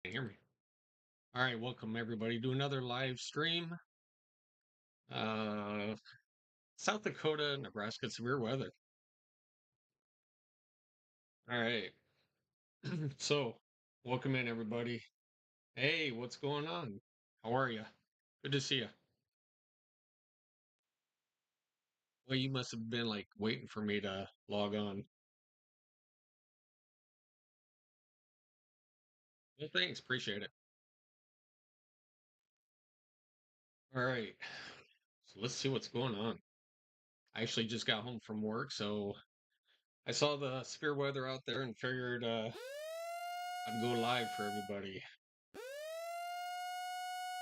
Can you hear me? All right, welcome everybody to another live stream. Uh, South Dakota, Nebraska, severe weather. All right, so welcome in everybody. Hey, what's going on? How are you? Good to see you. Well, you must have been like waiting for me to log on. Well, thanks, appreciate it. All right, so let's see what's going on. I actually just got home from work, so I saw the severe weather out there and figured I'd go live for everybody.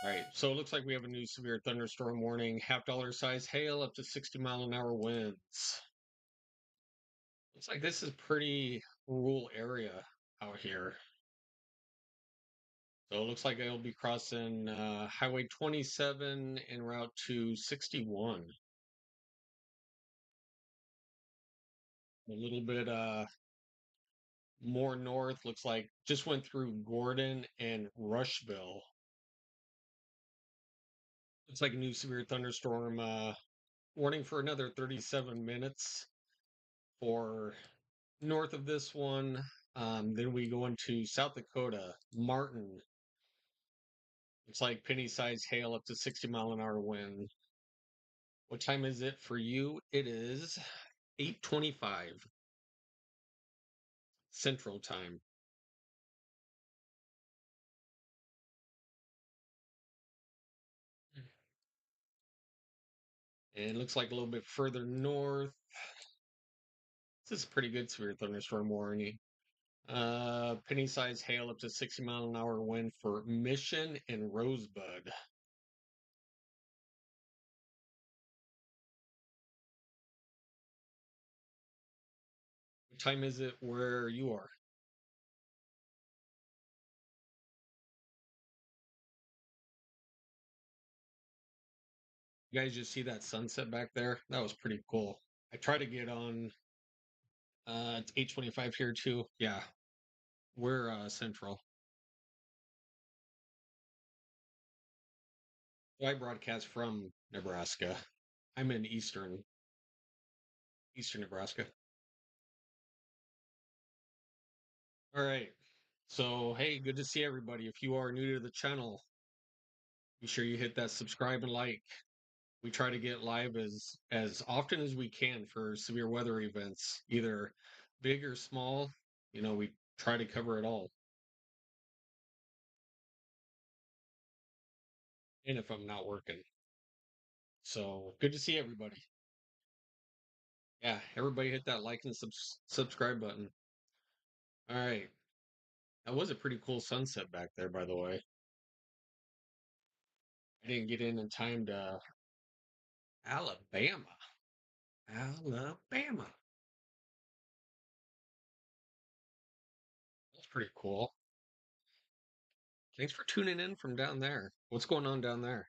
All right, so it looks like we have a new severe thunderstorm warning, half-dollar size hail up to 60-mile-an-hour winds. Looks like this is pretty rural area out here. So it looks like it'll be crossing Highway 27 en route to 61. A little bit more north, looks like just went through Gordon and Rushville. Looks like a new severe thunderstorm warning for another 37 minutes for north of this one. Then we go into South Dakota, Martin. It's like penny size hail up to 60-mile-an-hour wind. What time is it for you? It is 8:25 Central Time. And it looks like a little bit further north. This is pretty good severe thunderstorm warning. Penny size hail up to 60-mile-an-hour wind for Mission and Rosebud. What time is it where you are? You guys just see that sunset back there? That was pretty cool. I try to get on. It's 8:25 here too. Yeah, we're central. So I broadcast from Nebraska. I'm in eastern Nebraska. All right. So hey, good to see everybody. If you are new to the channel, be sure you hit that subscribe and like. We try to get live as often as we can for severe weather events, either big or small. We try to cover it all. And if I'm not working. So good to see everybody. Yeah, everybody hit that like and subscribe button. All right. That was a pretty cool sunset back there, by the way. I didn't get in time to Alabama. Alabama. That's pretty cool. Thanks for tuning in from down there. What's going on down there?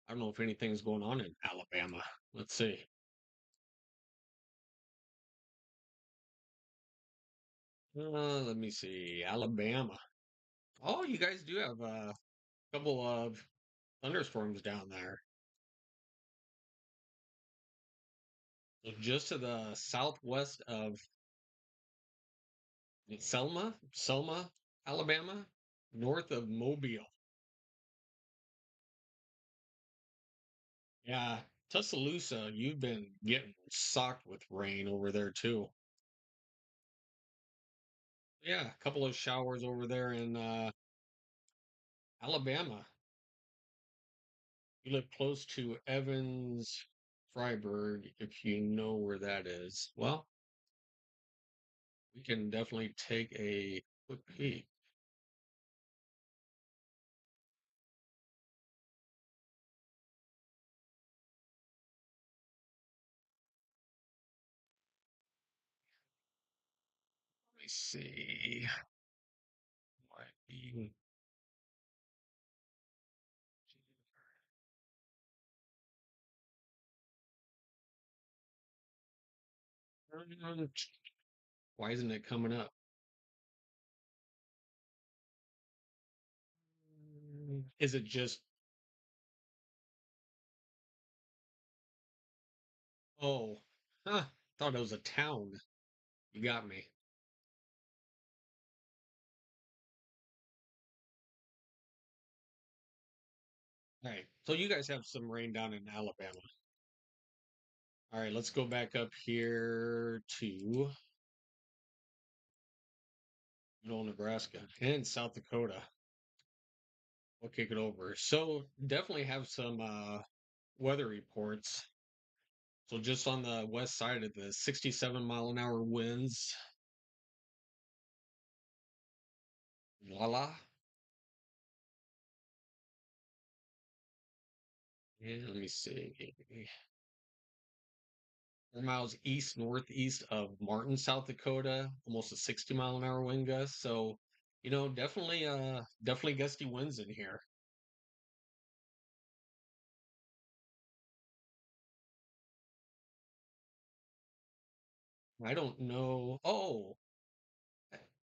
I don't know if anything's going on in Alabama. Let's see. Let me see. Alabama. Oh, you guys do have a couple of thunderstorms down there. So just to the southwest of Selma, Alabama, north of Mobile. Yeah, Tuscaloosa, you've been getting socked with rain over there too. Yeah, a couple of showers over there in Alabama. You live close to Evans, Freiburg, if you know where that is. Well, we can definitely take a quick peek. Let me see. Might be why isn't it coming up? Is it just, oh, huh, thought it was a town. You got me. All right. So you guys have some rain down in Alabama. All right, let's go back up here to middle Nebraska and South Dakota. We'll kick it over. So definitely have some weather reports. So just on the west side of the 67-mile-an-hour winds. Voila. And let me see. 4 miles east northeast of Martin, South Dakota, almost a 60-mile-an-hour wind gust. So, definitely gusty winds in here. I don't know. Oh,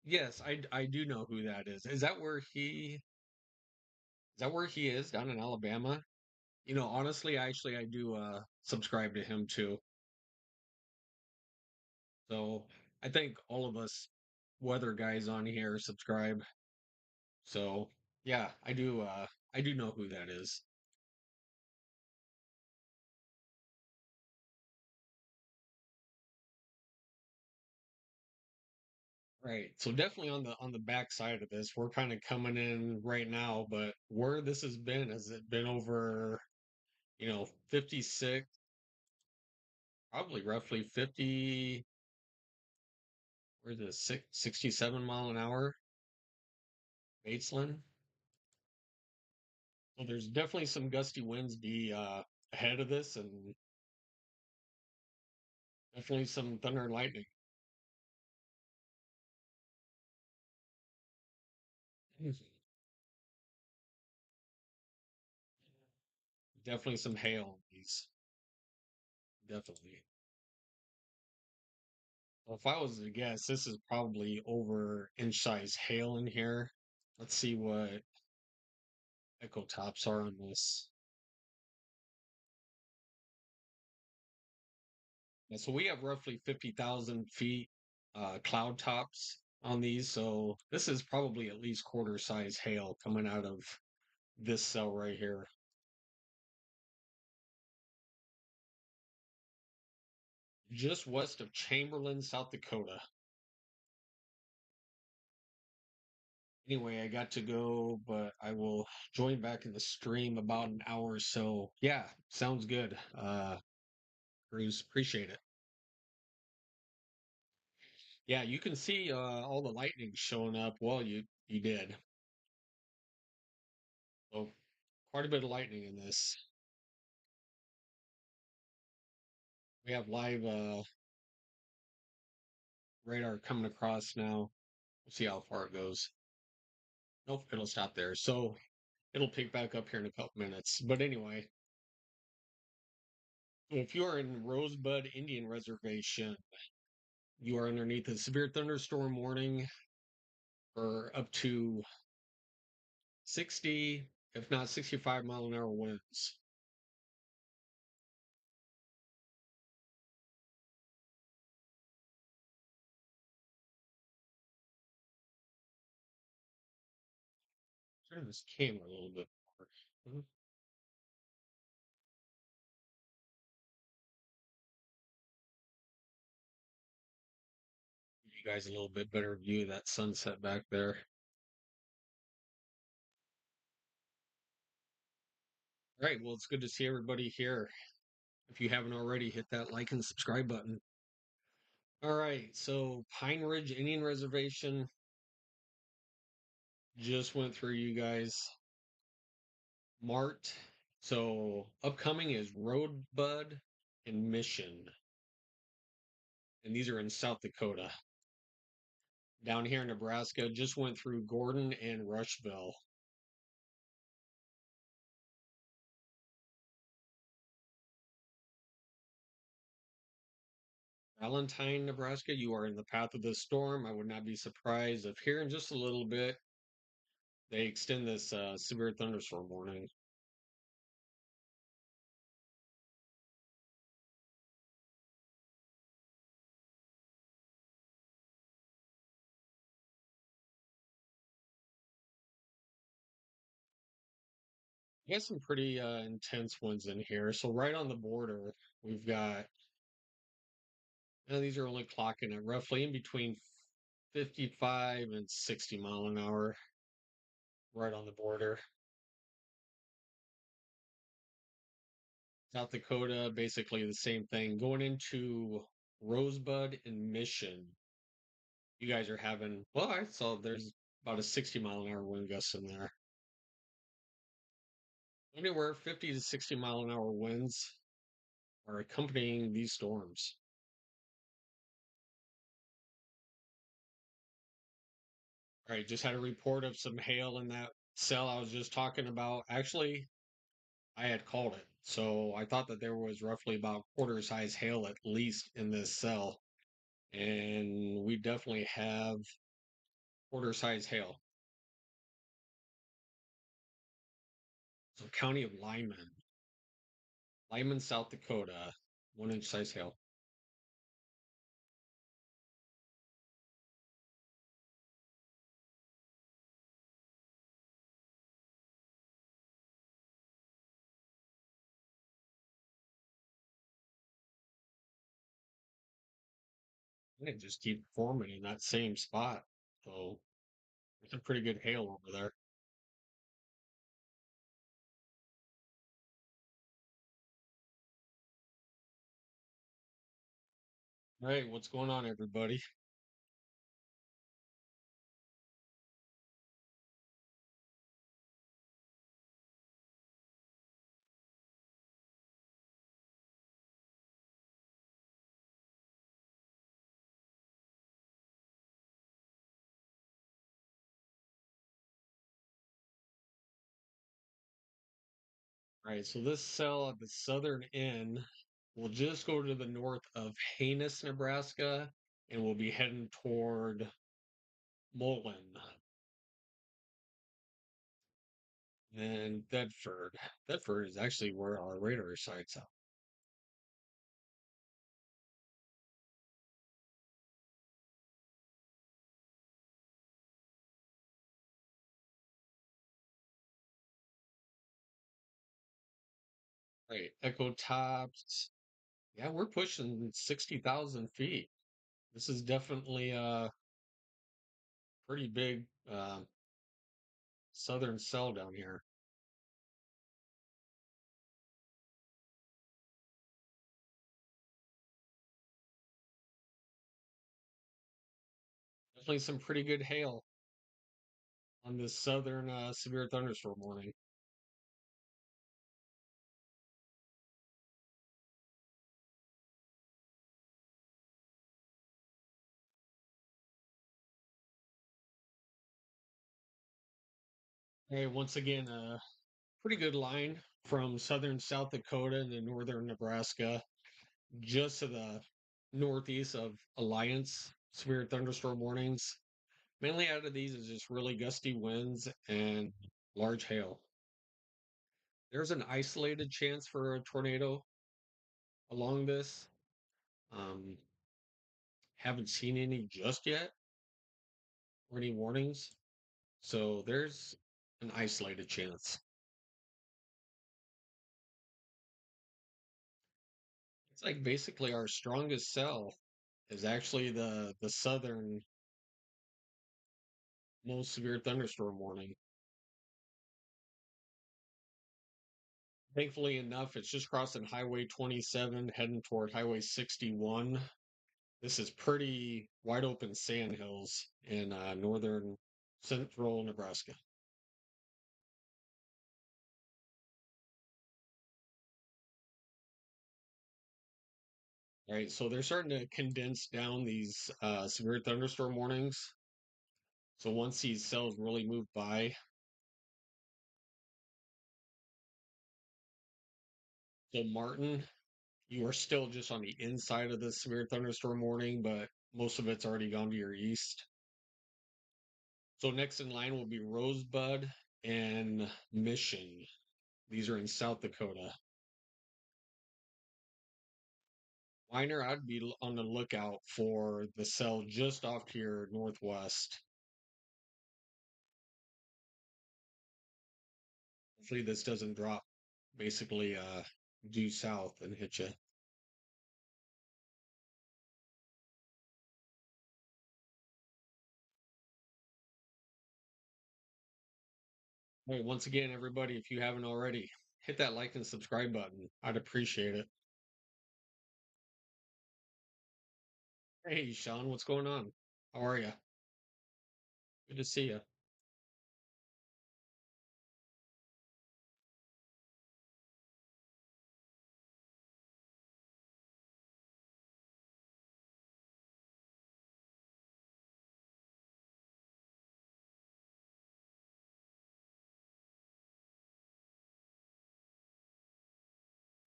yes, I do know who that is. Is that where he is down in Alabama? Honestly, I do subscribe to him too. So I think all of us weather guys on here subscribe. So yeah, I do know who that is. Right. So definitely on the back side of this, we're kind of coming in right now, but where this has it been over, 56, probably roughly 50, where's this, 67 mile an hour, Batesland. So there's definitely some gusty winds be ahead of this and definitely some thunder and lightning. Definitely some hail in these. Definitely. Well, if I was to guess, this is probably over inch size hail in here. Let's see what echo tops are on this. Yeah, so we have roughly 50,000 feet cloud tops on these. So this is probably at least quarter size hail coming out of this cell right here. Just west of Chamberlain, South Dakota. Anyway, I got to go, but I will join back in the stream about an hour or so. Yeah, sounds good. Bruce, appreciate it. Yeah, you can see all the lightning showing up. Well, you did. So quite a bit of lightning in this. We have live radar coming across now. We'll see how far it goes. Nope, it'll stop there. So it'll pick back up here in a couple minutes. But anyway, if you are in Rosebud Indian Reservation, you are underneath a severe thunderstorm warning for up to 60, if not 65-mile-an-hour winds. Turn this camera a little bit more. Mhm. Give you guys a little bit better view of that sunset back there. All right, well, it's good to see everybody here. If you haven't already, hit that like and subscribe button. All right, so Pine Ridge Indian Reservation just went through you guys. Mart. So upcoming is Roadbud and Mission, and these are in South Dakota. Down here in Nebraska, just went through Gordon and Rushville. Valentine, Nebraska, you are in the path of this storm. I would not be surprised if here in just a little bit they extend this severe thunderstorm warning. We got some pretty intense ones in here. So right on the border, we've got, these are only clocking at roughly in between 55 and 60 mile an hour right on the border. South Dakota, basically the same thing. Going into Rosebud and Mission, you guys are having, well, I saw there's about a 60 mile an hour wind gust in there. Anywhere 50 to 60 mile an hour winds are accompanying these storms. All right, just had a report of some hail in that cell I was just talking about. Actually, I had called it. So I thought that there was roughly about quarter size hail at least in this cell. And we definitely have quarter size hail. So County of Lyman, South Dakota, 1 inch size hail. And it just keep forming in that same spot. So it's a pretty good hail over there. All right, what's going on, everybody? All right, so this cell at the southern end will just go to the north of Haines, Nebraska, and we'll be heading toward Mullen and Thedford. Thedford is actually where our radar sites out. Right, Echo Tops. Yeah, we're pushing 60,000 feet. This is definitely a pretty big southern cell down here. Definitely some pretty good hail on this southern severe thunderstorm warning. Hey, once again, pretty good line from southern South Dakota and northern Nebraska, just to the northeast of Alliance. Severe thunderstorm warnings. Mainly out of these is just really gusty winds and large hail. There's an isolated chance for a tornado along this. Um, haven't seen any just yet or any warnings. So there's an isolated chance. It's like basically our strongest cell is actually the southern most severe thunderstorm warning. Thankfully enough, it's just crossing Highway 27, heading toward Highway 61. This is pretty wide open sand hills in northern central Nebraska. All right, so they're starting to condense down these severe thunderstorm warnings. So once these cells really move by, so Martin, you are still just on the inside of the severe thunderstorm warning, but most of it's already gone to your east. So next in line will be Rosebud and Mission. These are in South Dakota. Weiner, I'd be on the lookout for the cell just off to your northwest. Hopefully this doesn't drop basically due south and hit you. Hey, once again, everybody, if you haven't already, hit that like and subscribe button. I'd appreciate it. Hey, Sean, what's going on? How are you? Good to see you.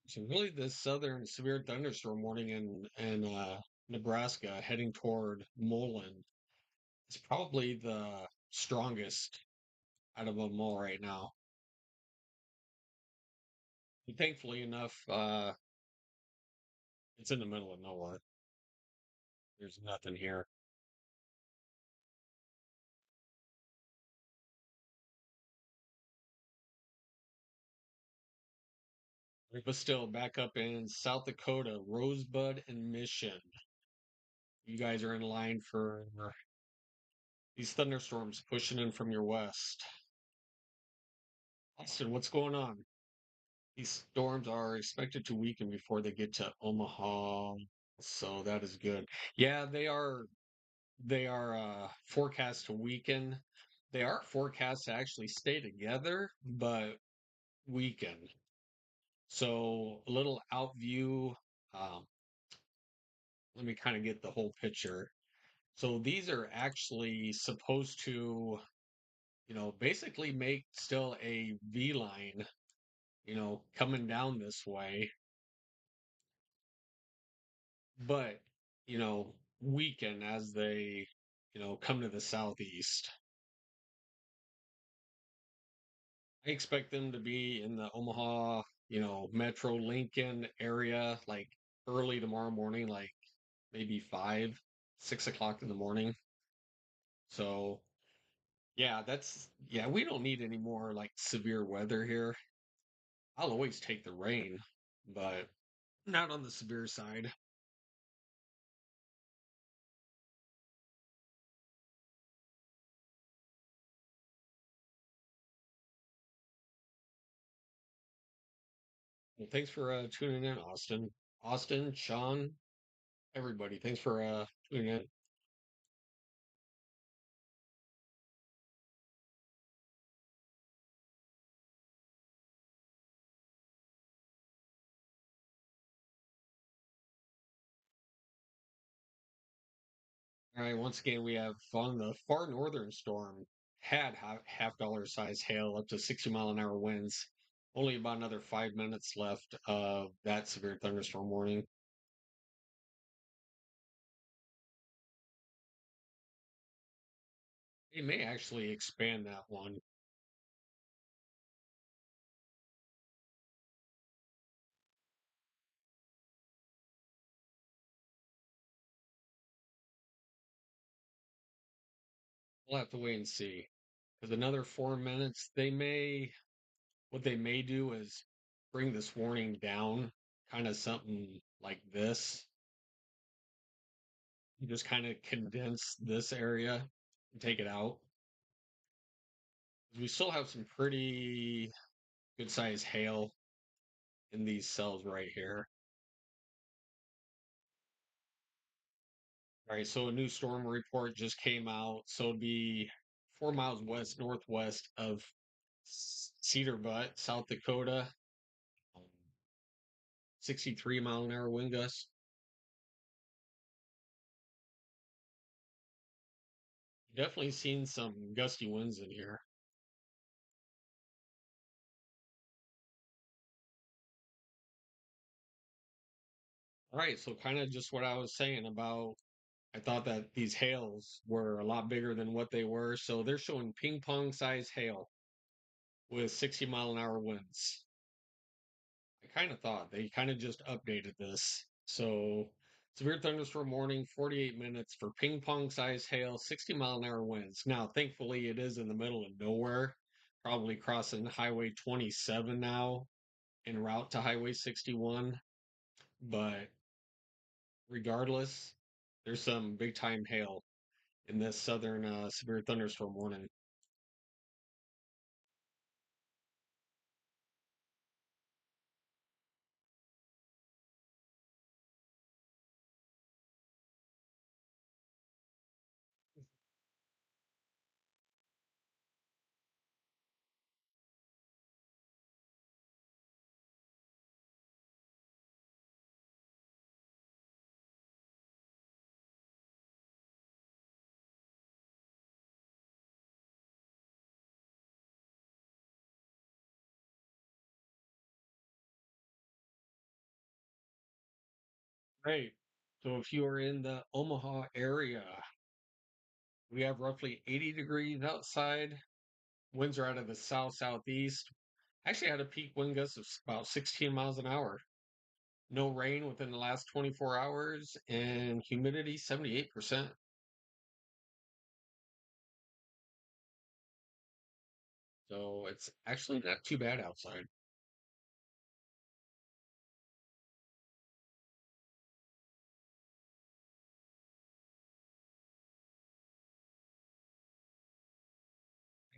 So really, this southern severe thunderstorm warning in Nebraska heading toward Mullen is probably the strongest out of them all right now. And thankfully enough, it's in the middle of nowhere. There's nothing here. But still, back up in South Dakota, Rosebud and Mission. You guys are in line for these thunderstorms pushing in from your west. Austin, what's going on? These storms are expected to weaken before they get to Omaha, so that is good. Yeah, they are forecast to weaken. They are forecast to actually stay together, but weaken. So a little out view. Um, let me kind of get the whole picture. So these are actually supposed to, basically make still a V line, coming down this way, but, weaken as they, come to the southeast. I expect them to be in the Omaha, Metro Lincoln area, like early tomorrow morning, like maybe 5, 6 o'clock in the morning. So, yeah, we don't need any more like severe weather here. I'll always take the rain, but not on the severe side. Well, thanks for tuning in, Austin. Austin, Sean, everybody, thanks for tuning in. All right, once again, we have on the far northern storm had half dollar size hail up to 60-mile-an-hour winds. Only about another 5 minutes left of that severe thunderstorm warning. They may actually expand that one. We'll have to wait and see. Because another 4 minutes, what they may do is bring this warning down, kind of something like this. You just kind of condense this area and take it out. We still have some pretty good sized hail in these cells right here. All right, so a new storm report just came out. So it'd be 4 miles west northwest of Cedar Butte, South Dakota. 63-mile-an-hour wind gusts. Definitely seen some gusty winds in here. All right, so kind of just what I was saying about I thought that these hails were a lot bigger than what they were. So they're showing ping pong size hail with 60-mile-an-hour winds. I kind of thought they kind of just updated this. So severe thunderstorm warning, 48 minutes for ping pong size hail, 60-mile-an-hour winds. Now, thankfully, it is in the middle of nowhere, probably crossing Highway 27 now en route to Highway 61. But regardless, there's some big time hail in this southern severe thunderstorm warning. Right. So if you are in the Omaha area, we have roughly 80 degrees outside. Winds are out of the south southeast. Actually had a peak wind gust of about 16 miles an hour. No rain within the last 24 hours and humidity 78%. So it's actually not too bad outside.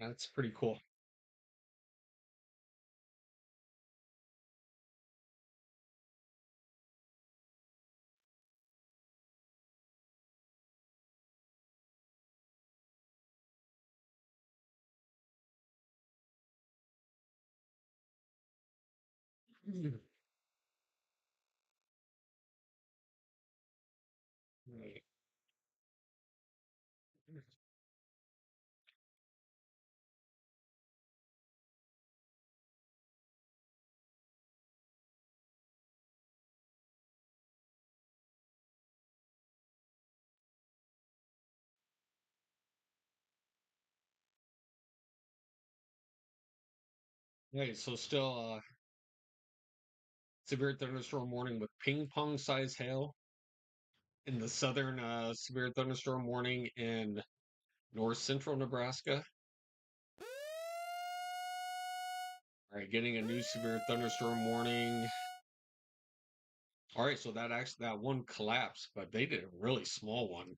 That's pretty cool. Right. Right. So still severe thunderstorm warning with ping pong size hail in the southern severe thunderstorm warning in north central Nebraska. All right, getting a new severe thunderstorm warning. All right, so that one collapsed, but they did a really small one.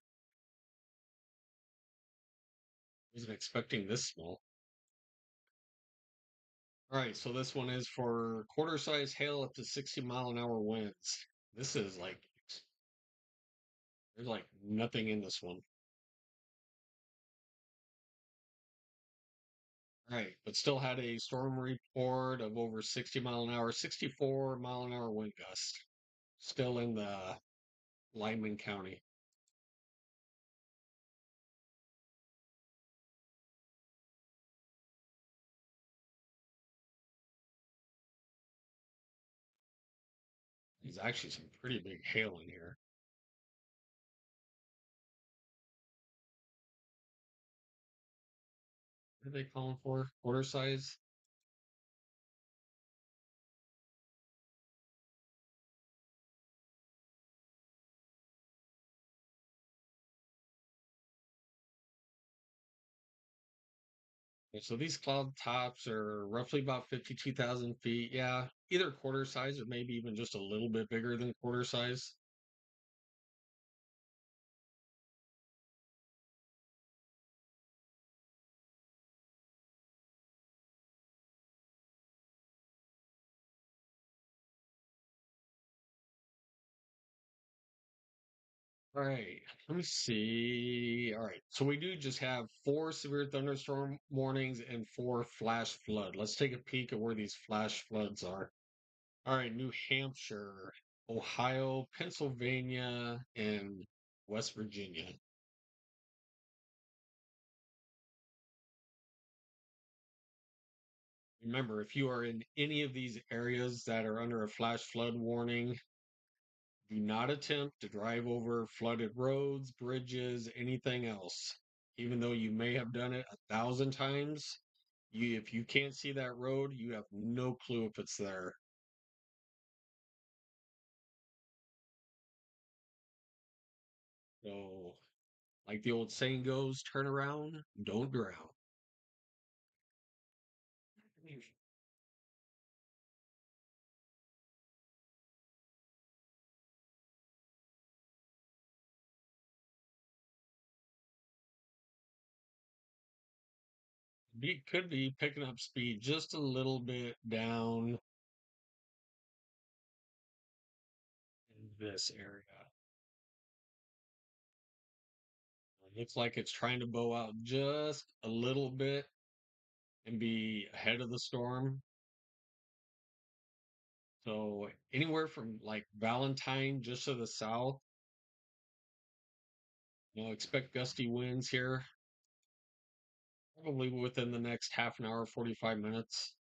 Wasn't expecting this small. All right, so this one is for quarter size hail up to 60-mile-an-hour winds. This is like there's like nothing in this one. All right, but still had a storm report of over 60 mile an hour, 64-mile-an-hour wind gust. Still in the Lyman County. There's actually some pretty big hail in here. What are they calling for? Quarter size? Okay, so these cloud tops are roughly about 52,000 feet. Yeah, either quarter size or maybe even just a little bit bigger than quarter size. All right, let me see. All right, so we do just have four severe thunderstorm warnings and four flash flood. Let's take a peek at where these flash floods are. All right, New Hampshire, Ohio, Pennsylvania, and West Virginia. Remember, if you are in any of these areas that are under a flash flood warning, Do not attempt to drive over flooded roads, bridges, anything else. Even though you may have done it 1,000 times, if you can't see that road, you have no clue if it's there. So, like the old saying goes, turn around, don't drown. Could be picking up speed just a little bit down in this area. It looks like it's trying to bow out just a little bit and be ahead of the storm. So anywhere from like Valentine just to the south, expect gusty winds here, probably within the next half an hour, 45 minutes.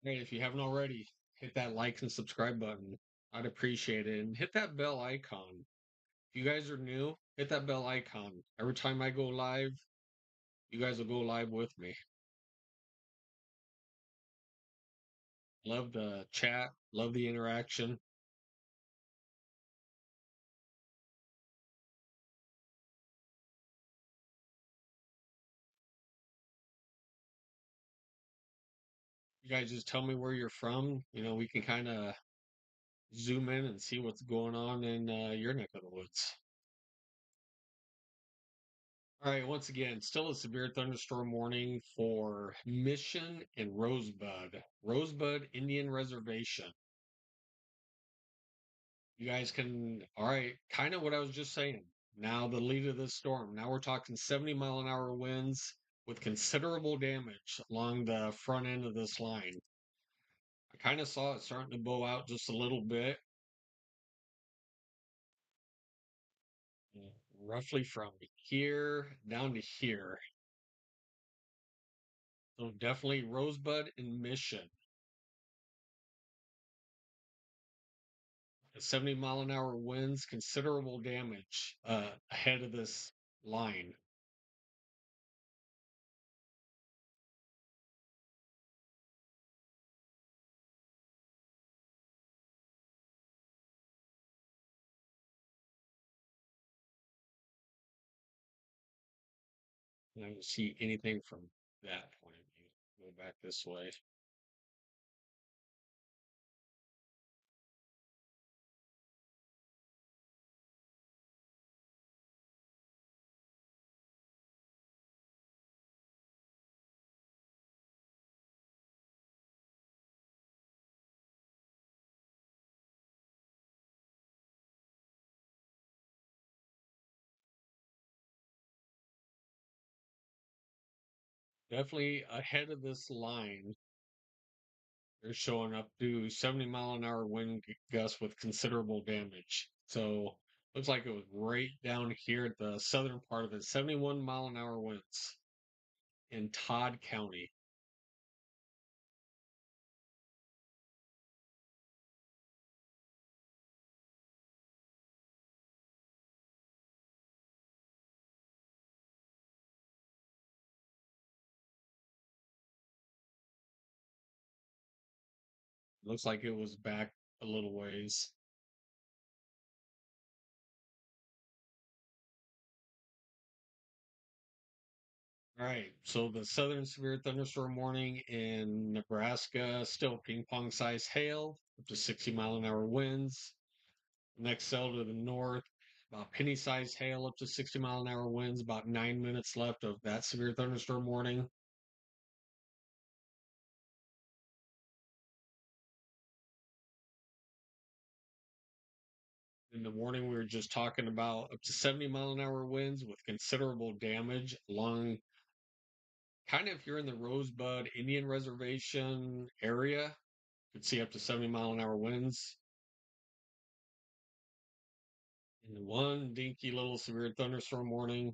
Hey, if you haven't already, hit that like and subscribe button. I'd appreciate it. And hit that bell icon. If you guys are new, hit that bell icon. Every time I go live, you guys will go live with me. Love the chat, love the interaction. You guys just tell me where you're from. We can kind of zoom in and see what's going on in your neck of the woods. All right, once again, still a severe thunderstorm warning for Mission and Rosebud Indian Reservation. You guys can, all right, kind of what I was just saying. Now, the lead of this storm. Now we're talking 70-mile-an-hour winds with considerable damage along the front end of this line. I kind of saw it starting to bow out just a little bit, roughly from here down to here. So definitely Rosebud and Mission. 70-mile-an-hour winds, considerable damage ahead of this line. And I don't see anything from that point of view. Go back this way. Definitely ahead of this line. They're showing up to 70-mile-an-hour wind gusts with considerable damage. So looks like it was right down here at the southern part of it. 71-mile-an-hour winds in Todd County. Looks like it was back a little ways. All right, so the southern severe thunderstorm warning in Nebraska, still ping pong size hail, up to 60-mile-an-hour winds. Next cell to the north, about penny size hail, up to 60-mile-an-hour winds, about 9 minutes left of that severe thunderstorm warning. In the warning, we were just talking about up to 70-mile-an-hour winds with considerable damage along kind of if you're in the Rosebud Indian Reservation area, you could see up to 70-mile-an-hour winds. And one dinky little severe thunderstorm warning.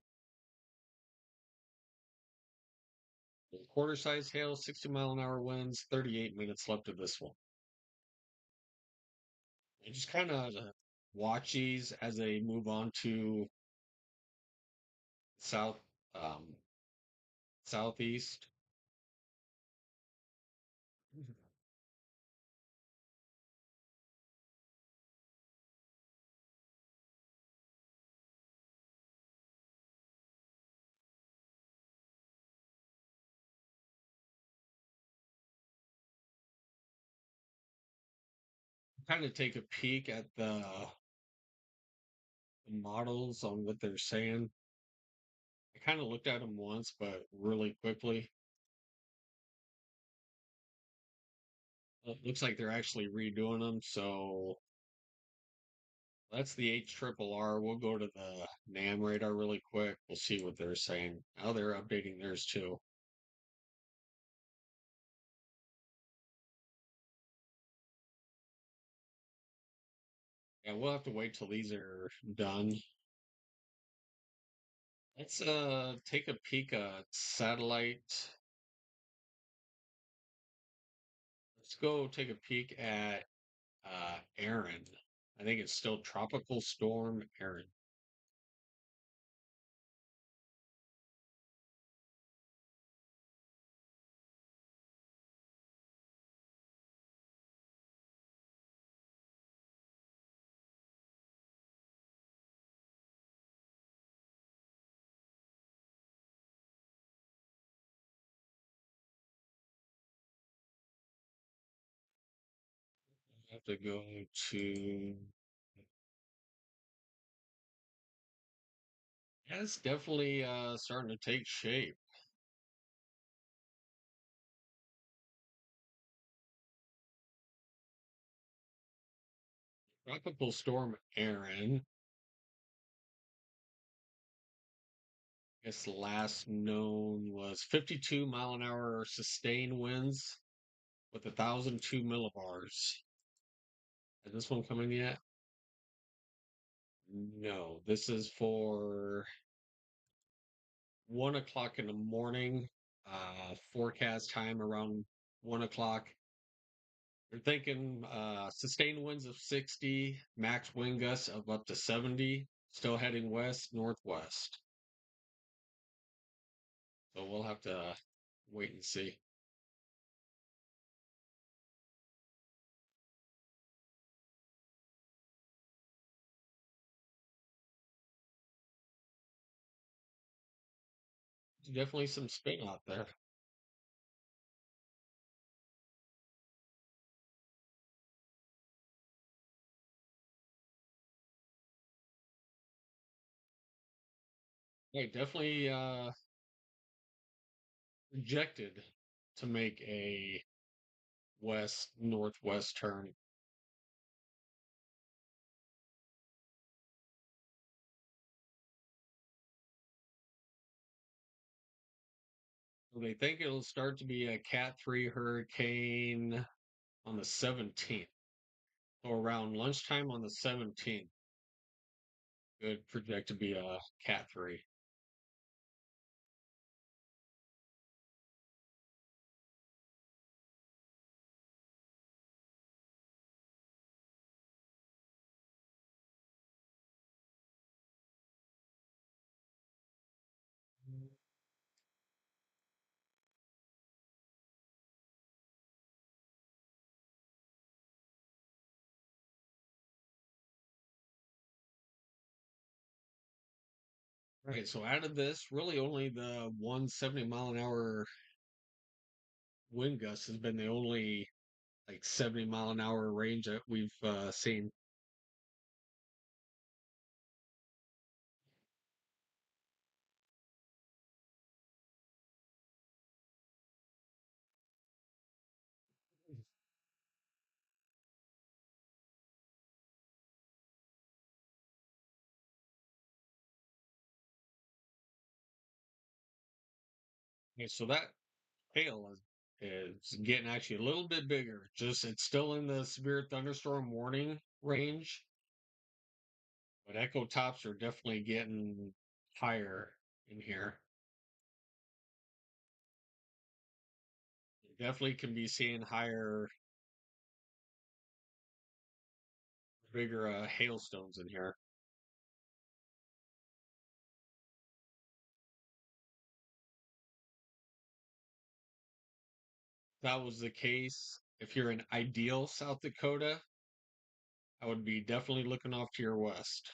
Quarter size hail, 60-mile-an-hour winds, 38 minutes left of this one. I just kind of watch these as they move on to south, um, southeast. Kind of take a peek at the models on what they're saying. I kind of looked at them once, but really quickly. It looks like they're actually redoing them, so that's the HRRR. We'll go to the NAM radar really quick. We'll see what they're saying. Oh, they're updating theirs too. Yeah, we'll have to wait till these are done. Let's take a peek at satellite. Let's go take a peek at Aaron. I think it's still Tropical Storm Aaron. I have to go to. Yeah, it's definitely starting to take shape. Tropical Storm Aaron. I guess the last known was 52-mile-an-hour sustained winds with 1,002 millibars. Is this one coming yet? No, this is for 1 o'clock in the morning. Forecast time around 1 o'clock. They're thinking sustained winds of 60, max wind gusts of up to 70, still heading west northwest. So we'll have to wait and see. Definitely some spin out there. Hey, definitely projected to make a west northwest turn. So they think it'll start to be a Cat 3 hurricane on the 17th. So around lunchtime on the 17th, could project to be a Cat 3. Right, so out of this, really only the 170-mile-an-hour wind gust has been the only like 70-mile-an-hour range that we've seen. Okay, so that hail is getting actually a little bit bigger. Just it's still in the severe thunderstorm warning range. But echo tops are definitely getting higher in here. Definitely can be seeing higher, bigger hailstones in here. If that was the case, if you're in ideal South Dakota, I would be definitely looking off to your west.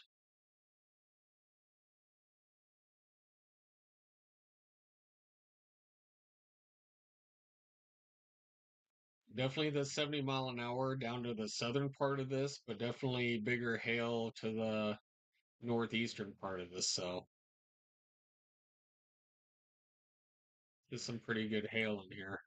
Definitely the 70 mile an hour down to the southern part of this, but definitely bigger hail to the northeastern part of this. So there's some pretty good hail in here.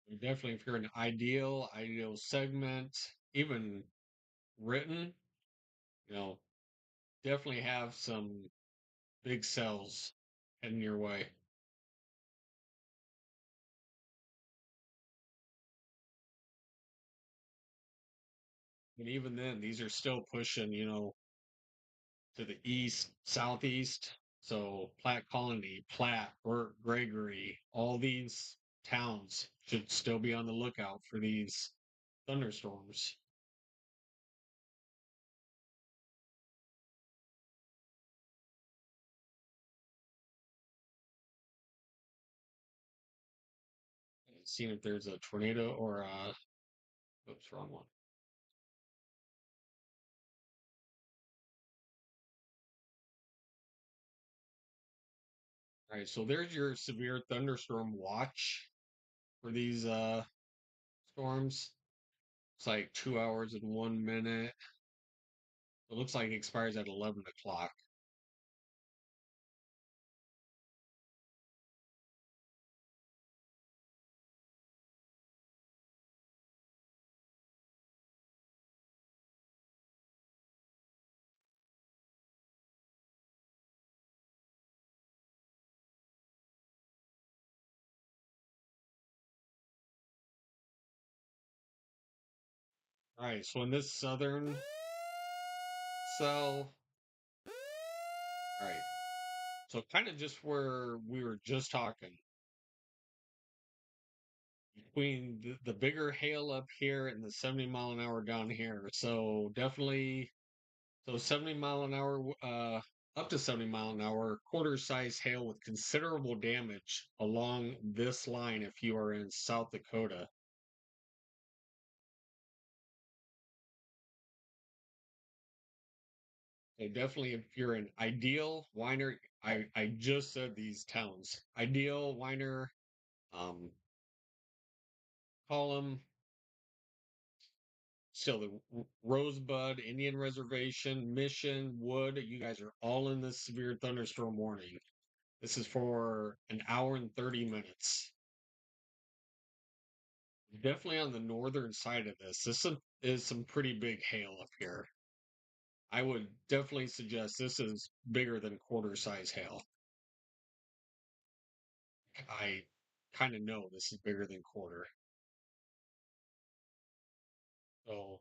And definitely, if you're an ideal segment, even written, you know, definitely have some big cells heading your way. And even then, these are still pushing, to the east, southeast. So Platte Colony, Platte, Burt, Gregory, all these towns should still be on the lookout for these thunderstorms. Seeing if there's a tornado or a, oops, wrong one. All right, so there's your severe thunderstorm watch for these storms. It's like 2 hours and 1 minute. It looks like it expires at 11 o'clock. All right, so in this southern cell, all right, so kind of just where we were just talking, between the bigger hail up here and the 70 mile an hour down here. So definitely, so 70 mile an hour, up to 70 mile an hour, quarter size hail with considerable damage along this line if you are in South Dakota. So definitely, if you're an ideal whiner, I just said these towns. Ideal whiner, um, Column, still the Rosebud, Indian Reservation, Mission, Wood. You guys are all in this severe thunderstorm warning. This is for an hour and 30 minutes. Definitely on the northern side of this. Is some pretty big hail up here. I would definitely suggest this is bigger than quarter size hail. I kind of know this is bigger than quarter. So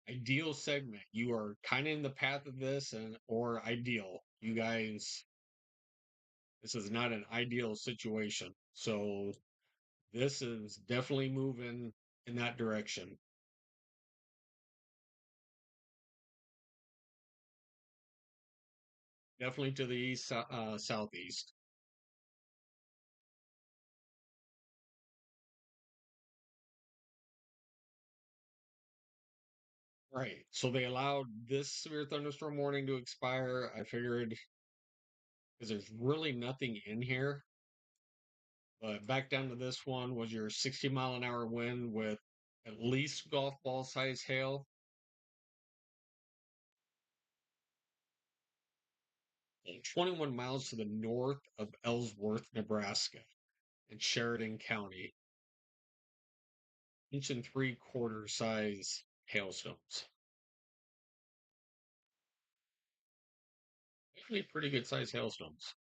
ideal segment. You are kind of in the path of this and or ideal. You guys, this is not an ideal situation. So this is definitely moving in that direction. Definitely to the east, southeast. Right. So they allowed this severe thunderstorm warning to expire. I figured because there's really nothing in here. But back down to this one was your 60 mile an hour wind with at least golf ball size hail. 21 miles to the north of Ellsworth, Nebraska, in Sheridan County. Inch and 3/4 size hailstones. Definitely pretty good sized hailstones.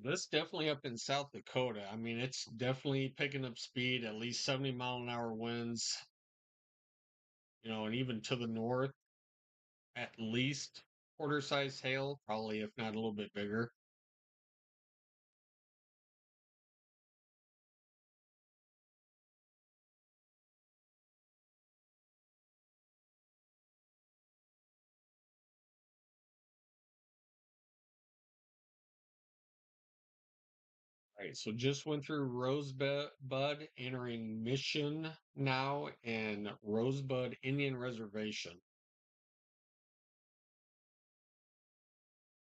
This definitely up in South Dakota. I mean, it's definitely picking up speed, at least 70-mile-an-hour winds, and even to the north, at least quarter size hail, probably if not a little bit bigger. Right, so just went through Rosebud, entering Mission now, and Rosebud Indian Reservation.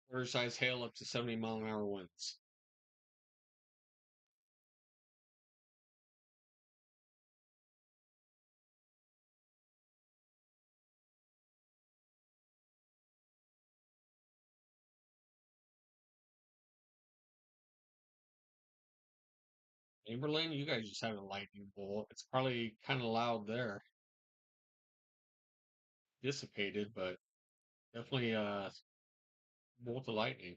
Quarter size hail up to 70-mile-an-hour winds. Chamberlain, you guys just had a lightning bolt. It's probably kind of loud there. Dissipated, but definitely bolt of lightning.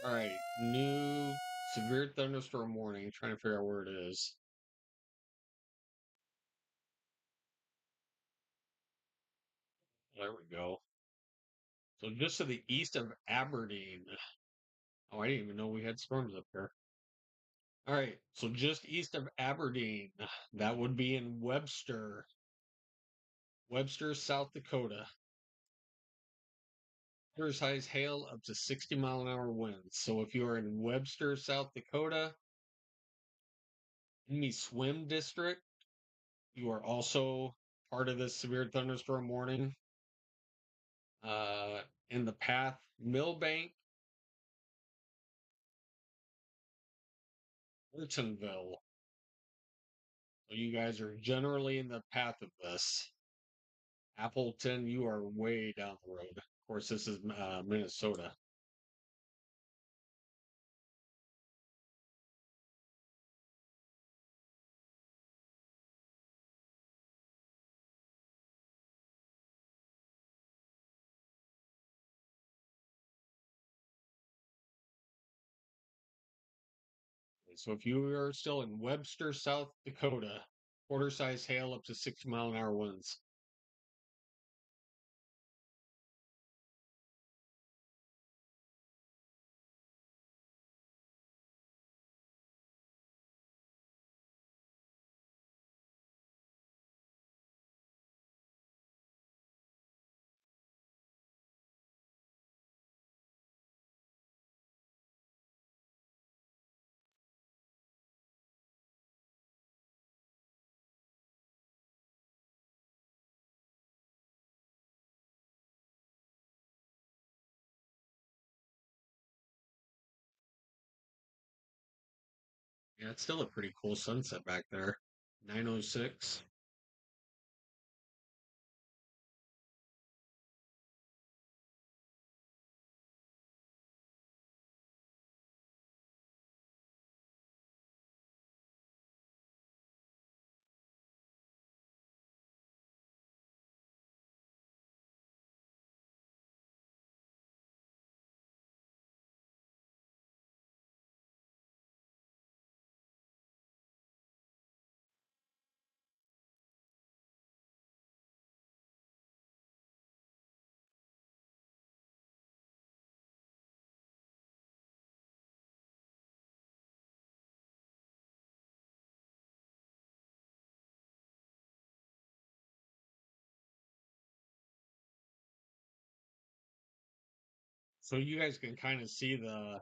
All right, new severe thunderstorm warning. Trying to figure out where it is. There we go. So just to the east of Aberdeen. Oh, I didn't even know we had storms up here. All right, so just east of Aberdeen, that would be in Webster, South Dakota. Quarter size hail up to 60-mile-an-hour winds. So if you are in Webster, South Dakota, in the swim district, you are also part of this severe thunderstorm warning. Uh, in the path, Millbank, Ortonville. So you guys are generally in the path of this. Appleton, you are way down the road. Of course, this is Minnesota. So if you are still in Webster, South Dakota, quarter size hail up to 60-mile-an-hour winds. Yeah, it's still a pretty cool sunset back there. 9:06. So you guys can kind of see the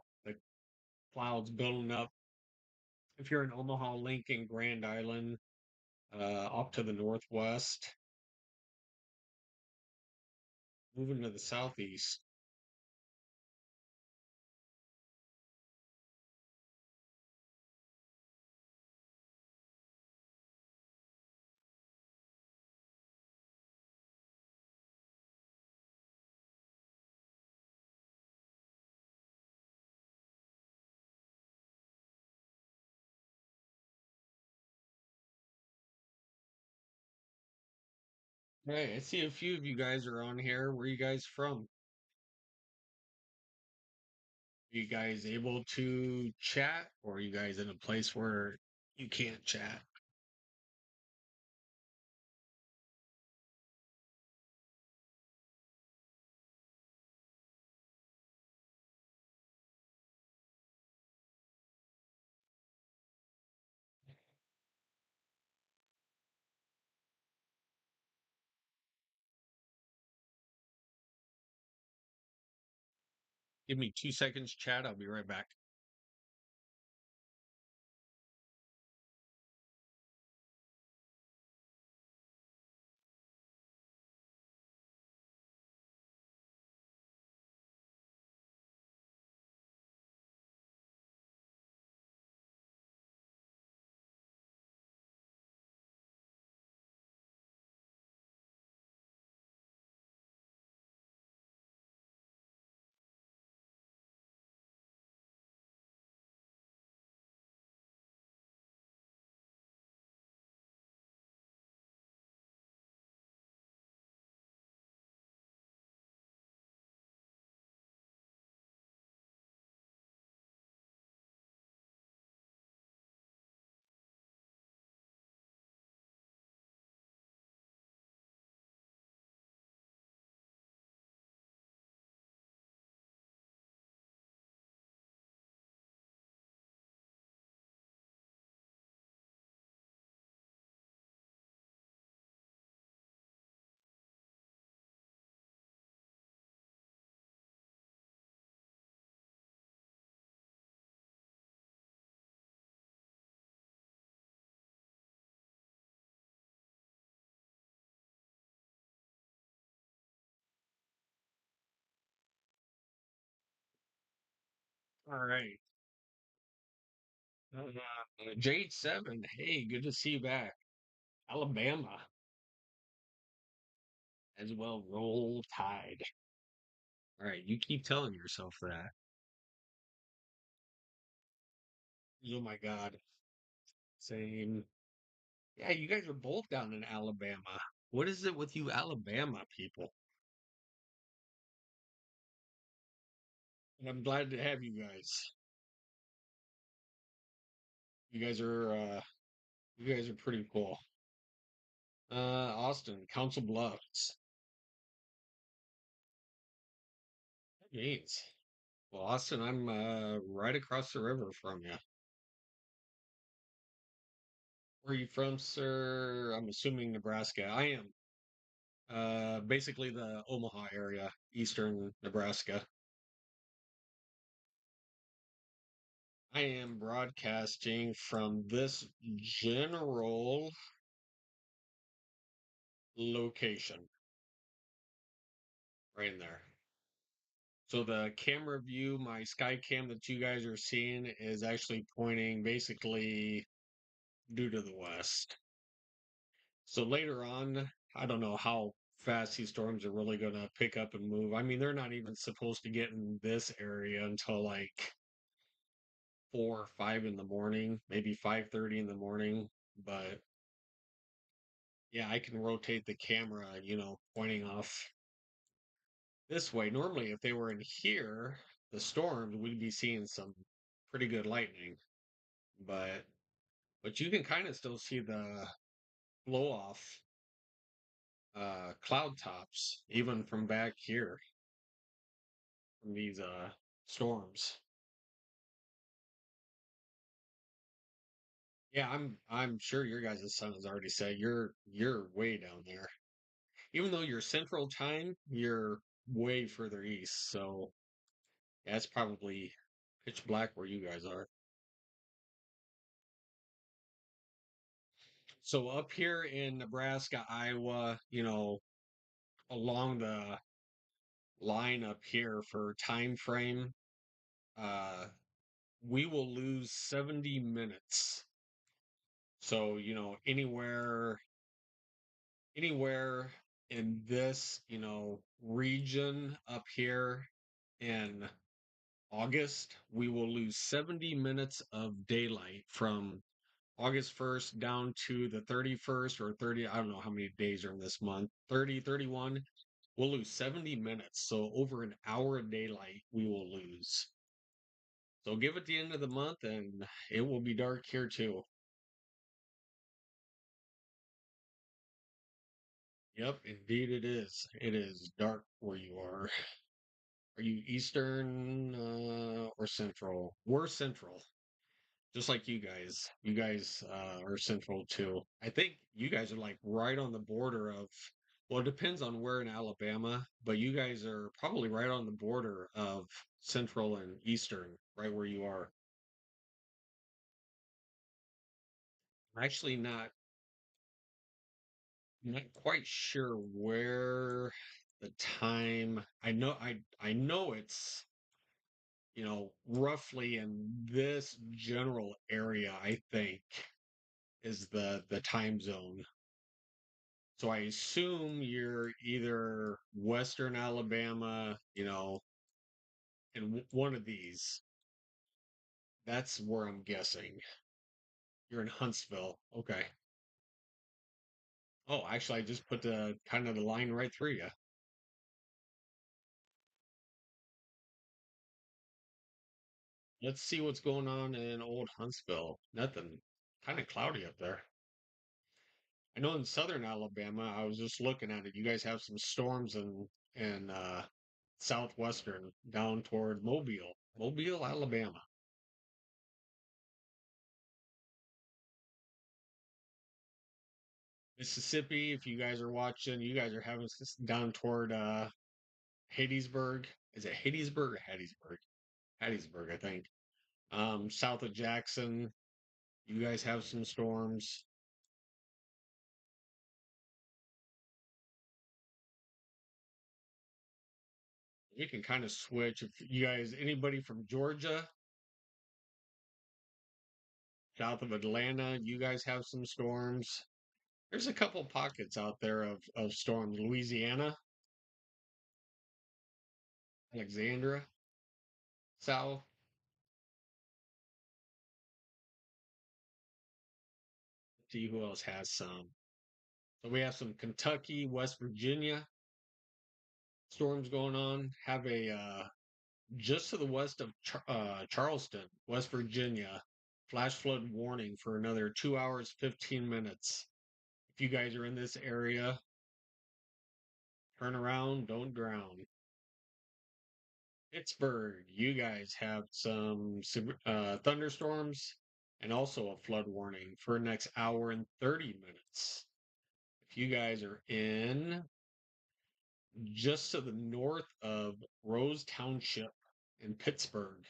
Clouds building up. If you're in Omaha, Lincoln, Grand Island, off to the northwest, moving to the southeast. Hey, I see a few of you guys are on here. Where are you guys from? Are you guys able to chat, or are you guys in a place where you can't chat? Give me 2 seconds, chat. I'll be right back. All right. Jade7, hey, good to see you back. Alabama as well. Roll Tide. All right, you keep telling yourself that. Oh my God. Same. Yeah, you guys are both down in Alabama. What is it with you Alabama people? And I'm glad to have you guys. You guys are pretty cool. Austin, Council Bluffs. That means. Well, Austin, I'm right across the river from you. Where are you from, sir? I'm assuming Nebraska. I am. Basically the Omaha area, eastern Nebraska. I am broadcasting from this general location right in there. So the camera view, my sky cam that you guys are seeing is actually pointing basically due to the west. So later on, I don't know how fast these storms are really going to pick up and move. I mean, they're not even supposed to get in this area until like 4 or 5 in the morning, maybe 5:30 in the morning. But yeah, I can rotate the camera, pointing off this way. Normally, if they were in here, the storms, we'd be seeing some pretty good lightning. But you can kind of still see the blow off cloud tops even from back here from these storms. Yeah, I'm sure your guys' sun has already set. You're way down there. Even though you're central time, you're way further east. So yeah, it's probably pitch black where you guys are. So up here in Nebraska, Iowa, along the line up here for time frame, uh, we will lose 70 minutes. So, anywhere in this, region up here in August, we will lose 70 minutes of daylight from August 1st down to the 31st or 30. I don't know how many days are in this month. 30, 31. We'll lose 70 minutes. So over an hour of daylight, we will lose. So give it the end of the month and it will be dark here too. Yep, indeed it is. It is dark where you are. Are you Eastern or Central? We're Central, just like you guys. You guys are Central too. I think you guys are like right on the border of, well, it depends on where in Alabama, but you guys are probably right on the border of Central and Eastern, right where you are. I'm actually not quite sure where the time. I know it's roughly in this general area, I think, is the time zone. So I assume you're either Western Alabama, in one of these. That's where I'm guessing. You're in Huntsville. Okay. Oh, actually, I just put the kind of the line right through you. Let's see what's going on in old Huntsville. Nothing. Kind of cloudy up there. I know in southern Alabama, I was just looking at it. You guys have some storms in southwestern down toward Mobile, Alabama. Mississippi, if you guys are watching, you guys are having down toward Hadesburg. Is it Hadesburg or Hattiesburg? Hattiesburg, I think. South of Jackson, you guys have some storms. We can kind of switch. If you guys, anybody from Georgia, south of Atlanta, you guys have some storms. There's a couple pockets out there of storms. Louisiana, Alexandria, south. See who else has some. So we have some Kentucky, West Virginia storms going on. Have a just to the west of Charleston, West Virginia, flash flood warning for another 2 hours, 15 minutes. If you guys are in this area, turn around, don't drown. Pittsburgh, you guys have some thunderstorms and also a flood warning for next hour and 30 minutes. If you guys are in just to the north of Rose Township in Pittsburgh,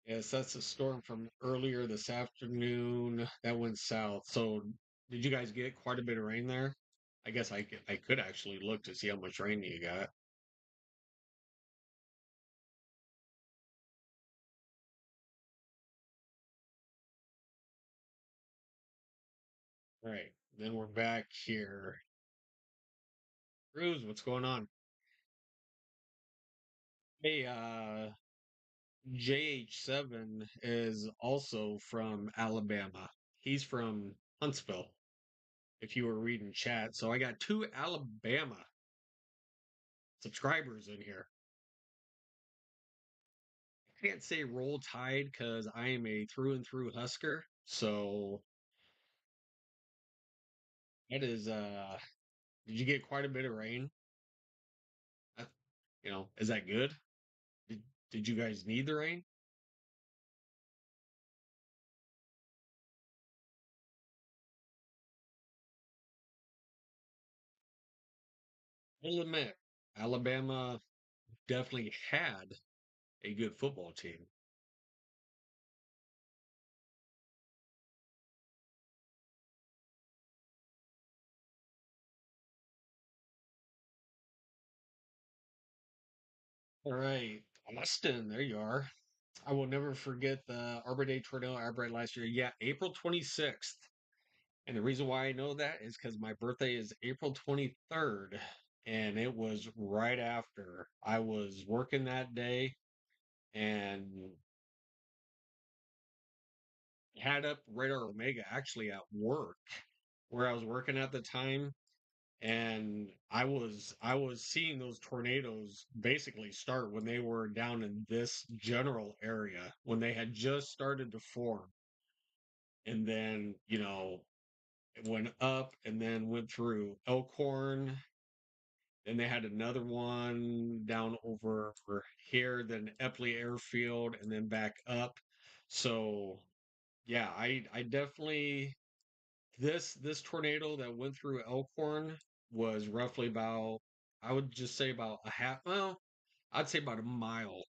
yes, that's a storm from earlier this afternoon that went south. So, did you guys get quite a bit of rain there? I guess I could actually look to see how much rain you got. All right, then we're back here. Cruz, what's going on? Hey, JH7 is also from Alabama. He's from Huntsville, if you were reading chat. So I got two Alabama subscribers in here. I can't say roll tide because I am a through and through Husker. So that is did you get quite a bit of rain? Uh, is that good? Did did you guys need the rain? I'll admit, Alabama definitely had a good football team. All right, Austin, there you are. I will never forget the Arbor Day tornado outbreak last year. Yeah, April 26th. And the reason why I know that is because my birthday is April 23rd. And it was right after I was working that day and had up Radar Omega actually at work where I was working at the time. And I was seeing those tornadoes basically start when they were down in this general area when they had just started to form. And then, it went up and then went through Elkhorn. Then they had another one down over here, then Epley Airfield, and then back up. So yeah, I definitely this tornado that went through Elkhorn was roughly about, I would just say about a half, well, I'd say about a mile,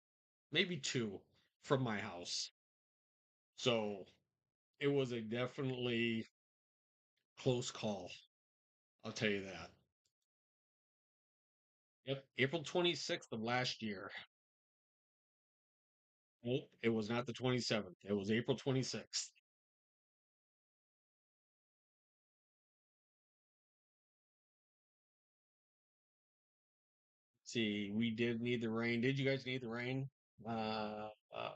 maybe two from my house. So it was a definitely close call. I'll tell you that. Yep, April 26th of last year. Nope, it was not the 27th. It was April 26th. See, we did need the rain. Did you guys need the rain? Uh, uh,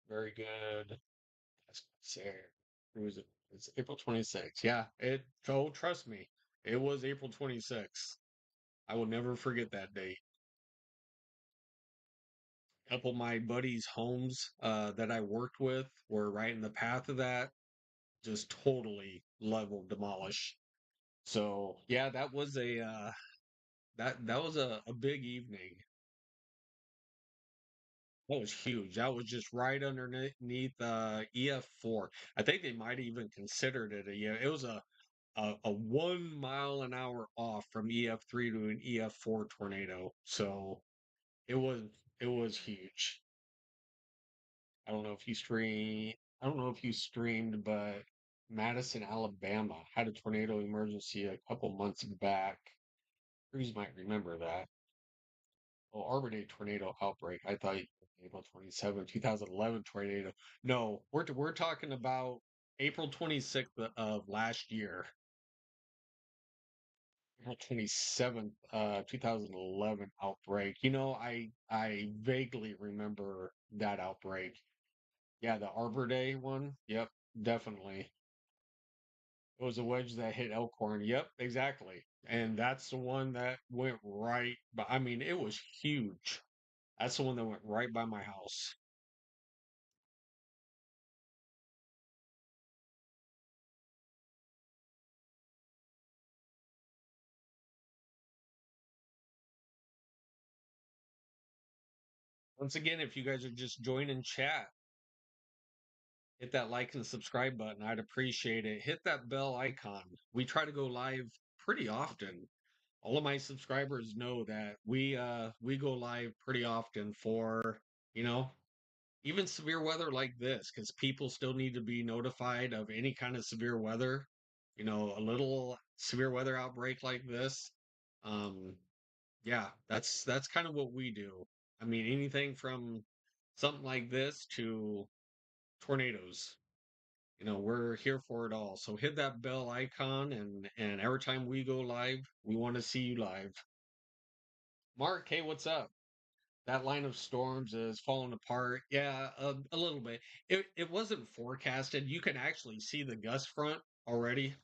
very good. That's Sarah. Who was it? It's April 26th. Yeah, oh, trust me, it was April 26th. I will never forget that date. A couple of my buddies' homes that I worked with were right in the path of that, just totally level demolished. So yeah, that was that was a big evening. That was huge. That was just right underneath EF4. I think they might even considered it it was a 1 mile an hour off from EF3 to an EF4 tornado. So it was it was huge. I don't know if you stream I don't know if you streamed, but Madison, Alabama had a tornado emergency a couple months back. Crews might remember that. Well, Arbor Day tornado outbreak. I thought April 27, 2011 tornado. No, we're talking about April 26th of last year. April 27th, 2011 outbreak. I vaguely remember that outbreak. Yeah, the Arbor Day one. Yep, definitely. It was a wedge that hit Elkhorn. Yep, exactly. And that's the one that went right. But I mean, it was huge. That's the one that went right by my house. Once again, if you guys are just joining chat, hit that like and subscribe button. I'd appreciate it. Hit that bell icon. We try to go live pretty often. All of my subscribers know that we go live pretty often for, you know, even severe weather like this, because people still need to be notified of any kind of severe weather. A little severe weather outbreak like this. Um, yeah, that's kind of what we do. I mean, anything from something like this to tornadoes. We're here for it all. So hit that bell icon, and every time we go live, we want to see you live. Mark, hey, what's up? That line of storms is falling apart. Yeah, a little bit. It wasn't forecasted. You can actually see the gust front already.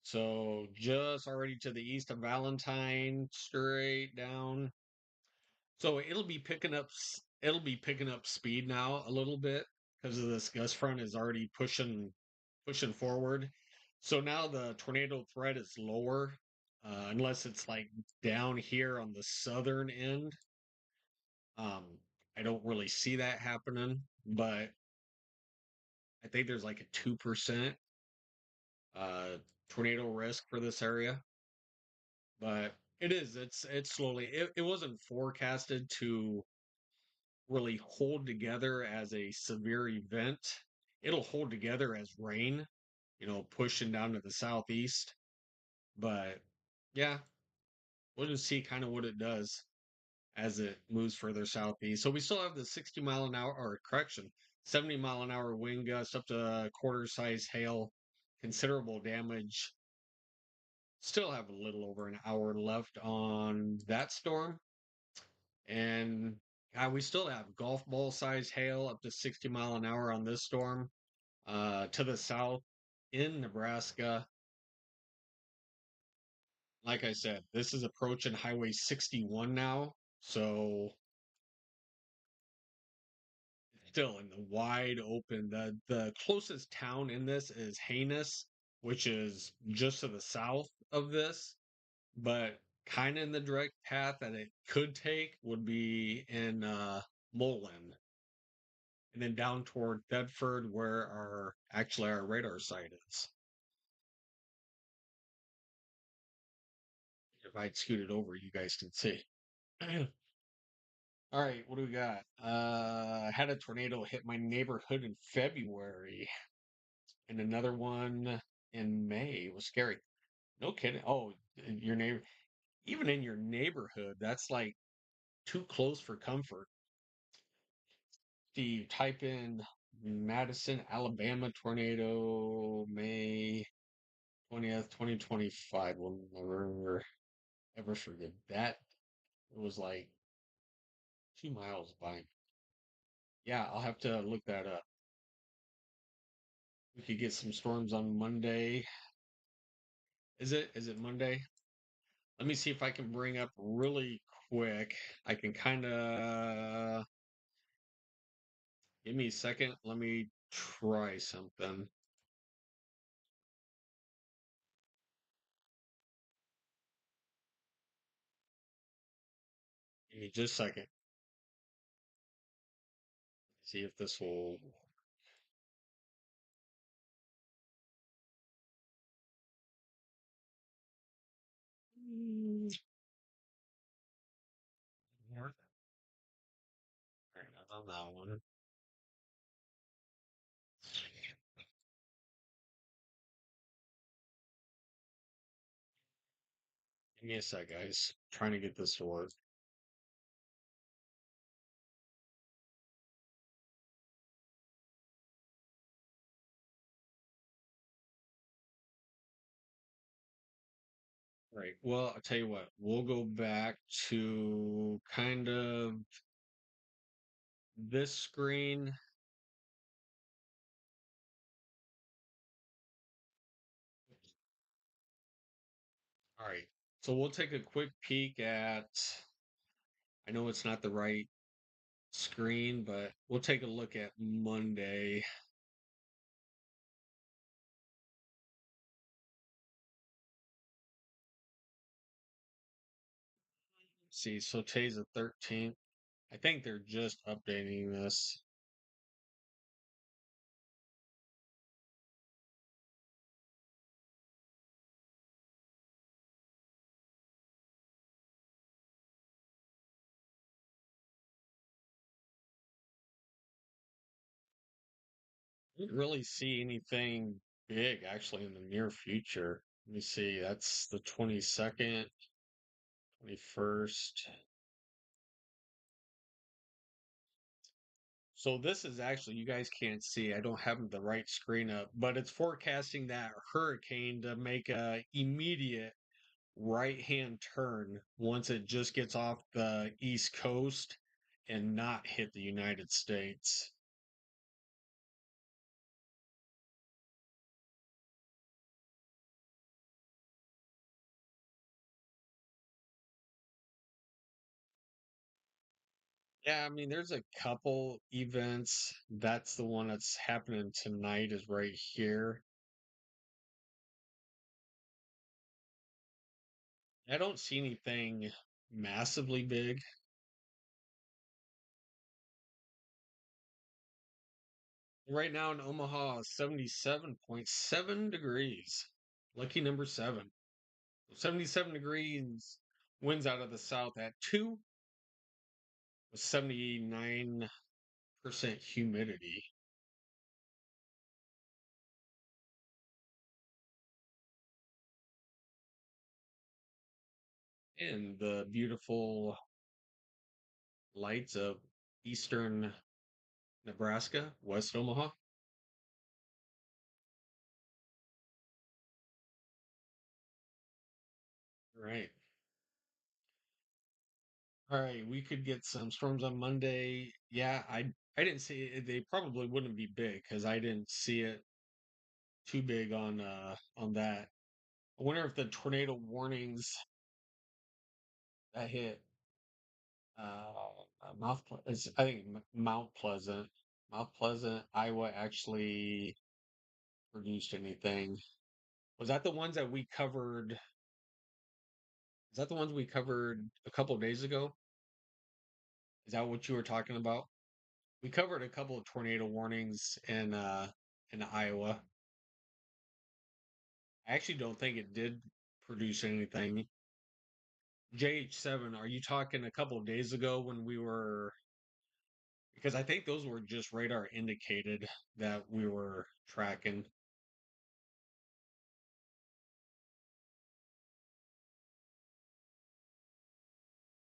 So just already to the east of Valentine, straight down. So it'll be picking up speed now a little bit because of this gust front is already pushing forward. So now the tornado threat is lower, unless it's like down here on the southern end. Um, I don't really see that happening, but I think there's like a 2% uh tornado risk for this area. but it's slowly. It wasn't forecasted to really hold together as a severe event. It'll hold together as rain, pushing down to the southeast. But yeah, we'll just see kind of what it does as it moves further southeast. So we still have the 60 mile an hour, or correction, 70-mile-an-hour wind gusts up to quarter size hail, considerable damage. Still have a little over an hour left on that storm. And we still have golf ball size hail up to 60 mile an hour on this storm. To the south in Nebraska. Like I said, this is approaching Highway 61 now. So still in the wide open. The closest town in this is Haines, which is just to the south of this, but kind of in the direct path that it could take would be in Mullen, and then down toward Bedford, where our radar site is. If I'd scoot it over, you guys can see. All right, what do we got? I had a tornado hit my neighborhood in February, and another one in May. It was scary. No kidding. Oh, your neighbor, even in your neighborhood, that's like too close for comfort. You type in Madison, Alabama tornado, May 20th, 2025. We'll never ever forget that. It was like 2 miles by. Yeah, I'll have to look that up. We could get some storms on Monday. Is it Monday? Let me see if I can bring up really quick. I can kind of give me a second. Let me try something. Give me just a second. See if this will work. All right, not on that one. Give me a sec, guys. Trying to get this to work. All right. Well, I'll tell you what. We'll go back to kind of this screen. All right. So we'll take a quick peek at. I know it's not the right screen, but we'll take a look at Monday. See, so today's the 13th. I think they're just updating this. I didn't really see anything big actually in the near future. Let me see. That's the 22nd, 21st. So this is actually, you guys can't see. I don't have the right screen up, but it's forecasting that hurricane to make a immediate right-hand turn once it just gets off the East Coast and not hit the United States. Yeah, I mean, there's a couple events. That's the one that's happening tonight, is right here. I don't see anything massively big. Right now in Omaha, 77.7 degrees. Lucky number 7. 77 degrees, winds out of the south at 2, with 79% humidity. And the beautiful lights of eastern Nebraska, West Omaha. Right. All right, we could get some storms on Monday. Yeah, I didn't see it. They probably wouldn't be big because I didn't see it too big on that. I wonder if the tornado warnings that hit I think Mount Pleasant, Iowa actually produced anything. Was that the ones that we covered? Is that the ones we covered a couple of days ago? Is that what you were talking about? We covered a couple of tornado warnings in Iowa. I actually don't think it did produce anything. JH7, are you talking a couple of days ago when we were, because I think those were just radar indicated that we were tracking.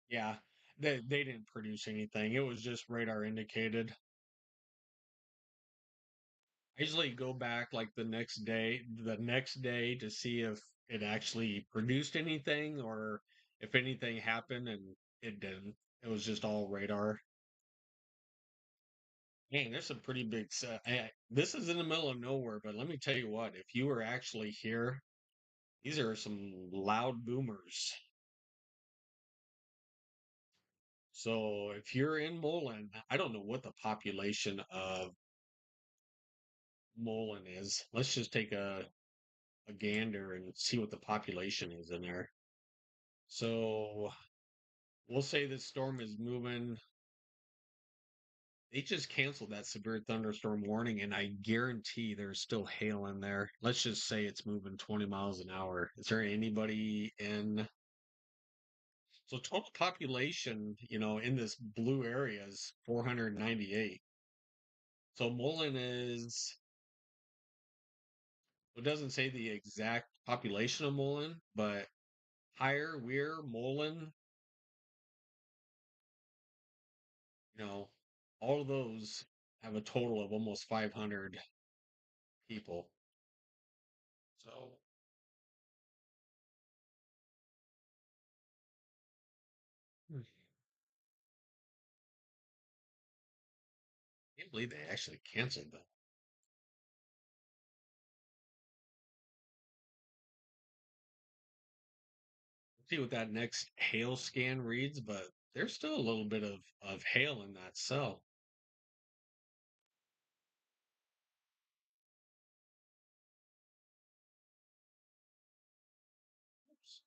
Yeah, they didn't produce anything. It was just radar indicated. I usually go back like the next day to see if it actually produced anything or if anything happened, and it didn't. It was just all radar. Man, there's some pretty big this is in the middle of nowhere, but let me tell you what, if you were actually here, these are some loud boomers. So if you're in Mullen, I don't know what the population of Mullen is. Let's just take a gander and see what the population is in there. So we'll say this storm is moving. They just canceled that severe thunderstorm warning, and I guarantee there's still hail in there. Let's just say it's moving 20 miles an hour. Is there anybody in? So total population, in this blue area is 498. So Mullen is, it doesn't say the exact population of Mullen, but Higher, Weir, Mullen, you know, all of those have a total of almost 500 people. So I can't believe they actually canceled that. Let's see what that next hail scan reads, but there's still a little bit of hail in that cell. Oops.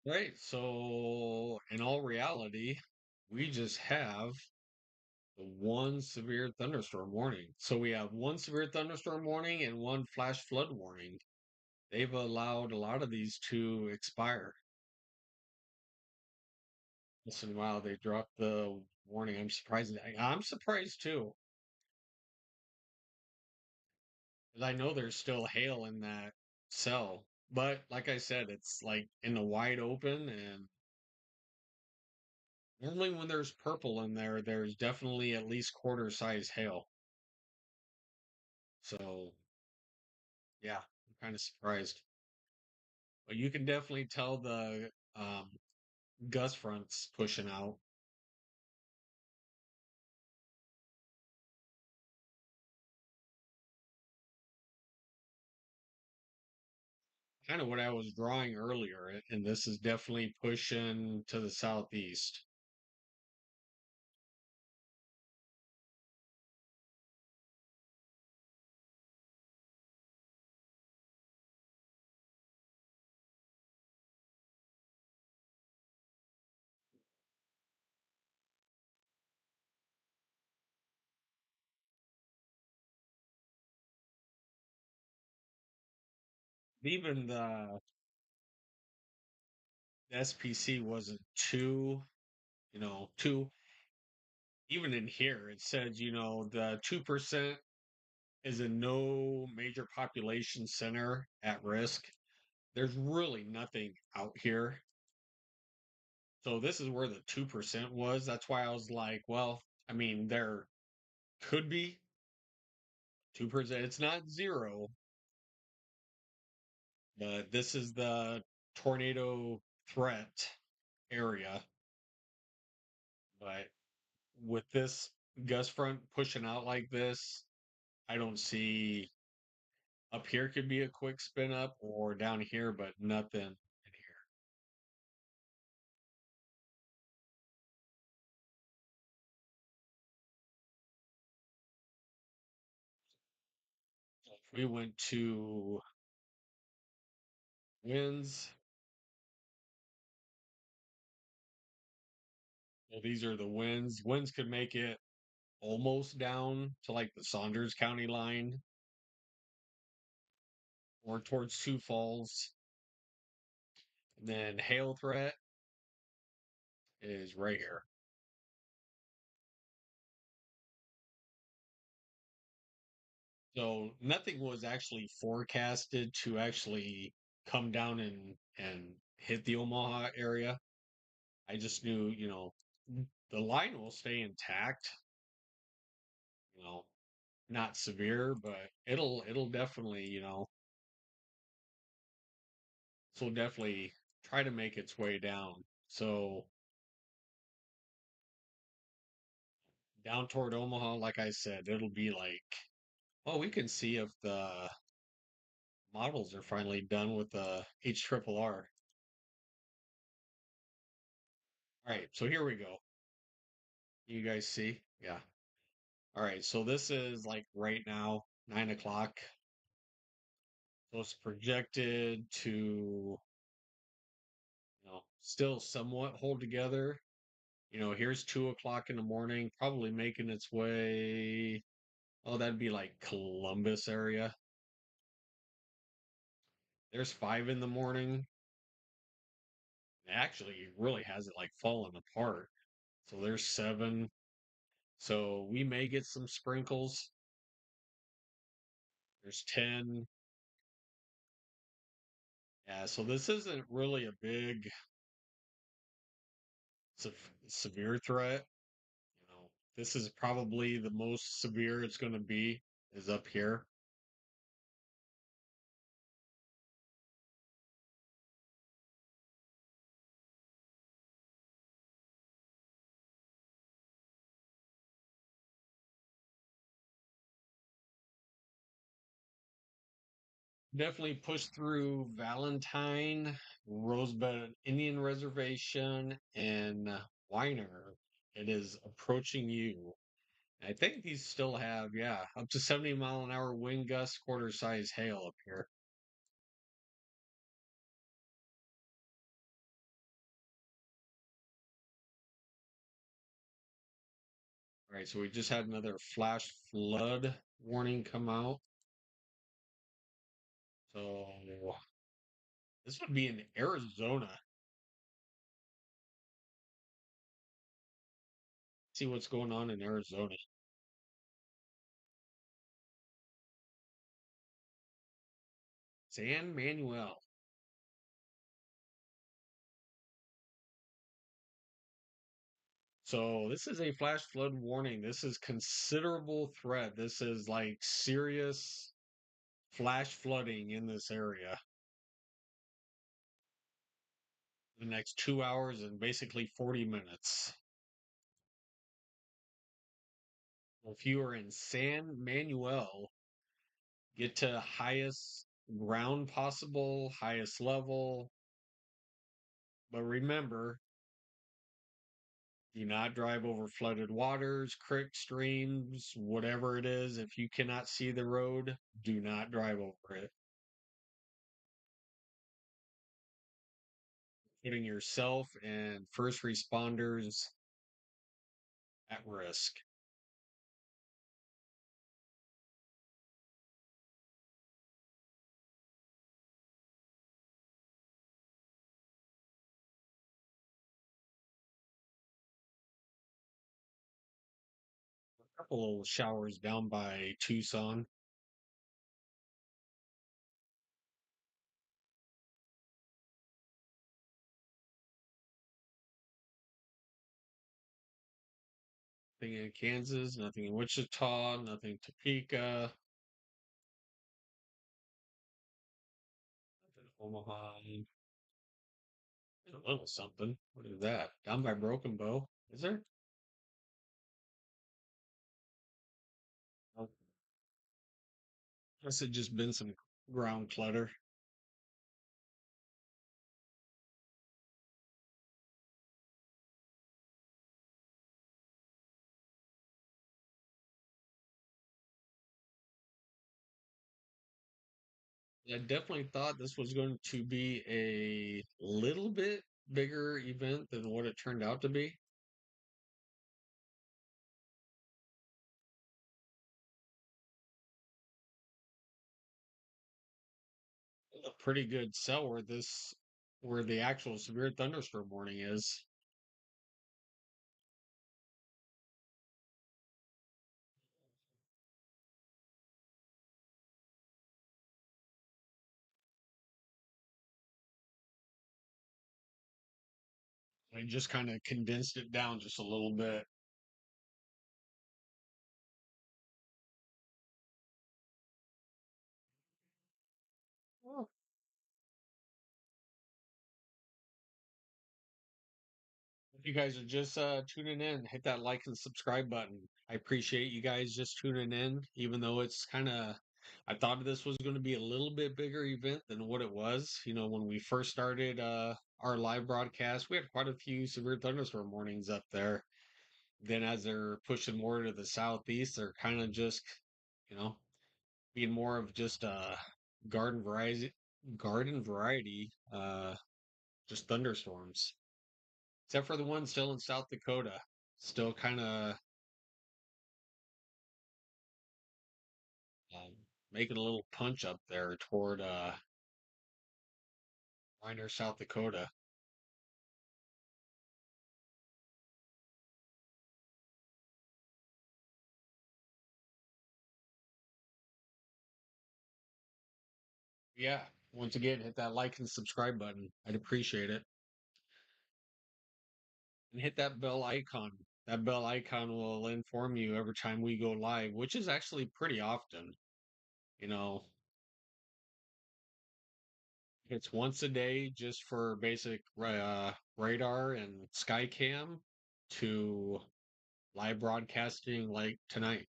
Right. So in all reality, we just have the one severe thunderstorm warning. So we have one severe thunderstorm warning and one flash flood warning. They've allowed a lot of these to expire. Listen, wow, they dropped the warning. I'm surprised. I'm surprised too, because I know there's still hail in that cell. But like I said, it's like in the wide open, and normally when there's purple in there, there's definitely at least quarter size hail. So yeah, I'm kind of surprised. But you can definitely tell the gust fronts pushing out. Kind of what I was drawing earlier, and this is definitely pushing to the southeast. even the SPC wasn't too, too, even in here, it says, the 2% is in no major population center at risk. There's really nothing out here. So this is where the 2% was. That's why I was like, well, I mean, there could be 2%. It's not zero, but this is the tornado threat area. But with this gust front pushing out like this, I don't see up here could be a quick spin up or down here, but nothing in here. If we went to winds, well, these are the winds. Winds could make it almost down to like the Saunders County line or towards Sioux Falls. And then hail threat is right here. So nothing was actually forecasted to actually come down and hit the Omaha area. I just knew, the line will stay intact, you know, not severe, but it'll definitely, this will definitely try to make its way down. So down toward Omaha, like I said, it'll be like, well, we can see if the models are finally done with the H triple R. All right, so here we go. You guys see? Yeah. All right, so this is like right now, 9 o'clock. So it's projected to, still somewhat hold together. Here's 2 o'clock in the morning, probably making its way. Oh, that'd be like Columbus area. There's 5 in the morning. Actually, it really hasn't like fallen apart. So there's 7. So we may get some sprinkles. There's 10. Yeah, so this isn't really a big severe threat. This is probably the most severe it's going to be is up here. Definitely push through Valentine, Rosebud Indian Reservation, and Weiner. It is approaching you. I think these still have, yeah, up to 70-mile-an-hour wind gusts, quarter size hail up here. All right, so we just had another flash flood warning come out. So this would be in Arizona. See what's going on in Arizona. San Manuel. So this is a flash flood warning. This is considerable threat. This is like serious flash flooding in this area. The next 2 hours and basically 40 minutes. If you are in San Manuel, get to highest ground possible, highest level. But remember, do not drive over flooded waters, creeks, streams, whatever it is. If you cannot see the road, do not drive over it. Putting yourself and first responders at risk. Couple of showers down by Tucson. Nothing in Kansas, nothing in Wichita, nothing Topeka, nothing Omaha. A little something. What is that? Down by Broken Bow. Is there? Oh, must have just been some ground clutter. I definitely thought this was going to be a little bit bigger event than what it turned out to be. A pretty good sell where the actual severe thunderstorm warning is. I just kind of condensed it down just a little bit. Well, if you guys are just tuning in, hit that like and subscribe button. I appreciate you guys just tuning in, even though it's kind of, I thought this was going to be a little bit bigger event than what it was. You know, when we first started our live broadcast, we had quite a few severe thunderstorm warnings up there. Then as they're pushing more to the southeast, they're kind of just, you know, being more of just garden variety, garden variety, just thunderstorms. Except for the one still in South Dakota, still kind of um, making a little punch up there toward Minor, South Dakota. Yeah, once again, hit that like and subscribe button. I'd appreciate it. And hit that bell icon. That bell icon will inform you every time we go live, which is actually pretty often. You know, it's once a day just for basic radar and Skycam to live broadcasting like tonight.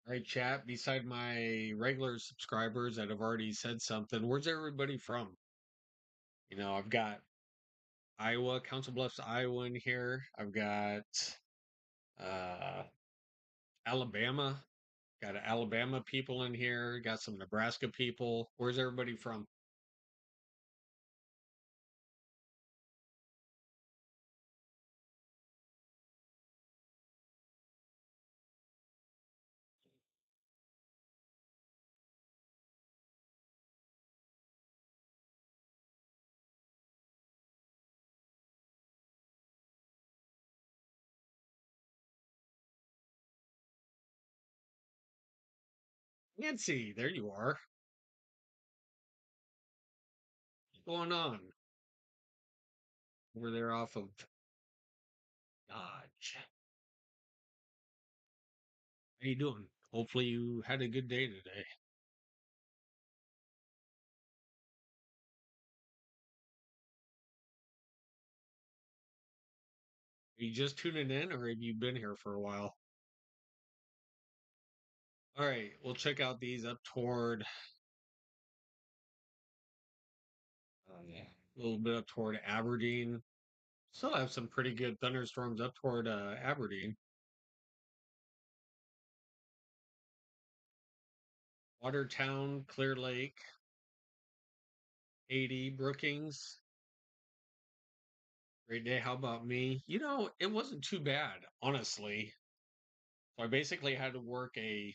All right, chat. Beside my regular subscribers that have already said something, where's everybody from? You know, I've got Iowa, Council Bluffs, Iowa in here. I've got uh, Alabama. Got Alabama people in here. Got some Nebraska people. Where's everybody from? Nancy, there you are. What's going on over there off of Dodge? How you doing? Hopefully you had a good day today. Are you just tuning in, or have you been here for a while? All right, we'll check out these up toward. Oh, yeah. a little bit up toward Aberdeen. Still have some pretty good thunderstorms up toward Aberdeen. Watertown, Clear Lake, 80, Brookings. Great day. How about me? It wasn't too bad, honestly. So I basically had to work a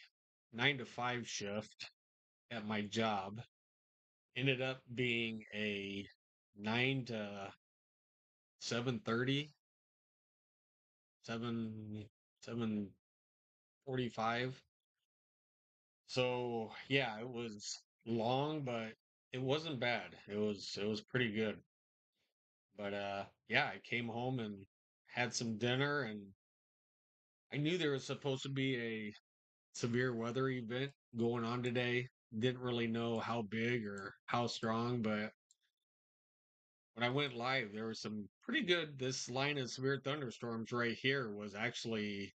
9 to 5 shift at my job. Ended up being a 9 to 7:30, 7:45. So yeah, it was long, but it wasn't bad. It was pretty good. But yeah, I came home and had some dinner, and I knew there was supposed to be a severe weather event going on today. Didn't really know how big or how strong, but when I went live, there was some pretty good. This line of severe thunderstorms right here was actually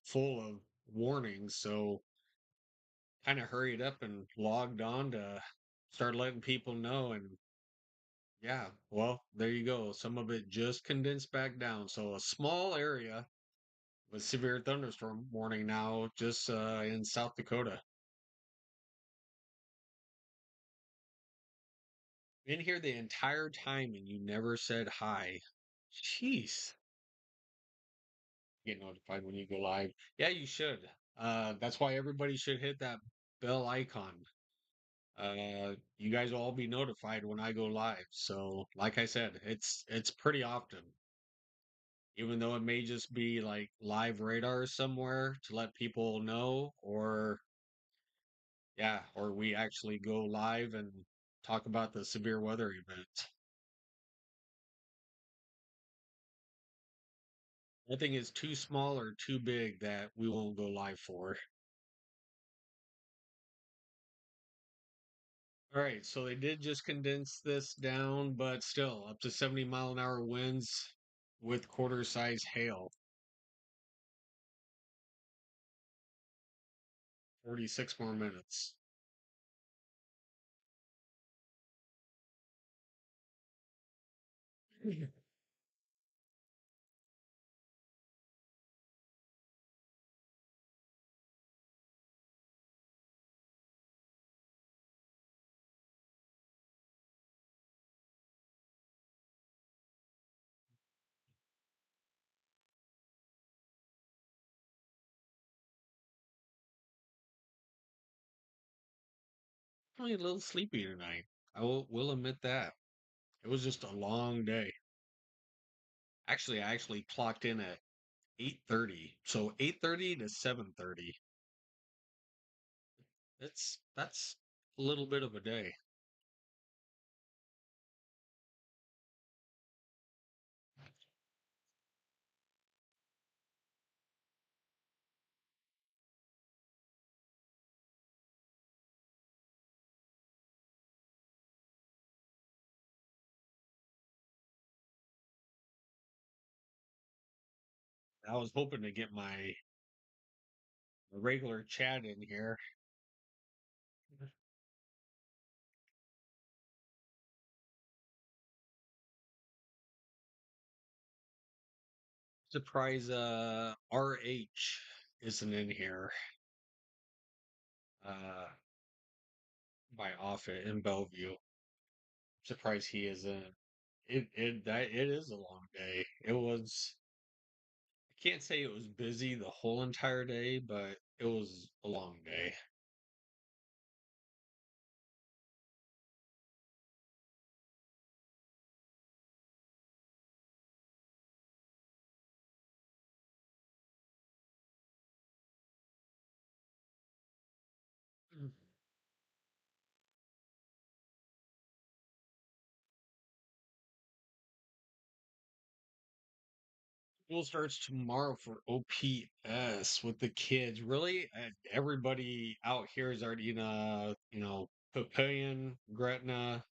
full of warnings. So kind of hurried up and logged on to start letting people know. And yeah, well, there you go. Some of it just condensed back down. So a small area with severe thunderstorm warning now just in South Dakota. Been here the entire time and you never said hi. Jeez. Get notified when you go live. Yeah, you should. That's why everybody should hit that bell icon. You guys will all be notified when I go live. So, like I said, it's pretty often. Even though it may just be like live radar somewhere to let people know, or yeah, or we actually go live and talk about the severe weather event. Nothing is too small or too big that we won't go live for. All right, so they did just condense this down, but still up to 70-mile-an-hour winds with quarter size hail. 46 more minutes. Probably a little sleepy tonight. I will admit that. It was just a long day. Actually, I actually clocked in at 8:30. So 8:30 to 7:30. That's a little bit of a day. I was hoping to get my regular chat in here. Surprise RH isn't in here. Uh by Offit in Bellevue. Surprised he isn't. It is a long day. It was I can't say it was busy the whole entire day, but it was a long day. Mm. School starts tomorrow for OPS with the kids. Really, everybody out here is already in Papillion, Gretna,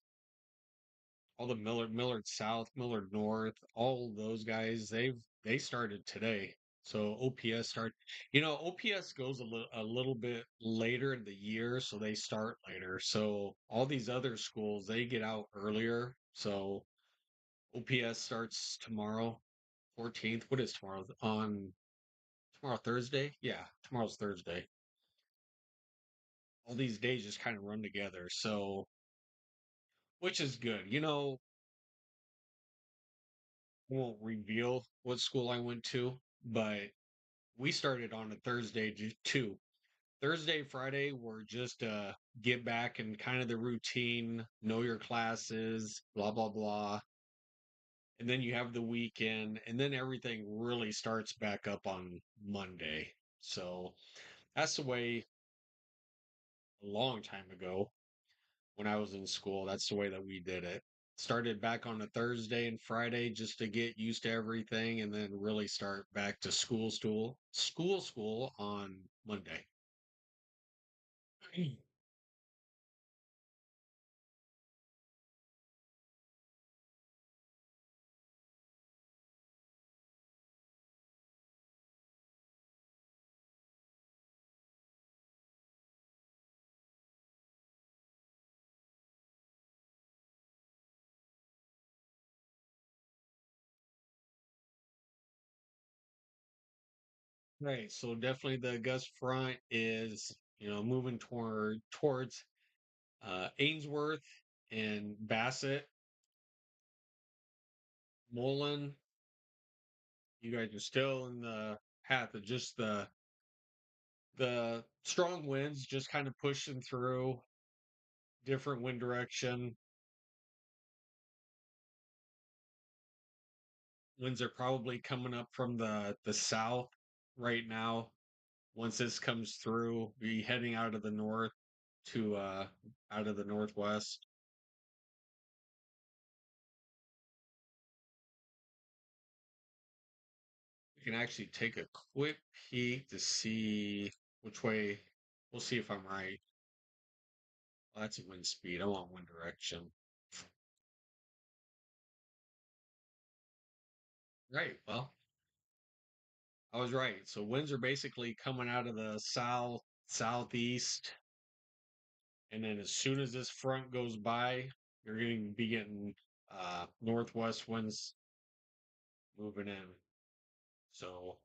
all the Millard South, Millard North, all those guys, they started today. So OPS start, OPS goes a little bit later in the year, so they start later. So all these other schools, they get out earlier So OPS starts tomorrow, 14th. What is tomorrow? On tomorrow, Thursday? Yeah, tomorrow's Thursday. All these days just kind of run together. So, which is good. I won't reveal what school I went to, but we started on a Thursday too. Thursday, Friday were just get back and kind of the routine, know your classes, blah blah blah. And then you have the weekend, and then everything really starts back up on Monday. So that's the way a long time ago when I was in school, that's the way that we did it. Started back on a Thursday and Friday just to get used to everything and then really start back to school on Monday. Right. So definitely the gust front is, moving towards Ainsworth and Bassett, Mullen. You guys are still in the path of just the strong winds just kind of pushing through different wind direction. Winds are probably coming up from the south right now. Once this comes through, be heading out of the north to out of the northwest. You can actually take a quick peek to see which way. We'll see if I'm right. Well, that's a wind speed. I want wind direction. Right. Well, I was right. So winds are basically coming out of the south, southeast, and then as soon as this front goes by, you're going to be getting northwest winds moving in. So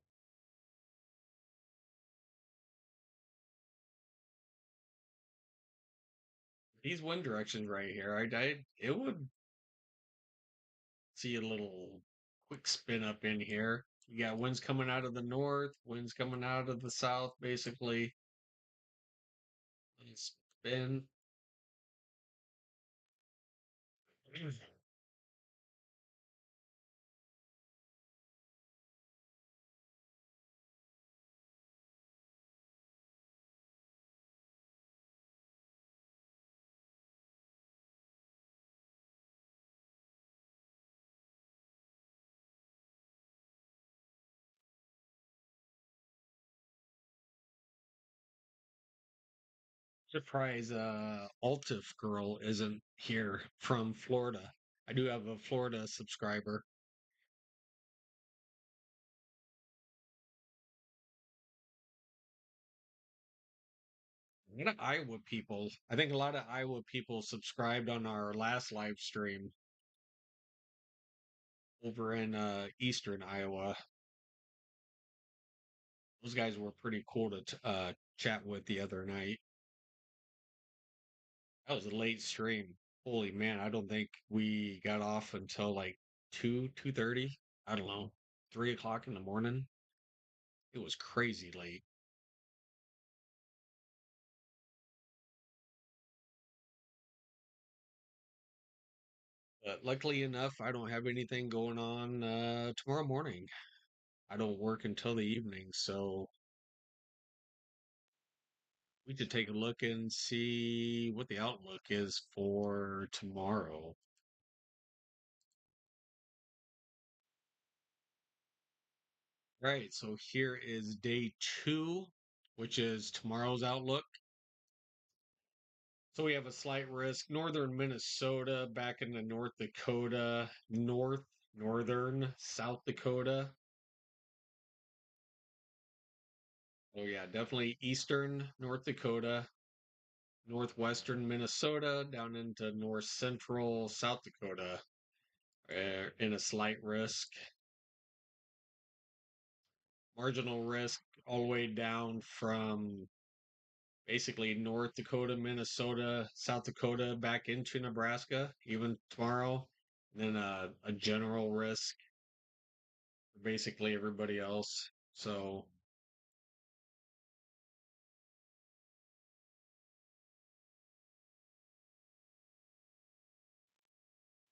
these wind directions right here, it would see a little quick spin up in here. You got winds coming out of the north, winds coming out of the south, basically. Let's spin. Surprise, Altif girl isn't here from Florida. I do have a Florida subscriber. A lot of Iowa people. I think a lot of Iowa people subscribed on our last live stream over in eastern Iowa. Those guys were pretty cool to chat with the other night. That was a late stream. Holy man, I don't think we got off until like 2:30. I don't know, 3 o'clock in the morning. It was crazy late. But luckily enough, I don't have anything going on tomorrow morning. I don't work until the evening, so we could take a look and see what the outlook is for tomorrow. Right, so here is day two, which is tomorrow's outlook. So we have a slight risk. Northern Minnesota back into North Dakota, northern South Dakota. Oh yeah, definitely eastern North Dakota. northwestern Minnesota down into north central South Dakota in a slight risk. Marginal risk all the way down from basically North Dakota, Minnesota, South Dakota back into Nebraska, even tomorrow. And then a general risk for basically everybody else. So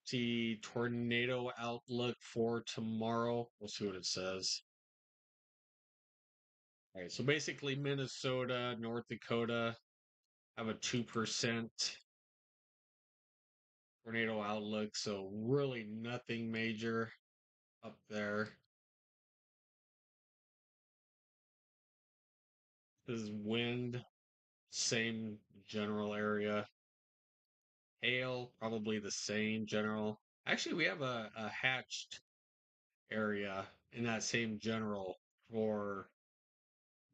see tornado outlook for tomorrow. We'll see what it says. All right, so basically Minnesota, North Dakota have a 2% tornado outlook, so really nothing major up there. This is wind, same general area. Hail, probably the same general. Actually, we have a hatched area in that same general for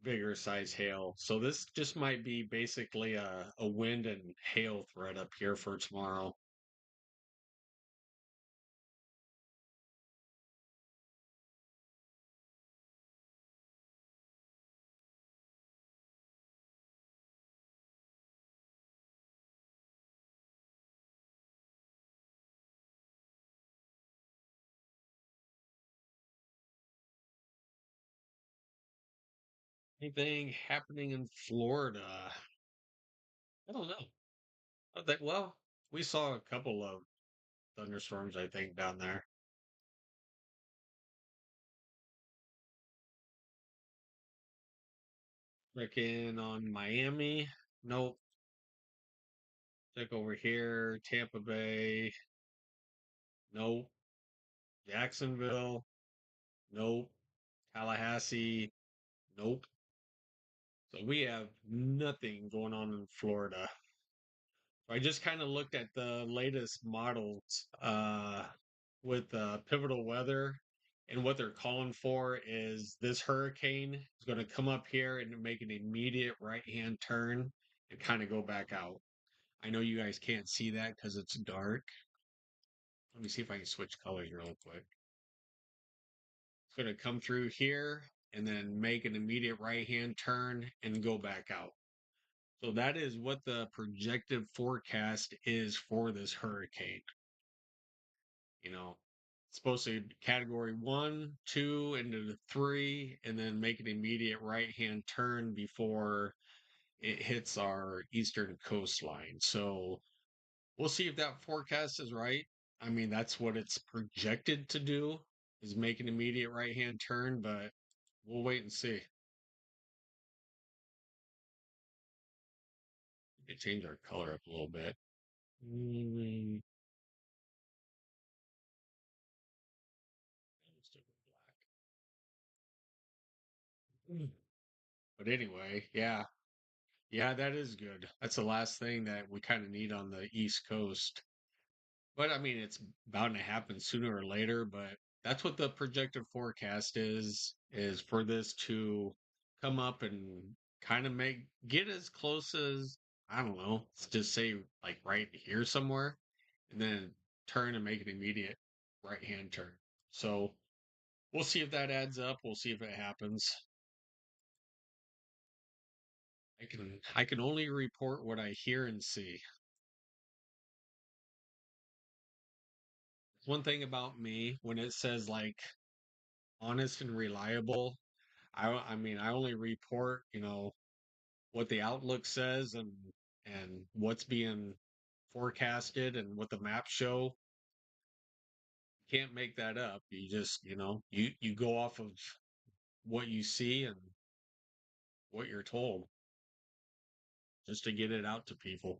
bigger size hail. So this just might be basically a wind and hail threat up here for tomorrow. Anything happening in Florida? I don't know. Well, we saw a couple of thunderstorms, I think, down there. Check in on Miami. Nope. Check over here. Tampa Bay. Nope. Jacksonville. Nope. Tallahassee. Nope. So we have nothing going on in Florida. So I just kind of looked at the latest models with pivotal weather, and what they're calling for is this hurricane is going to come up here and make an immediate right-hand turn and kind of go back out. I know you guys can't see that because it's dark. Let me see if I can switch colors real quick. It's going to come through here and then make an immediate right-hand turn and go back out. So that is what the projected forecast is for this hurricane. You know, it's supposed to category 1, 2, into the 3, and then make an immediate right-hand turn before it hits our eastern coastline. So we'll see if that forecast is right. I mean, that's what it's projected to do, is make an immediate right-hand turn, but we'll wait and see. We can change our color up a little bit. Mm, let's do black. But anyway, yeah. Yeah, that is good. That's the last thing that we kind of need on the East Coast. But I mean, it's bound to happen sooner or later, but that's what the projected forecast is for this to come up and kind of get as close as, I don't know, let's just say like right here somewhere, and then turn and make an immediate right-hand turn. So we'll see if that adds up. We'll see if it happens. I can only report what I hear and see. One thing about me, when it says like honest and reliable, I mean I only report, what the outlook says and what's being forecasted and what the maps show. You can't make that up. You just, you go off of what you see and what you're told just to get it out to people.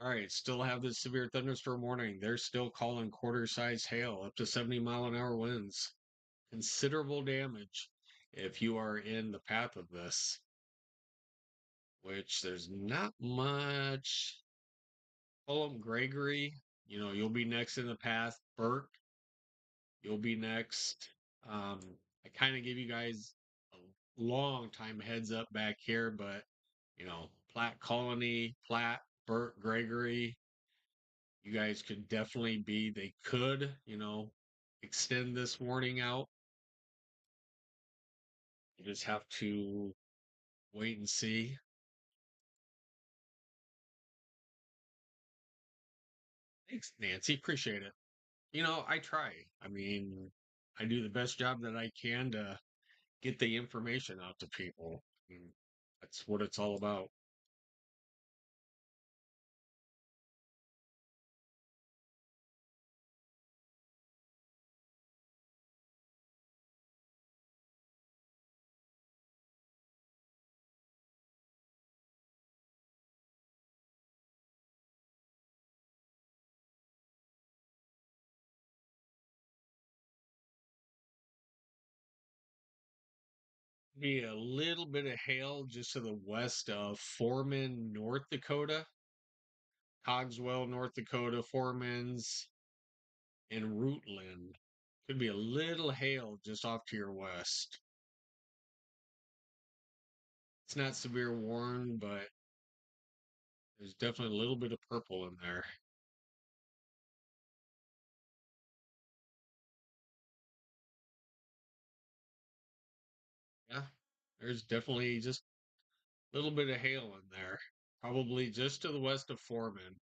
All right, still have this severe thunderstorm warning. They're still calling quarter size hail up to 70-mile-an-hour winds. Considerable damage if you are in the path of this, which there's not much. Pullum Gregory, you'll be next in the path. Burke, you'll be next. I kind of give you guys long time heads up back here, but Platte Colony, Platte, Burt, Gregory, you guys could definitely be, they could, extend this warning out. You just have to wait and see. Thanks, Nancy. Appreciate it. I try. I mean, I do the best job that I can to get the information out to people. That's what it's all about. Be a little bit of hail just to the west of Foreman, North Dakota, Cogswell, North Dakota, Foreman's, and Rootland. Could be a little hail just off to your west. It's not severe warn, but there's definitely a little bit of purple in there. Yeah, there's definitely just a little bit of hail in there. Probably just to the west of Foreman.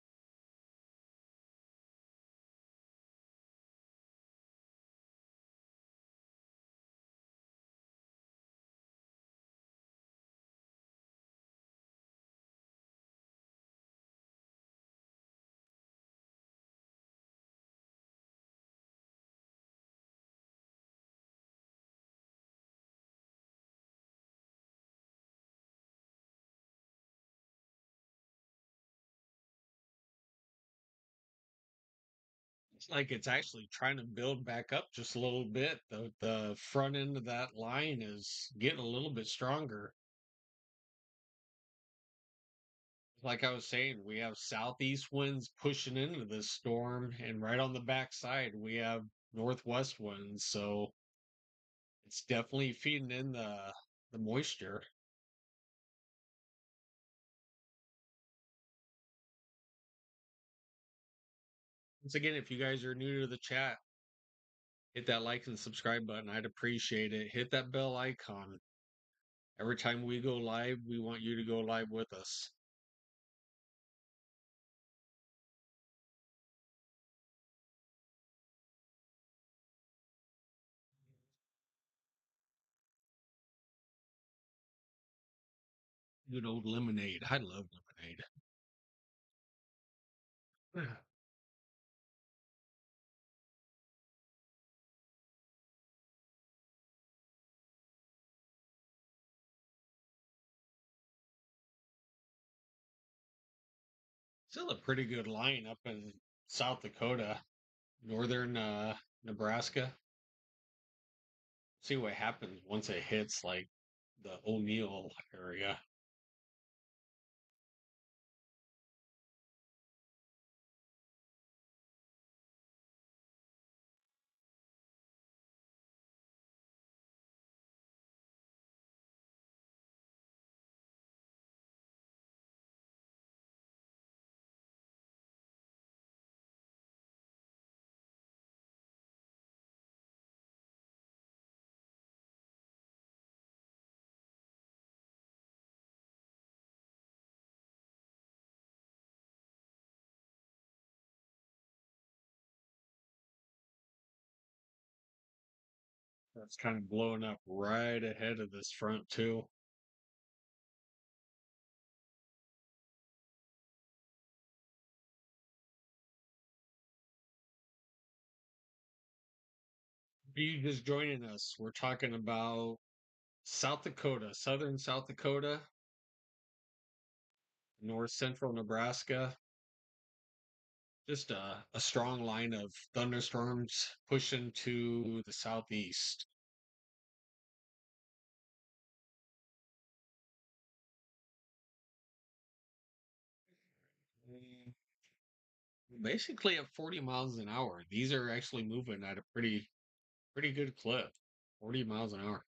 It's like it's actually trying to build back up just a little bit. The front end of that line is getting a little bit stronger. Like I was saying, we have southeast winds pushing into this storm, and right on the backside we have northwest winds. So it's definitely feeding in the moisture. Once again, if you guys are new to the chat, hit that like and subscribe button. I'd appreciate it. Hit that bell icon. Every time we go live, we want you to go live with us. Good old lemonade. I love lemonade. Still a pretty good line up in South Dakota, northern Nebraska. See what happens once it hits like the O'Neill area. That's kind of blowing up right ahead of this front too. If you just joining us, we're talking about South Dakota, southern South Dakota, north central Nebraska. Just a strong line of thunderstorms pushing to the southeast. Mm, Basically at 40 miles an hour. These are actually moving at a pretty good clip. 40 miles an hour.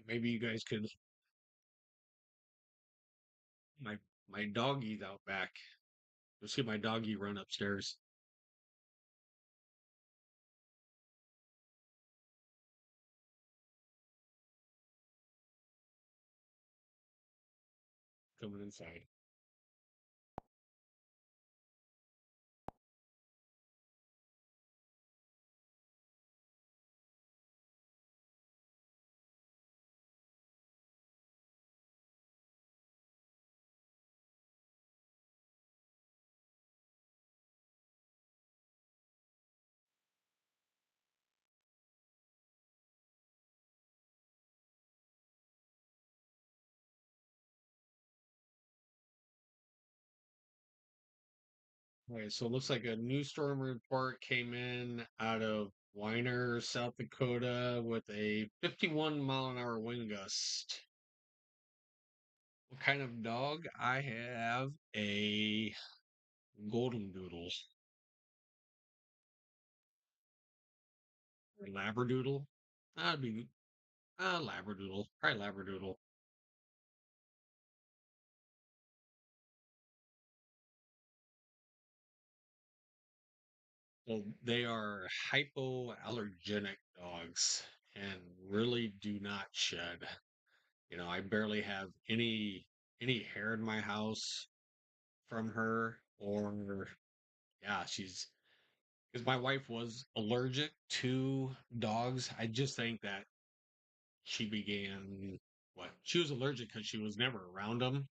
Maybe you guys could. My my doggy's out back. You'll see my doggy run upstairs, coming inside. Okay, so it looks like a new storm report came in out of Weiner, South Dakota, with a 51-mile-an-hour wind gust. What kind of dog? I have a golden doodle, a labradoodle. That'd be a labradoodle, probably labradoodle. Well, they are hypoallergenic dogs and really do not shed. I barely have any hair in my house from her, or yeah, she's because my wife was allergic to dogs. I just think that she began what she was allergic because she was never around them,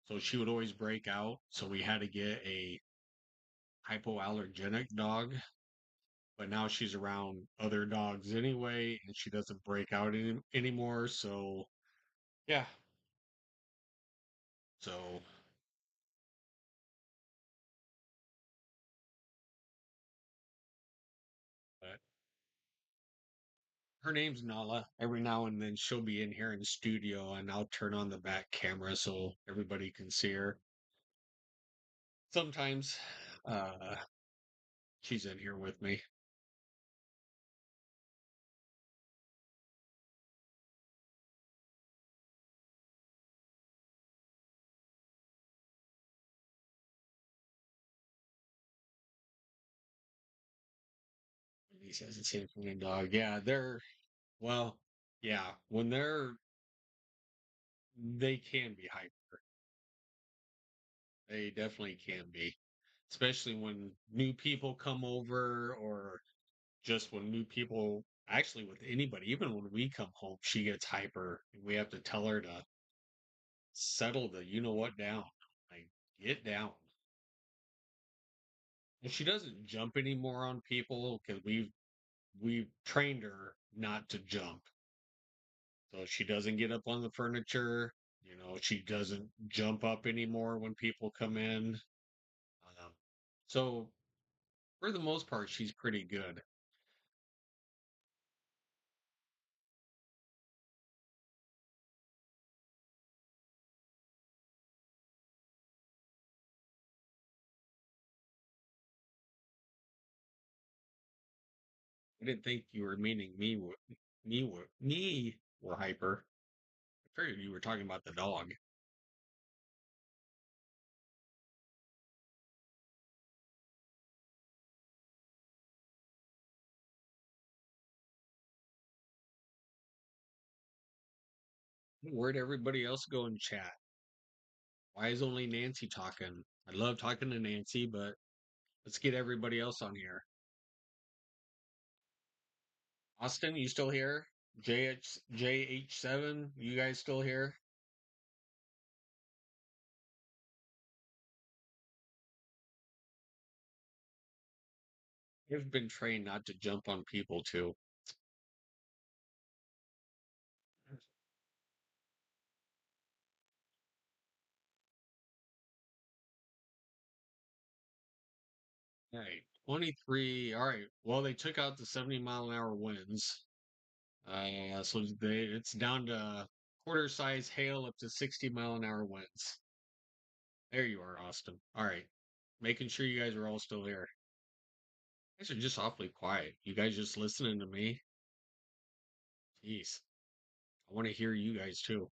so she would always break out. So we had to get a hypoallergenic dog, but now she's around other dogs anyway, and she doesn't break out anymore. So yeah, so but her name's Nala. Every now and then she'll be in here in the studio, and I'll turn on the back camera so everybody can see her. Sometimes uh, she's in here with me. He says the same from the dog. Yeah, well, yeah, when they can be hyper. They definitely can be, especially when new people come over, or just when new people, actually with anybody, even when we come home, she gets hyper. And we have to tell her to settle the you know what down. Like, get down. And she doesn't jump anymore on people because we've trained her not to jump. So she doesn't get up on the furniture. She doesn't jump up anymore when people come in. Um, so for the most part, she's pretty good. I didn't think you were meaning me were hyper. I figured you were talking about the dog. Where'd everybody else go in chat? Why is only Nancy talking? I love talking to Nancy, but let's get everybody else on here. Austin, you still here? JH7, you guys still here? I've been trained not to jump on people too. All right, 23. All right. Well, they took out the 70-mile-an-hour winds. So it's down to quarter size hail up to 60-mile-an-hour winds. There you are, Austin. All right. Making sure you guys are all still here. You guys are just awfully quiet. You guys just listening to me? Jeez. I want to hear you guys too.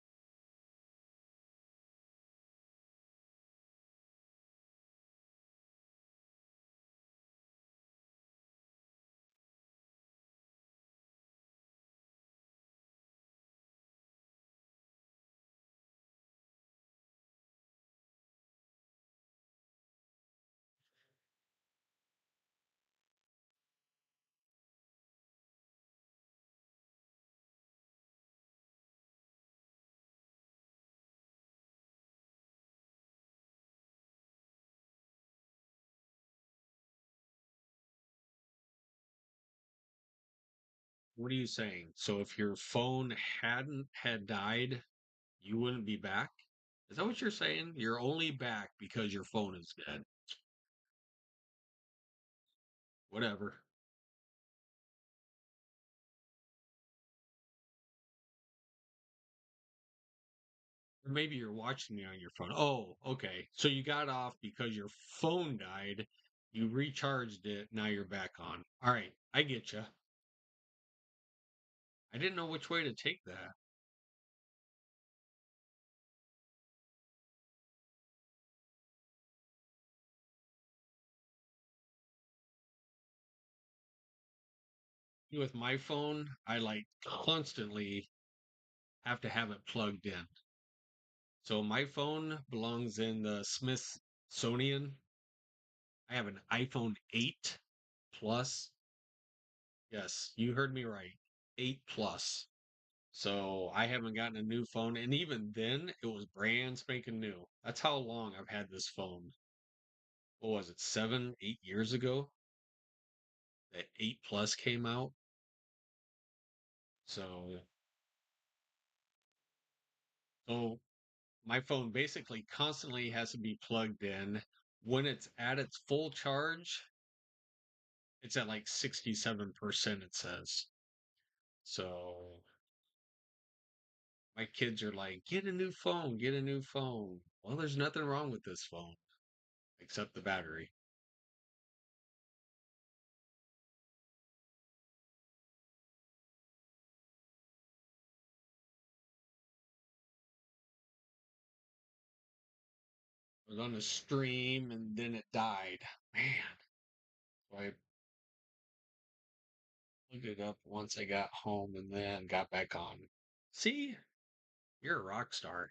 What are you saying? So if your phone hadn't had died, you wouldn't be back? Is that what you're saying? You're only back because your phone is dead. Whatever. Or maybe you're watching me on your phone. Oh, okay. So you got off because your phone died. You recharged it. Now you're back on. All right. I get you. I didn't know which way to take that. With my phone, I like constantly have to have it plugged in. So my phone belongs in the Smithsonian. I have an iPhone 8 Plus. Yes, you heard me right. 8 Plus. So I haven't gotten a new phone. And even then, it was brand spanking new. That's how long I've had this phone. What was it, 7, 8 years ago that 8 Plus came out? So, so my phone basically constantly has to be plugged in. When it's at its full charge, it's at like 67%, it says. So my kids are like, get a new phone, get a new phone. Well, there's nothing wrong with this phone except the battery. It was on a stream and then it died. Man. So I looked it up once I got home and then got back on. See, you're a rock star.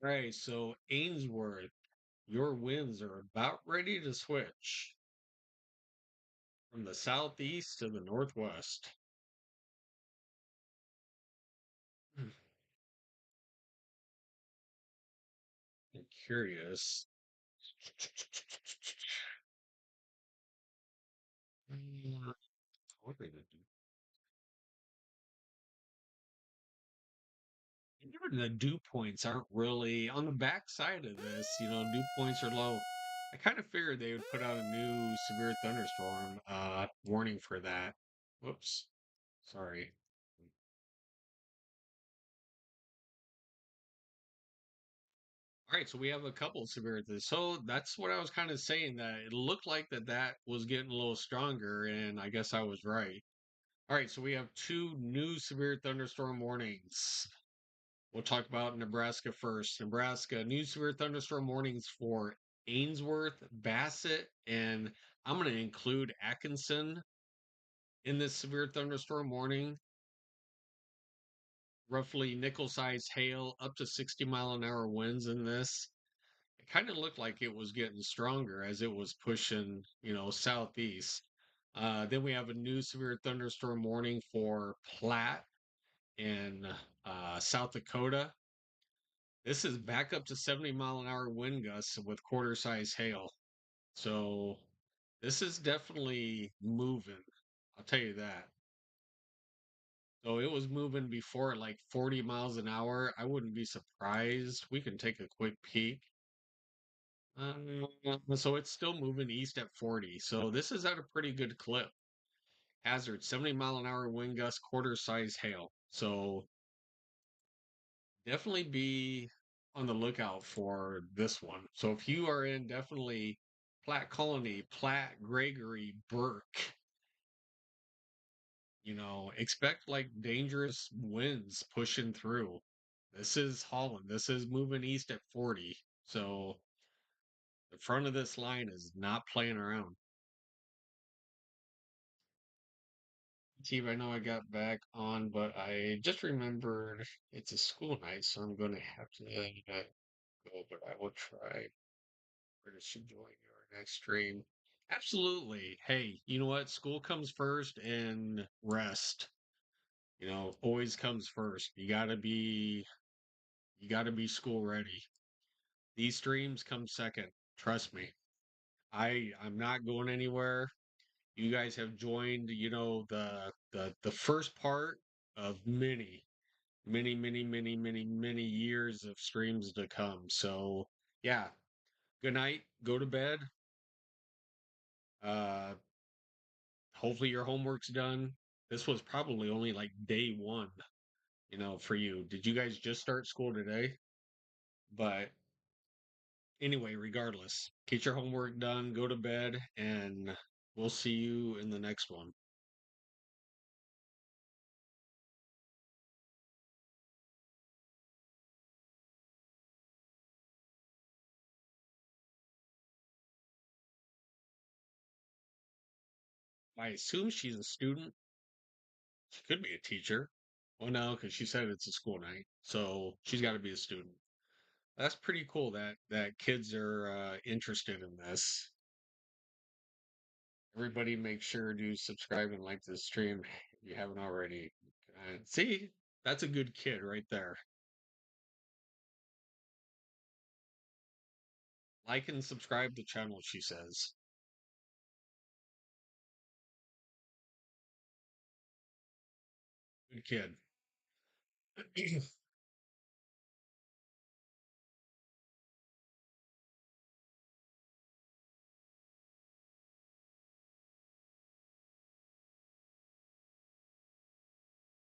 All right, so Ainsworth, your winds are about ready to switch from the southeast to the northwest. Hmm, I'm curious. What are they gonna do? Even the dew points aren't really on the backside of this. Dew points are low. I kind of figured they would put out a new severe thunderstorm warning for that. Whoops. Sorry. All right, so we have a couple of severe things. So that's what I was kind of saying, that it looked like that was getting a little stronger, and I guess I was right. All right, so we have two new severe thunderstorm warnings. We'll talk about Nebraska first. Nebraska, new severe thunderstorm warnings for Ainsworth, Bassett, and I'm going to include Atkinson in this severe thunderstorm warning. Roughly nickel-sized hail, up to 60-mile-an-hour winds in this. It kind of looked like it was getting stronger as it was pushing, southeast. Then we have a new severe thunderstorm warning for Platte in South Dakota. This is back up to 70-mile-an-hour wind gusts with quarter size hail. So this is definitely moving. I'll tell you that. So it was moving before at like 40 miles an hour. I wouldn't be surprised. We can take a quick peek. So it's still moving east at 40. So this is at a pretty good clip. Hazard 70-mile-an-hour wind gust, quarter size hail. So definitely be on the lookout for this one. So if you are in definitely Platte Colony, Platte, Gregory, Burke, expect like dangerous winds pushing through. This is Holland. This is moving east at 40. So the front of this line is not playing around. Steve, I know I got back on, but I just remembered it's a school night, so I'm going to have to go, but I will try. Where does she join your next stream? Absolutely. Hey, you know what? School comes first and rest, always comes first. You gotta be school ready. These streams come second. Trust me. I'm not going anywhere. You guys have joined, the first part of many, many, many, many, many years of streams to come. So yeah, good night. Go to bed. Uh, hopefully your homework's done. This was probably only like day one, for you. Did you guys just start school today? But anyway, regardless, get your homework done, go to bed, and we'll see you in the next one. I assume she's a student. She could be a teacher. Well, no, because she said it's a school night, so she's got to be a student. That's pretty cool that kids are interested in this. Everybody, make sure to subscribe and like this stream if you haven't already. See, that's a good kid right there. Like and subscribe to channel, she says. Good kid.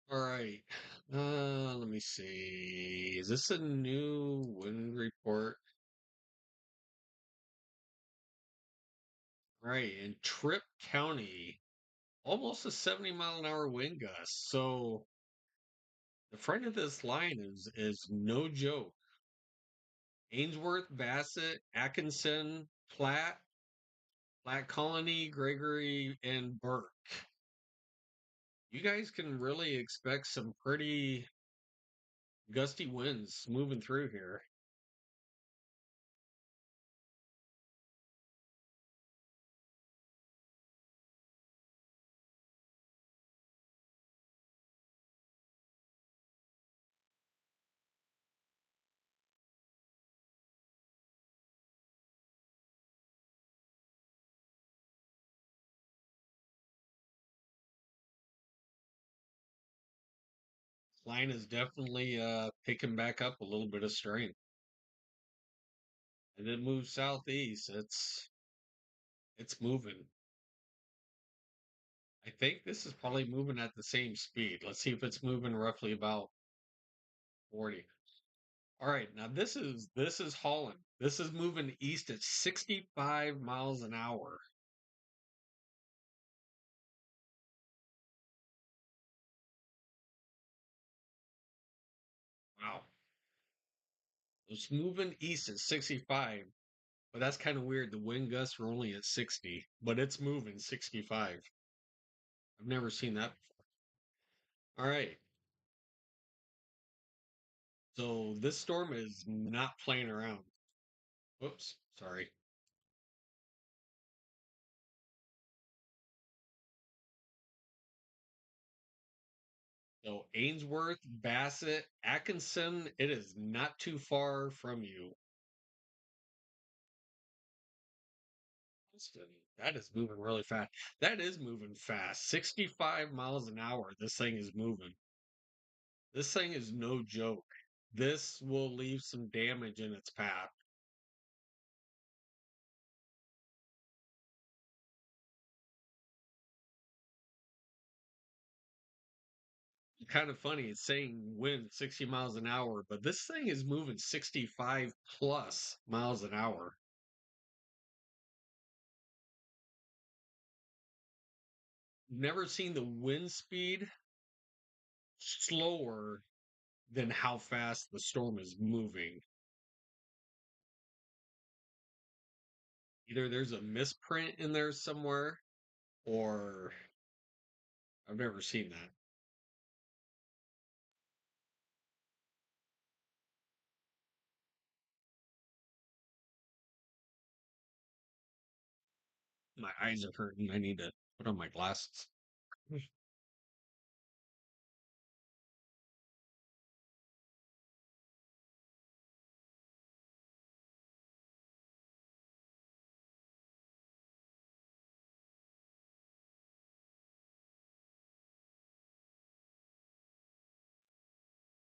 All right. Let me see. Is this a new wind report? All right, in Tripp County, almost a 70-mile-an-hour wind gust. So the front of this line is no joke. Ainsworth, Bassett, Atkinson, Platte, Platte Colony, Gregory, and Burke. You guys can really expect some pretty gusty winds moving through here. Line is definitely picking back up a little bit of strength. And it moves southeast. It's moving. I think this is probably moving at the same speed. Let's see if it's moving roughly about 40. All right, now this is Holland. This is moving east at 65 miles an hour. Wow. It's moving east at 65, but that's kind of weird. The wind gusts were only at 60, but it's moving 65. I've never seen that before. All right. So this storm is not playing around. Whoops, sorry. So Ainsworth, Bassett, Atkinson, it is not too far from you. Austin, that is moving really fast. That is moving fast. 65 miles an hour. This thing is moving. This thing is no joke. This will leave some damage in its path. kind of funny. It's saying wind 60 miles an hour, but this thing is moving 65 plus miles an hour. Never seen the wind speed slower than how fast the storm is moving. Either there's a misprint in there somewhere, or I've never seen that. My eyes are hurting. I need to put on my glasses.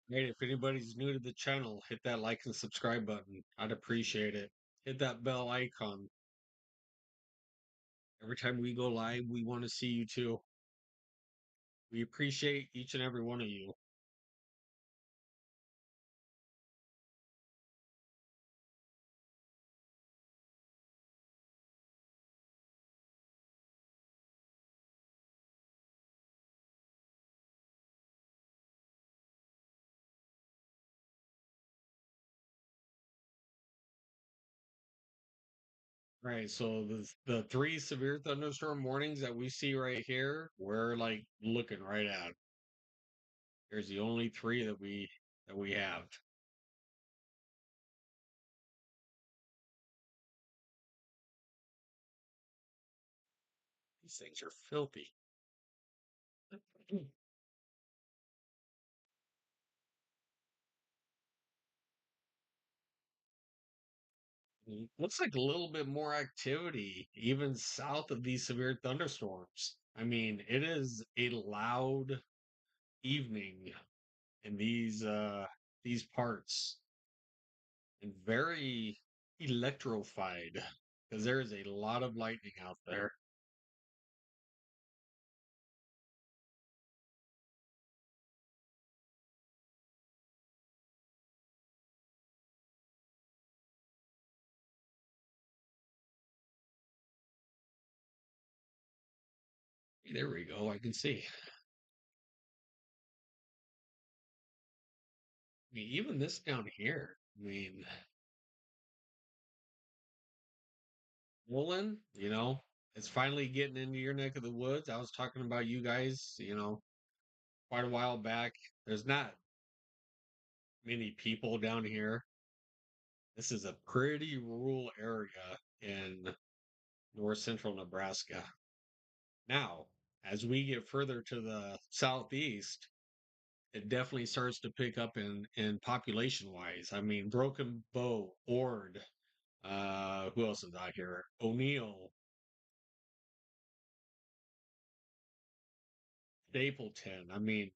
Hey, if anybody's new to the channel, hit that like and subscribe button. I'd appreciate it. Hit that bell icon. Every time we go live, we want to see you too. We appreciate each and every one of you. Right, so the three severe thunderstorm warnings that we see right here, we're like looking right at. There's the only three that we have. These things are filthy. Looks like a little bit more activity even south of these severe thunderstorms. I mean, it is a loud evening in these parts and very electrified because there is a lot of lightning out there. There we go. I can see. I mean, even this down here. I mean, woolen, it's finally getting into your neck of the woods. I was talking about you guys, quite a while back. There's not many people down here. This is a pretty rural area in north central Nebraska. Now, as we get further to the southeast, it definitely starts to pick up in population wise. I mean, Broken Bow, Ord, who else is out here? O'Neill, Stapleton. I mean,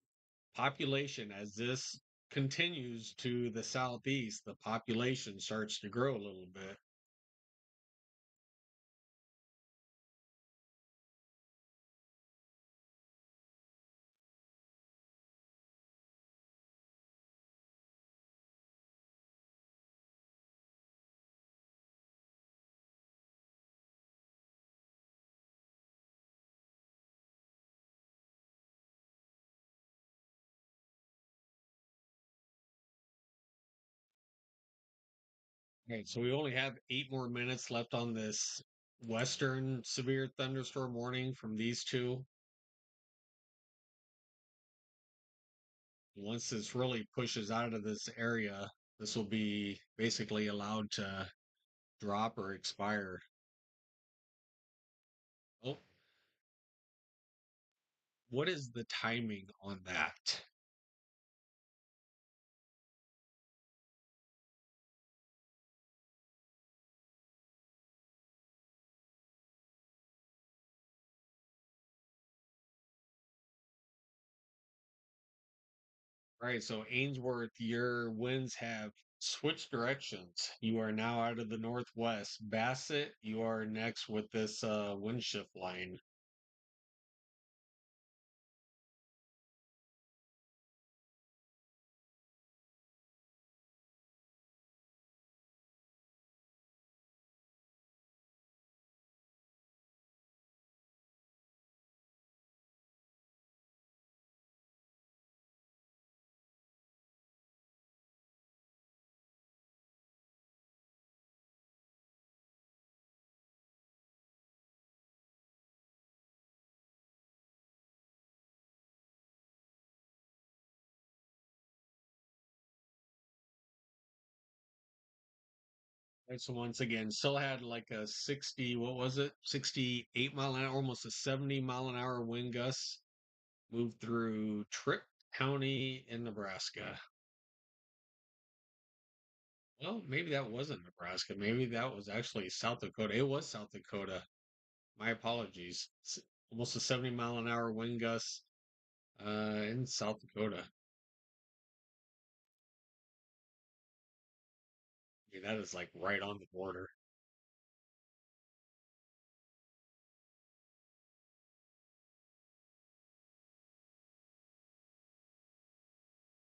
population as this continues to the southeast, the population starts to grow a little bit. Right, so we only have 8 more minutes left on this western severe thunderstorm warning from these two. Once this really pushes out of this area, this will be basically allowed to drop or expire. Oh, what is the timing on that? Right, so Ainsworth, your winds have switched directions. You are now out of the northwest. Bassett, you are next with this wind shift line. Right, so once again, still had like a 60, what was it? 68 mile an hour, almost a 70 mile an hour wind gust. Moved through Tripp County in Nebraska. Well, maybe that wasn't Nebraska. Maybe that was actually South Dakota. It was South Dakota. My apologies. Almost a 70 mile an hour wind gust in South Dakota. Yeah, that is like right on the border.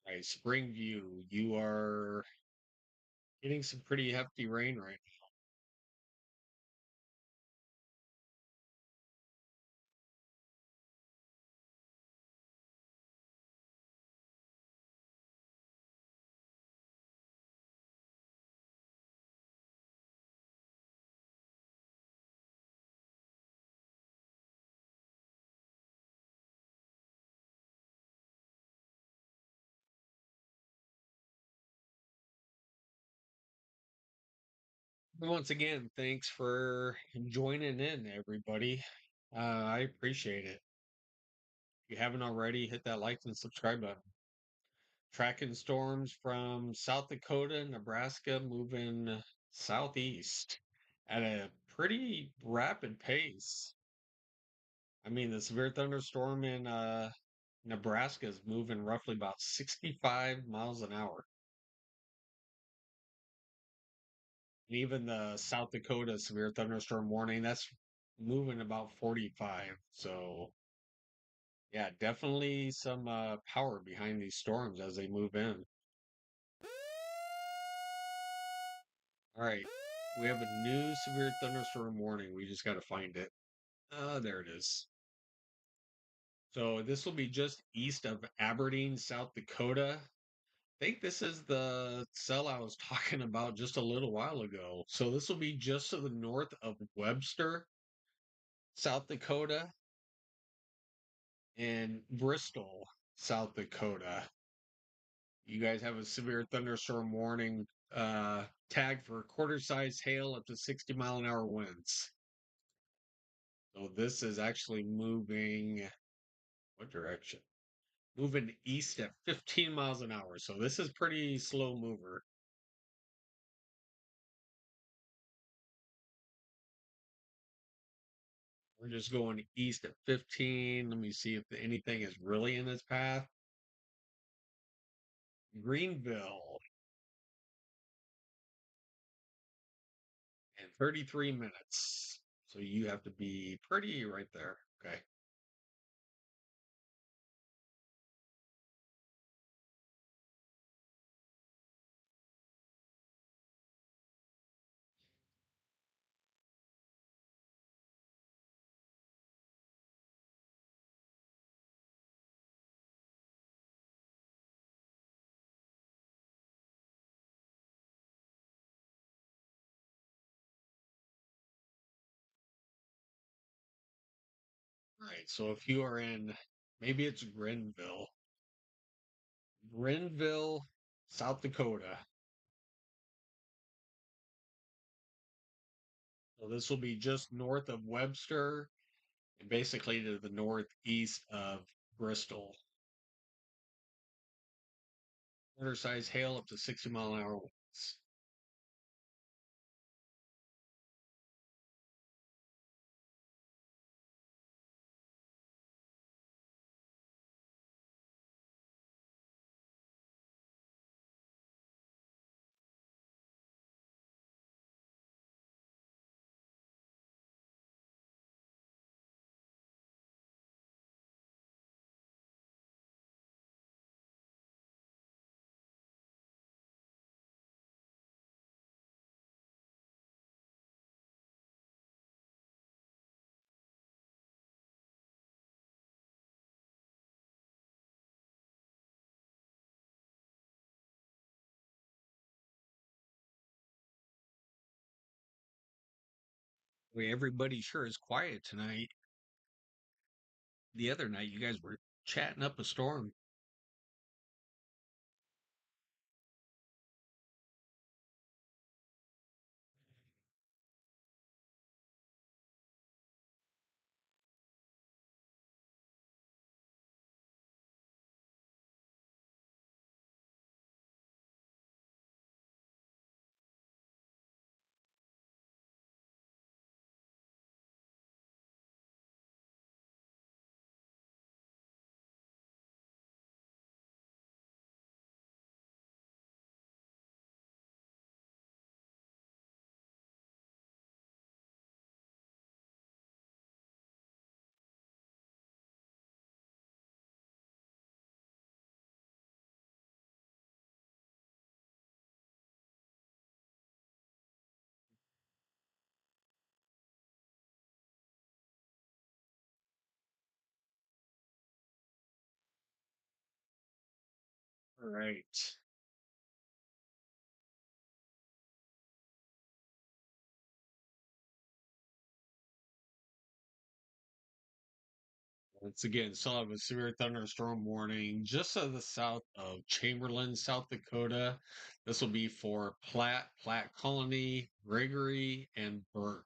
Right, Springview, you are getting some pretty hefty rain right now. Once again, thanks for joining in, everybody. I appreciate it. If you haven't already, hit that like and subscribe button. Tracking storms from South Dakota, Nebraska, moving southeast at a pretty rapid pace. I mean, the severe thunderstorm in Nebraska is moving roughly about 65 miles an hour. And even the South Dakota severe thunderstorm warning, that's moving about 45. So, yeah, definitely some power behind these storms as they move in. All right, we have a new severe thunderstorm warning. We just got to find it. There it is. So this will be just east of Aberdeen, South Dakota. I think this is the cell I was talking about just a little while ago. So this will be just to the north of Webster, South Dakota, and Bristol, South Dakota. You guys have a severe thunderstorm warning tag for quarter size hail up to 60-mile-an-hour winds. So this is actually moving what direction? Moving east at 15 miles an hour. So this is pretty slow mover. We're just going east at 15. Let me see if anything is really in its path. Greenville in 33 minutes. So you have to be pretty right there. Okay. All right. So if you are in, maybe it's Grenville, South Dakota. So this will be just north of Webster and basically to the northeast of Bristol. Quarter size hail up to 60-mile-an-hour winds. I mean, everybody sure is quiet tonight. The other night, you guys were chatting up a storm. Right. Once again, still have a severe thunderstorm warning just to the south of Chamberlain, South Dakota. This will be for Platte, Platte Colony, Gregory, and Burke.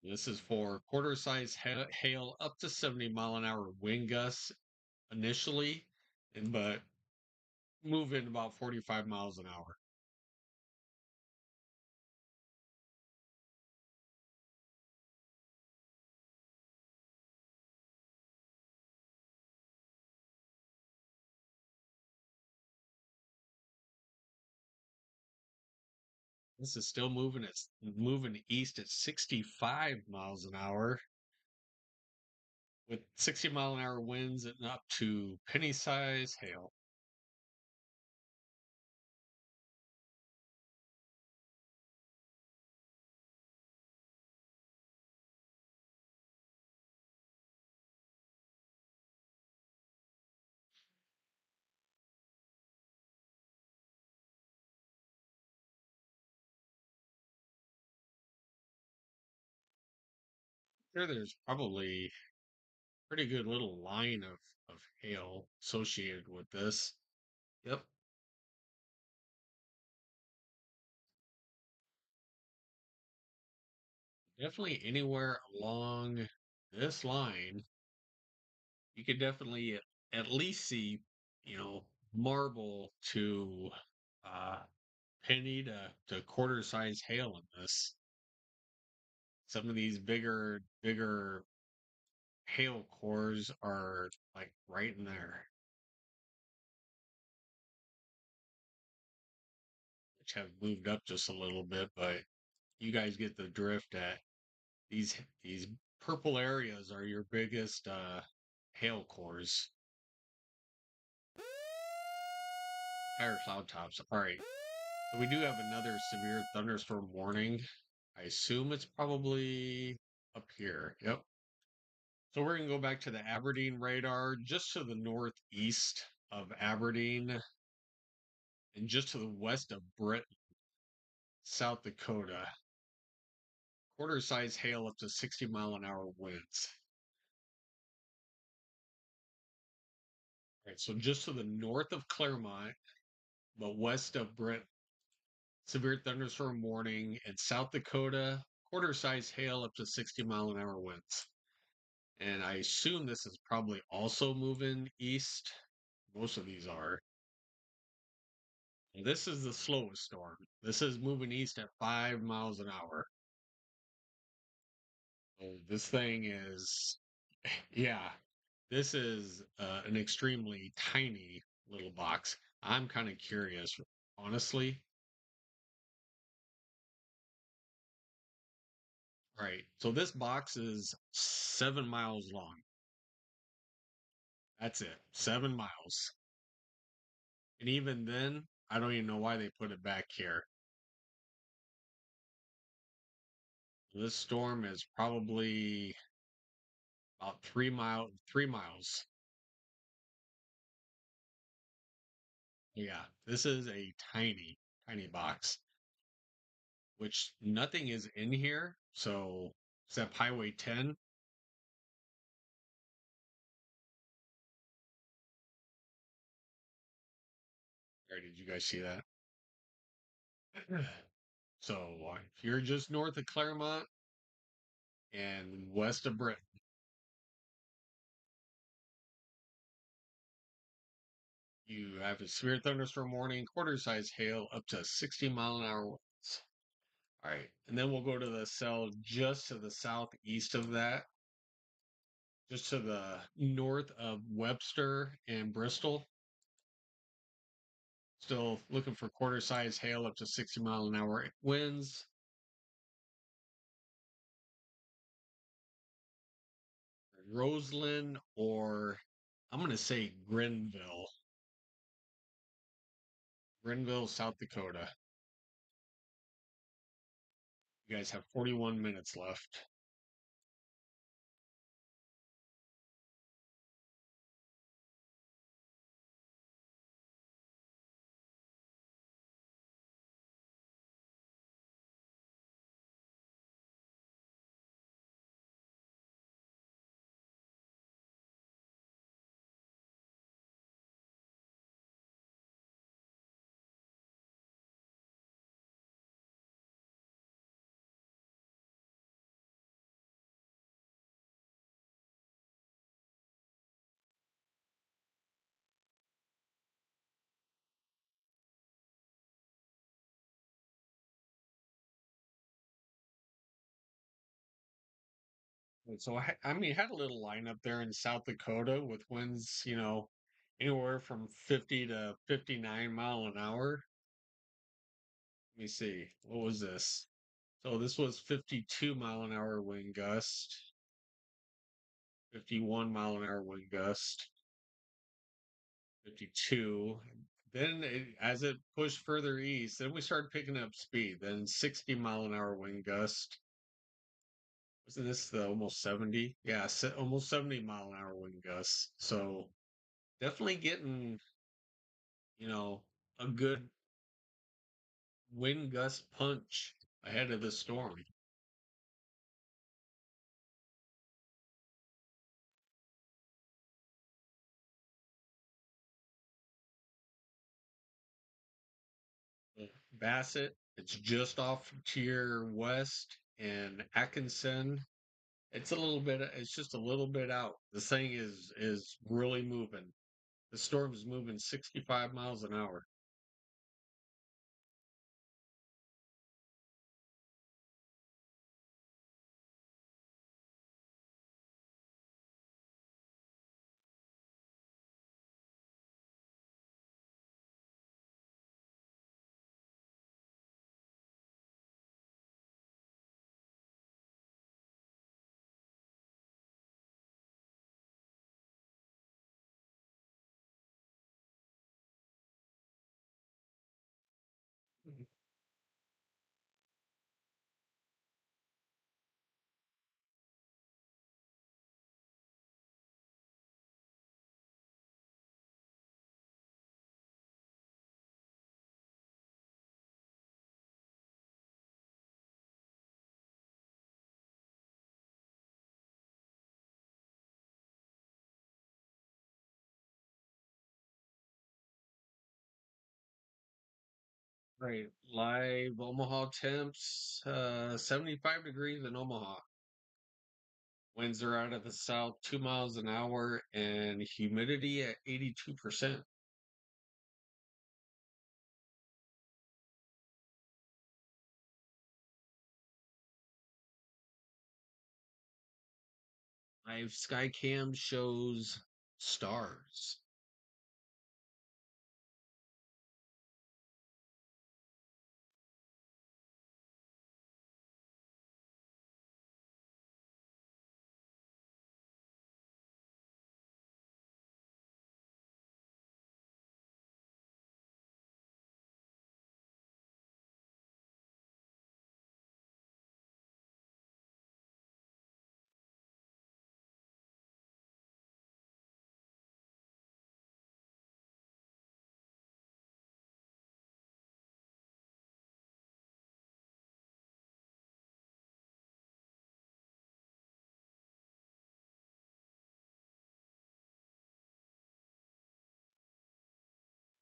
This is for quarter size hail up to 70-mile-an-hour wind gusts initially, but move in about 45 miles an hour. This is still moving. It's moving east at 65 miles an hour with 60-mile-an-hour winds and up to penny size hail. There's probably pretty good little line of hail associated with this. Yep. Definitely anywhere along this line, you could definitely at least see, marble to uh penny to quarter size hail in this. Some of these bigger hail cores are like right in there, which have moved up just a little bit, but you guys get the drift at these purple areas are your biggest hail cores. Higher cloud tops. All right. So we do have another severe thunderstorm warning. I assume it's probably up here. Yep. So we're going to go back to the Aberdeen radar, just to the northeast of Aberdeen and just to the west of Britain, South Dakota. Quarter size hail up to 60-mile-an-hour winds. All right, so just to the north of Claremont, but west of Britain, severe thunderstorm warning in South Dakota, quarter size hail up to 60-mile-an-hour winds. And I assume this is probably also moving east. Most of these are. This is the slowest storm. This is moving east at 5 miles an hour. So this thing is, yeah, this is an extremely tiny little box. I'm kind of curious, honestly. All right, so this box is 7 miles long. That's it, 7 miles. And even then, I don't even know why they put it back here. This storm is probably about 3 miles. Yeah, this is a tiny box, which nothing is in here. So, except Highway 10. Or did you guys see that? So, if you're just north of Claremont and west of Britain, you have a severe thunderstorm warning, quarter size hail up to 60-mile-an-hour winds. All right. And then we'll go to the cell just to the southeast of that, just to the north of Webster and Bristol. Still looking for quarter size hail up to 60-mile-an-hour winds. Roseland, or I'm going to say Grenville, South Dakota. You guys have 41 minutes left. And so I mean, had a little line up there in South Dakota with winds, anywhere from 50 to 59 mile an hour. Let me see, what was this? So this was 52 mile an hour wind gust, 51 mile an hour wind gust, 52. Then as it pushed further east, then we started picking up speed. Then 60 mile an hour wind gust. Wasn't this the almost 70? Yeah, almost 70 mile an hour wind gusts. So definitely getting, you know, a good wind gust punch ahead of the storm. Bassett, it's just off to your west, and Atkinson, it's just a little bit out. The thing is really moving. The storm is moving 65 miles an hour. Right. Live Omaha temps, 75 degrees in Omaha. Winds are out of the south, 2 miles an hour, and humidity at 82%. Live sky cam shows stars.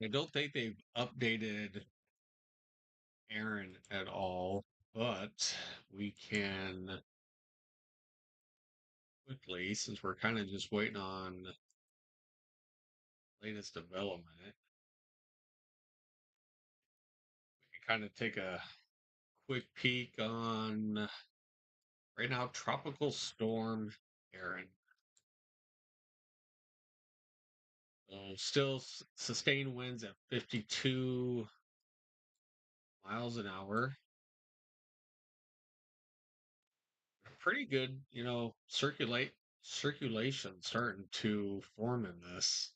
I don't think they've updated Aaron at all, but we can quickly, since we're kind of just waiting on latest development, we can kind of take a quick peek on right now tropical storm Aaron. Still sustained winds at 52 miles an hour. Pretty good, circulation starting to form in this.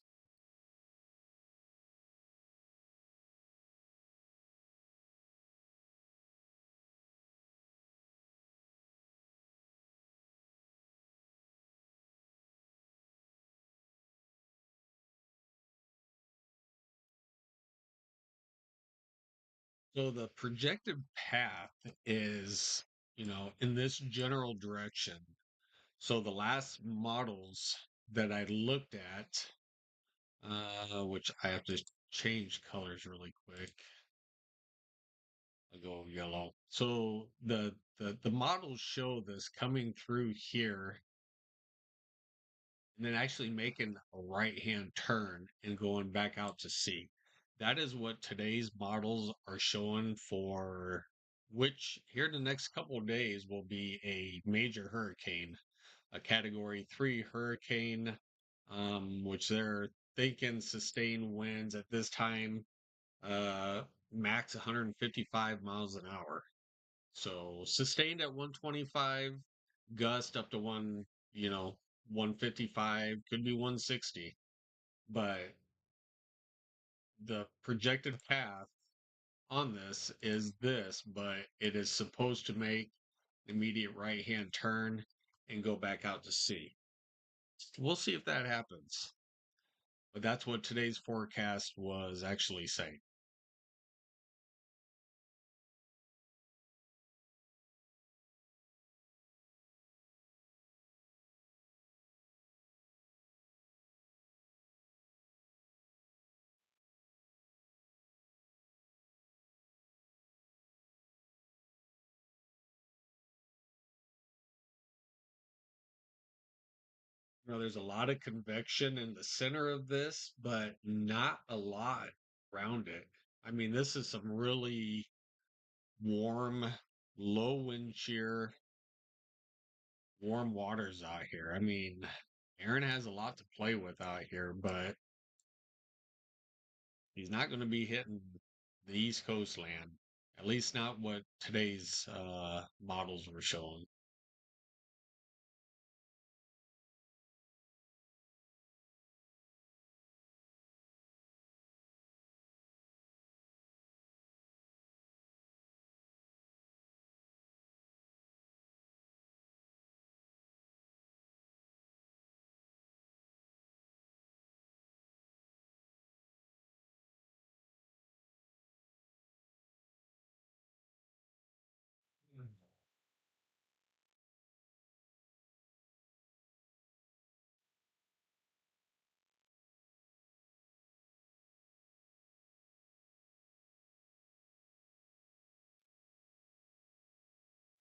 So the projected path is, in this general direction. So the last models that I looked at, which I have to change colors really quick. I'll go yellow. So the models show this coming through here and then actually making a right hand turn and going back out to sea. That is what today's models are showing for which here in the next couple of days will be a major hurricane. a Category 3 hurricane, which they're thinking sustained winds at this time, max 155 miles an hour. So sustained at 125, gust up to 155, could be 160. But the projected path on this is this, but it is supposed to make an immediate right hand turn and go back out to sea. We'll see if that happens. But that's what today's forecast was actually saying. There's a lot of convection in the center of this, but not a lot around it. I mean, this is some really warm, low wind shear, warm waters out here. I mean, Aaron has a lot to play with out here, but he's not going to be hitting the East Coast land. At least not what today's models were showing.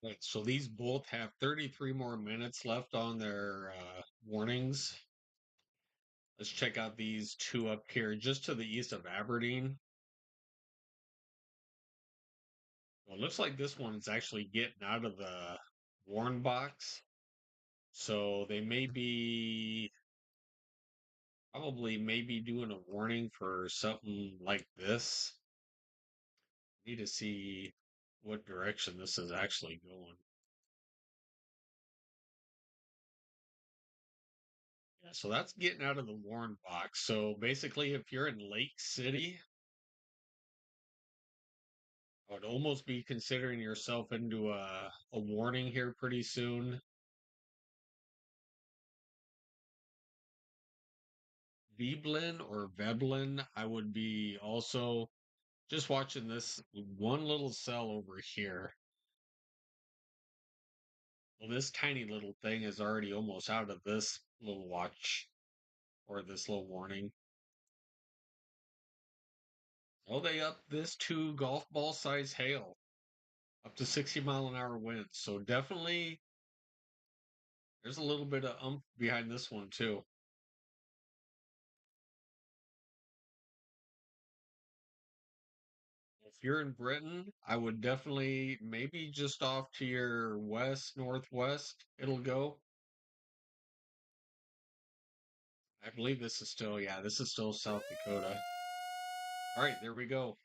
Right, so these both have 33 more minutes left on their warnings. Let's check out these two up here just to the east of Aberdeen. Well, it looks like this one's actually getting out of the warn box. So they may be probably maybe doing a warning for something like this. Need to see what direction this is actually going. Yeah, so that's getting out of the warn box. So basically, if you're in Lake City, I would almost be considering yourself into a warning here pretty soon. Veblen or Veblen, I would be also just watching this one little cell over here. Well, this tiny little thing is already almost out of this little watch or this little warning. Oh, they up this to golf ball size hail, up to 60-mile-an-hour winds. So definitely there's a little bit of behind this one too. If you're in Britain, I would definitely maybe just off to your west, northwest, it'll go. I believe this is still, yeah, this is still South Dakota. All right, there we go.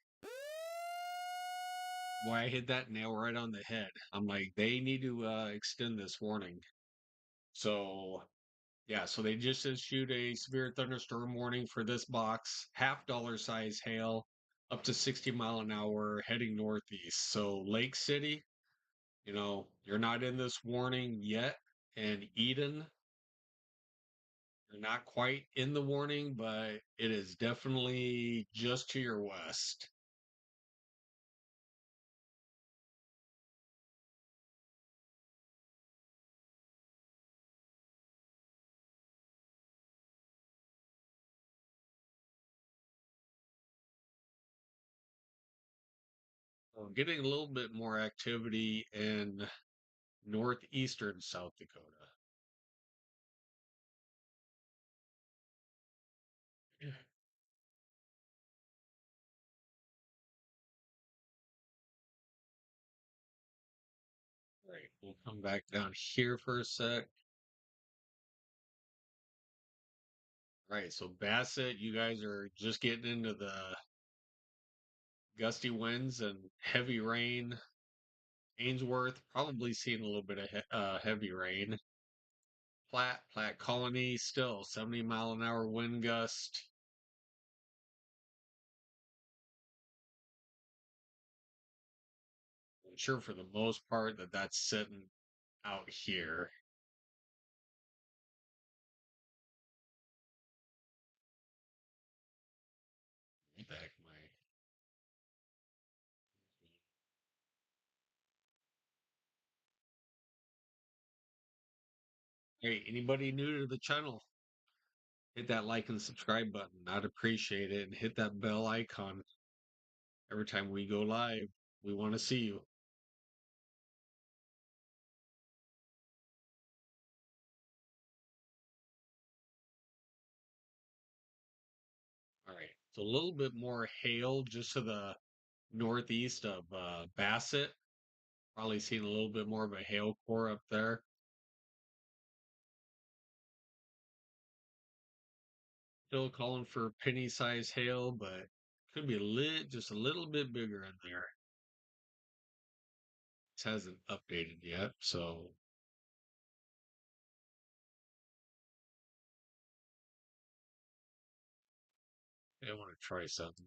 Boy, I hit that nail right on the head. I'm like, they need to extend this warning. So, yeah, so they just issued a severe thunderstorm warning for this box, half dollar size hail, up to 60 mile an hour, heading northeast. So, Lake City, you're not in this warning yet. And Eden, you're not quite in the warning, but it is definitely just to your west. So getting a little bit more activity in northeastern South Dakota. Yeah. Right. We'll come back down here for a sec. Right, so Bassett, you guys are just getting into the gusty winds and heavy rain. Ainsworth, probably seeing a little bit of heavy rain. Platte Colony, still 70-mile-an-hour wind gust. I'm sure for the most part that's sitting out here. What the heck am I? Hey, anybody new to the channel? Hit that like and subscribe button. I'd appreciate it. And hit that bell icon every time we go live. We want to see you. All right. So a little bit more hail just to the northeast of Bassett. Probably seeing a little bit more of a hail core up there. Still calling for penny-sized hail, but could be just a little bit bigger in there. This hasn't updated yet, so I want to try something.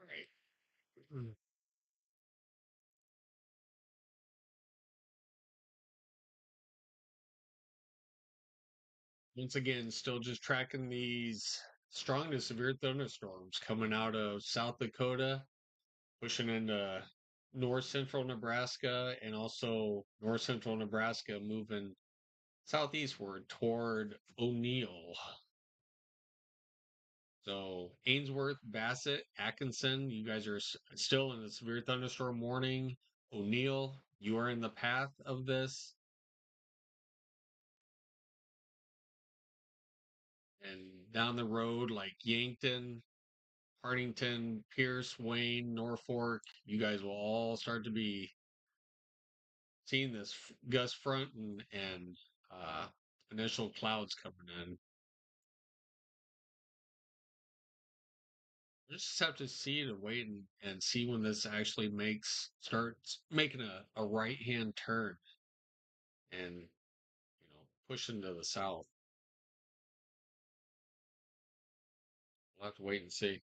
All right. Once again, still just tracking these strong to severe thunderstorms coming out of South Dakota, pushing into north central Nebraska, and also north central Nebraska moving southeastward toward O'Neill. So Ainsworth, Bassett, Atkinson, you guys are still in the severe thunderstorm warning. O'Neill, you are in the path of this. And down the road, like Yankton, Hartington, Pierce, Wayne, Norfolk, you guys will all start to be seeing this gust front and uh, initial clouds coming in. We just have to see to wait and see when this actually starts making a right hand turn and pushing to the south. We'll have to wait and see.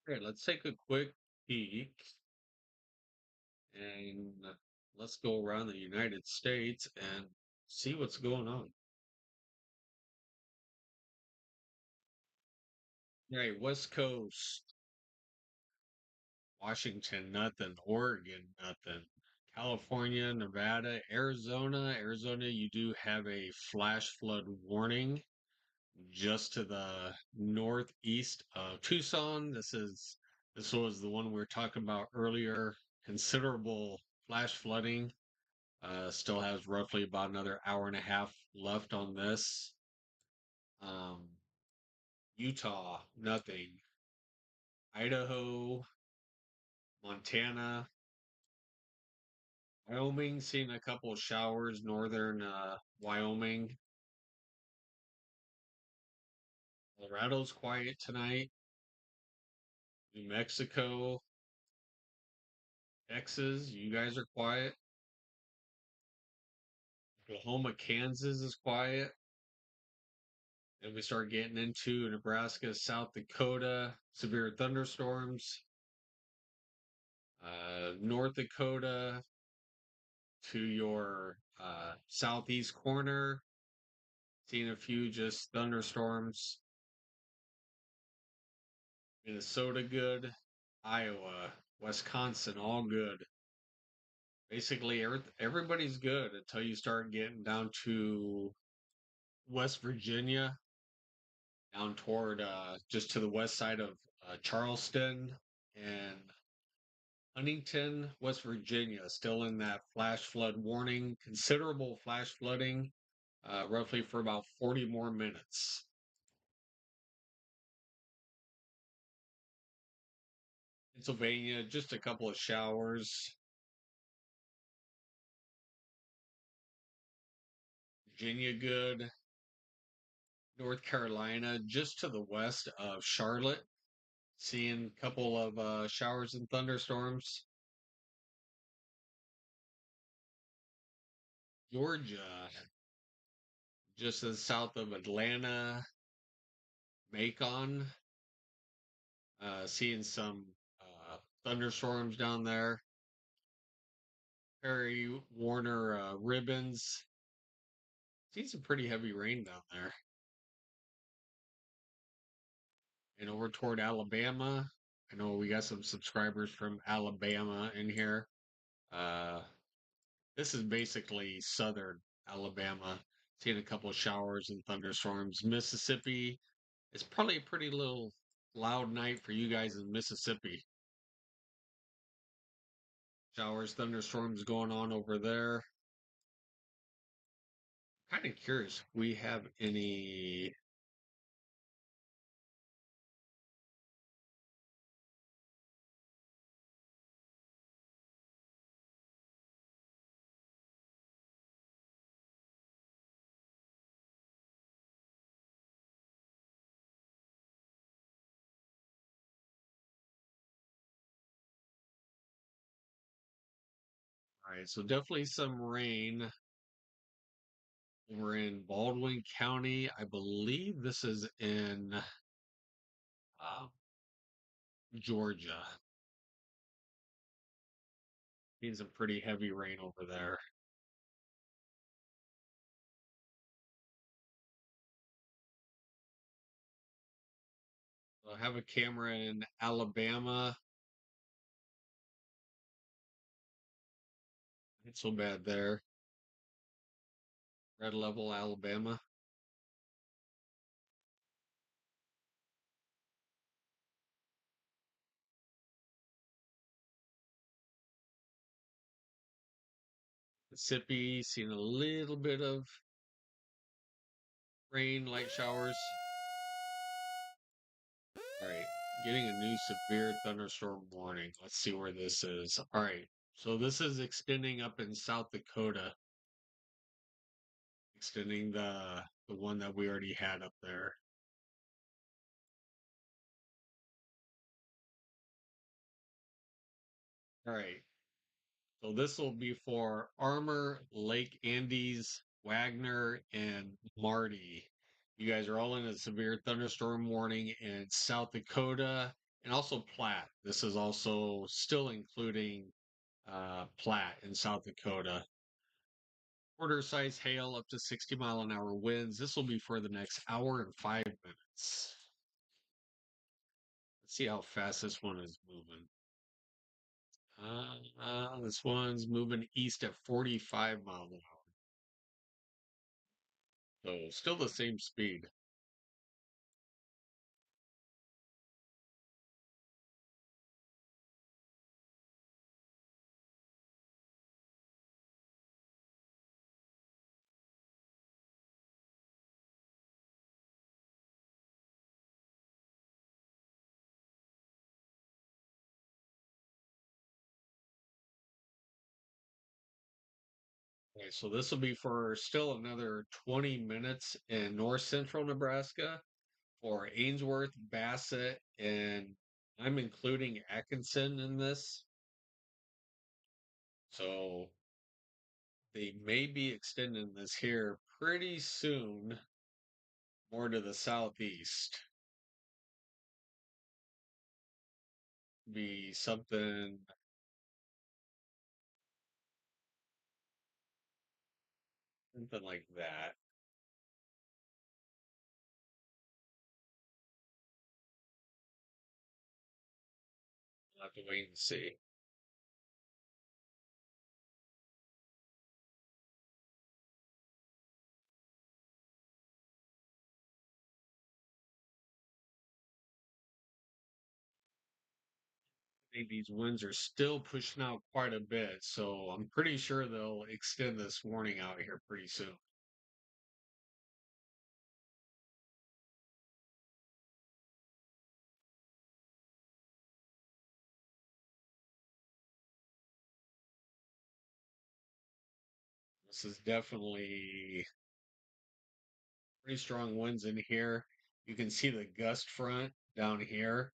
Okay, let's take a quick peek and let's go around the United States and see what's going on. All right, West Coast. Washington, nothing. Oregon, nothing. California, Nevada, Arizona. Arizona, you do have a flash flood warning just to the northeast of Tucson. This was the one we were talking about earlier. Considerable flash flooding. Still has roughly about another hour and a half left on this. Um, Utah, nothing. Idaho, Montana, Wyoming, seeing a couple of showers. Northern Wyoming. Colorado's quiet tonight. New Mexico, Texas, you guys are quiet. Oklahoma, Kansas is quiet. And we start getting into Nebraska, South Dakota, severe thunderstorms. North Dakota to your southeast corner, seeing a few just thunderstorms. Minnesota, good. Iowa, Wisconsin, all good. Basically, everybody's good until you start getting down to West Virginia, down toward just to the west side of Charleston and Huntington, West Virginia, still in that flash flood warning, considerable flash flooding, roughly for about 40 more minutes. Pennsylvania, just a couple of showers. Virginia, good. North Carolina, just to the west of Charlotte, seeing a couple of showers and thunderstorms. Georgia, just as south of Atlanta, Macon, seeing some thunderstorms down there. Perry Warner ribbons. Seen some pretty heavy rain down there. And over toward Alabama. I know we got some subscribers from Alabama in here. Uh, this is basically southern Alabama. Seeing a couple of showers and thunderstorms. Mississippi. It's probably a pretty little loud night for you guys in Mississippi. Showers, thunderstorms going on over there. Kind of curious if we have any. All right, so definitely some rain. We're in Baldwin County. I believe this is in uh, Georgia. Seen some pretty heavy rain over there. I have a camera in Alabama. Not so bad there. Red level Alabama. Mississippi, seen a little bit of rain, light showers. All right, getting a new severe thunderstorm warning. Let's see where this is. All right, so this is extending up in South Dakota, extending the one that we already had up there. All right, so this will be for Armor, Lake Andes, Wagner, and Marty. You guys are all in a severe thunderstorm warning in South Dakota and also Platte. This is also still including Platte in South Dakota. Quarter size hail up to 60-mile-an-hour winds. This will be for the next hour and 5 minutes. Let's see how fast this one is moving. This one's moving east at 45 miles an hour. So still the same speed. Okay, so this will be for still another 20 minutes in north central Nebraska for Ainsworth, Bassett, and I'm including Atkinson in this. So they may be extending this here pretty soon, more to the southeast. Be something like that. We'll have to wait and see. I think these winds are still pushing out quite a bit, so I'm pretty sure they'll extend this warning out here pretty soon. This is definitely pretty strong winds in here. You can see the gust front down here.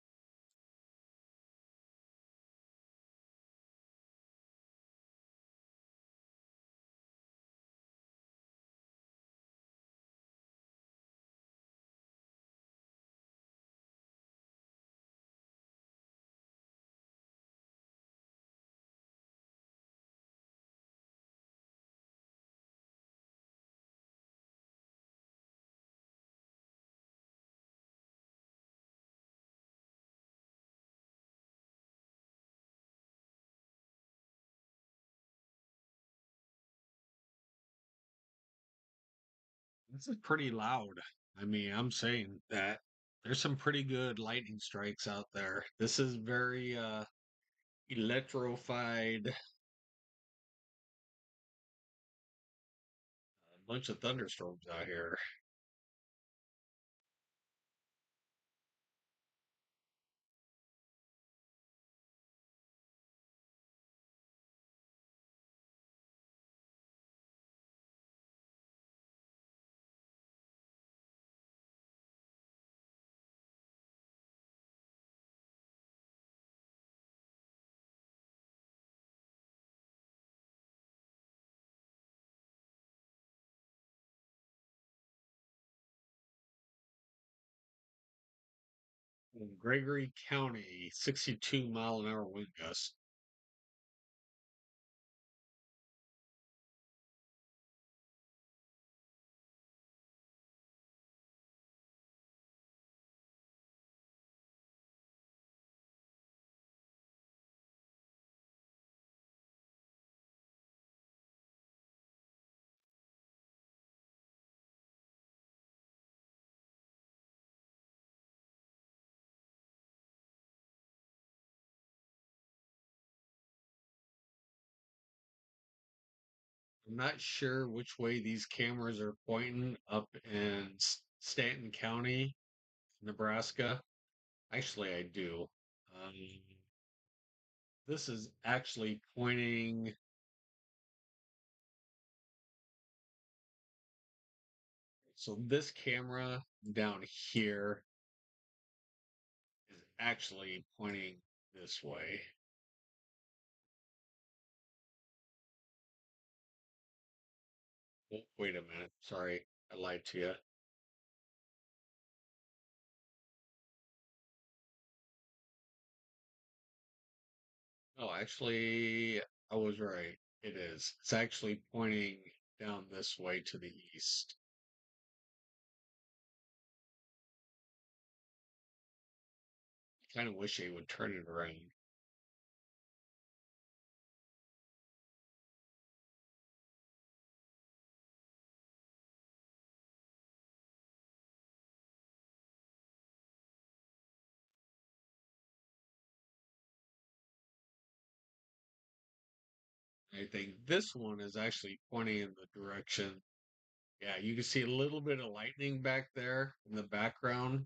This is pretty loud. I mean, I'm saying that there's some pretty good lightning strikes out there. This is very electrified. A bunch of thunderstorms out here. In Gregory County, 62-mile-an-hour wind gusts. I'm not sure which way these cameras are pointing up in Stanton County, Nebraska. Actually, I do. Um, this is actually pointing. So this camera down here is actually pointing this way. Oh, wait a minute. Sorry, I lied to you. Oh, actually, I was right. It is. It's actually pointing down this way to the east. I kind of wish they would turn it around. I think this one is actually pointing in the direction. Yeah, you can see a little bit of lightning back there in the background.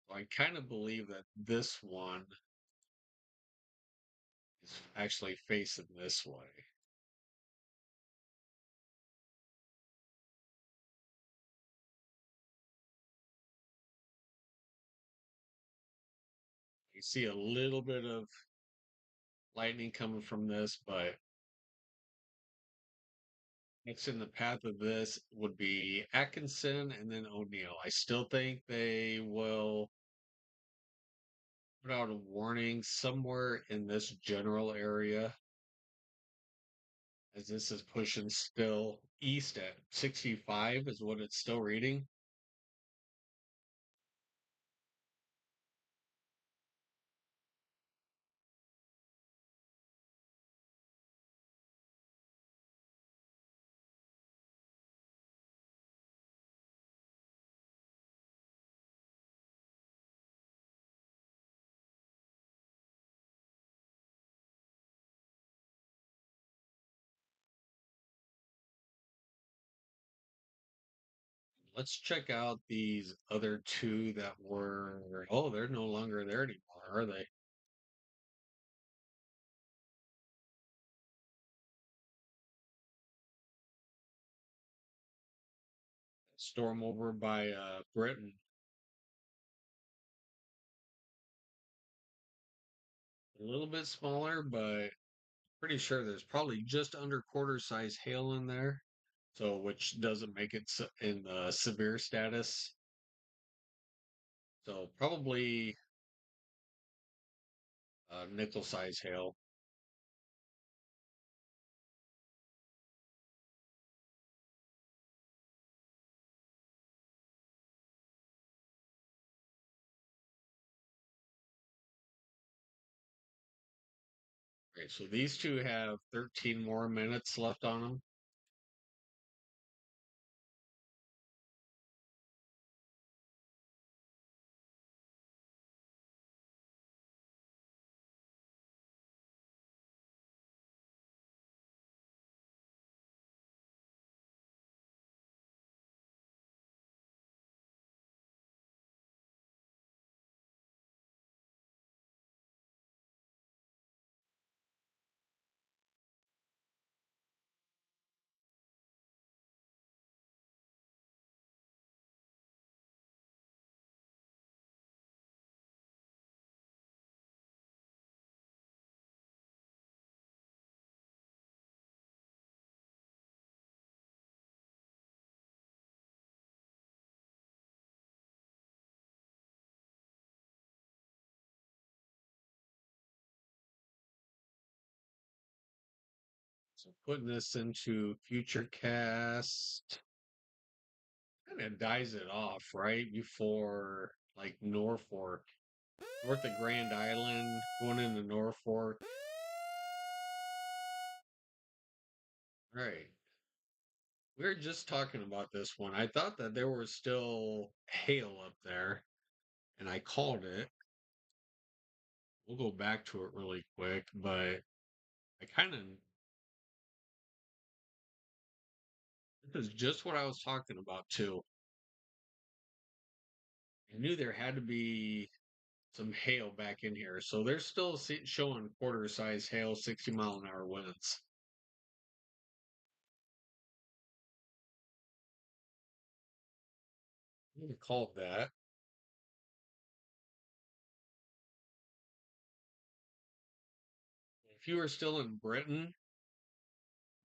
So I kind of believe that this one is actually facing this way. You see a little bit of lightning coming from this, but next in the path of this would be Atkinson and then O'Neill. I still think they will put out a warning somewhere in this general area as this is pushing still east at 65 is what it's still reading. Let's check out these other two that were, oh, they're no longer there anymore, are they? Storm over by Britain. A little bit smaller, but pretty sure there's probably just under quarter size hail in there. So, which doesn't make it in the severe status. So, probably nickel size hail. Right, so these two have 13 more minutes left on them. So, putting this into future cast kind of dies it off right before like Norfolk, north of Grand Island, going into Norfolk. All right. We were just talking about this one. I thought that there was still hail up there, and I called it. We'll go back to it really quick, but I kind of, this is just what I was talking about too. I knew there had to be some hail back in here. So they're still showing quarter size hail, 60-mile-an-hour winds. I'm going to call it that. If you are still in Britain,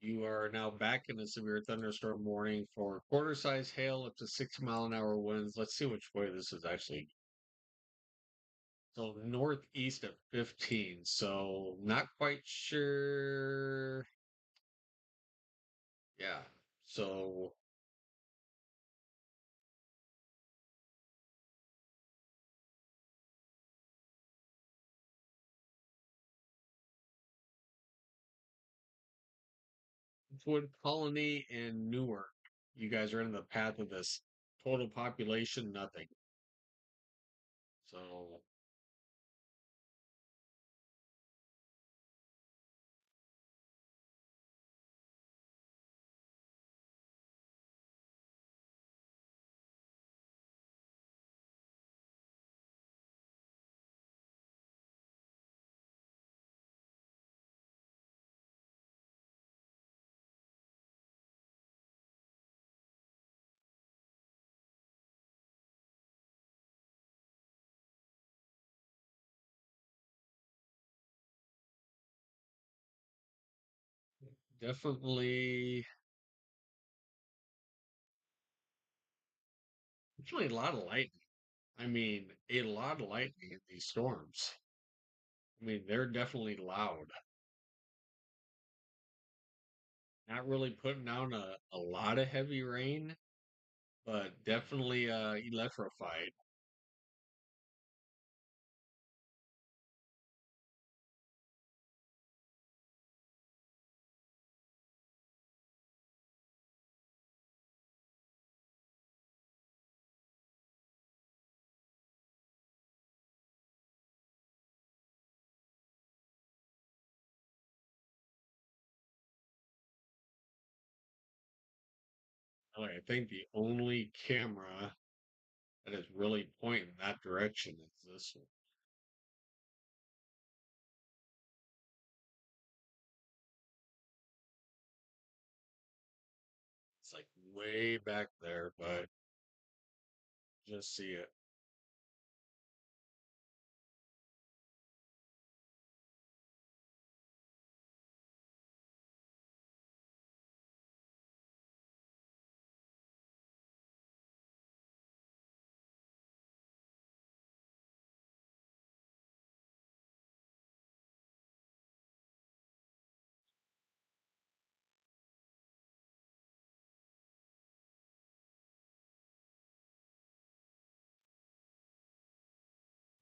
you are now back in a severe thunderstorm warning for quarter size hail up to 60-mile-an-hour winds. Let's see which way this is actually. So northeast at 15. So not quite sure. Yeah. So Wood Colony and Newark. You guys are in the path of this. Total population, nothing. So definitely, definitely a lot of lightning. I mean, a lot of lightning in these storms. I mean, they're definitely loud. Not really putting down a lot of heavy rain, but definitely electrified. I think the only camera that is really pointing that direction is this one. It's like way back there, but just see it.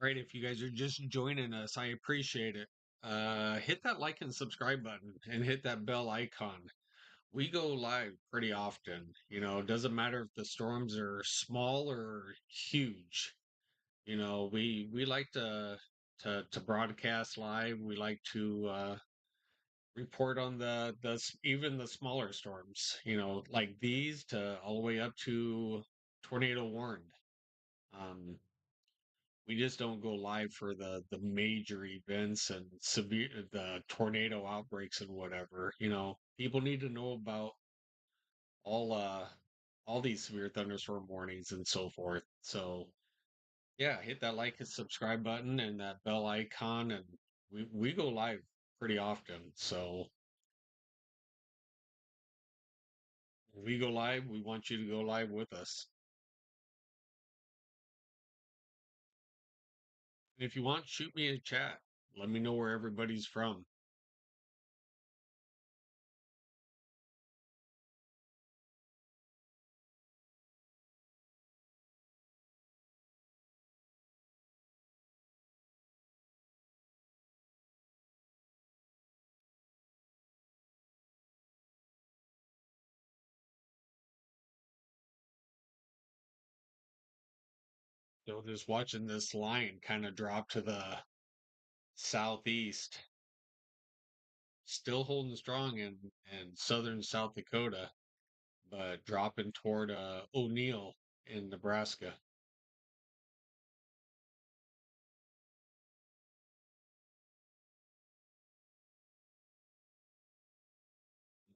Right, if you guys are just joining us, I appreciate it. Hit that like and subscribe button and hit that bell icon. We go live pretty often. It doesn't matter if the storms are small or huge. We like to broadcast live. We like to report on even the smaller storms. Like these to all the way up to tornado warned. Um, we just don't go live for the major events and severe the tornado outbreaks and whatever. People need to know about all uh all these severe thunderstorm warnings and so forth. So yeah, hit that like and subscribe button and that bell icon, and we go live pretty often. So when we go live, we want you to go live with us. And if you want, shoot me a chat. Let me know where everybody's from. Just watching this line kind of drop to the southeast, still holding strong in southern South Dakota, but dropping toward O'Neill in Nebraska.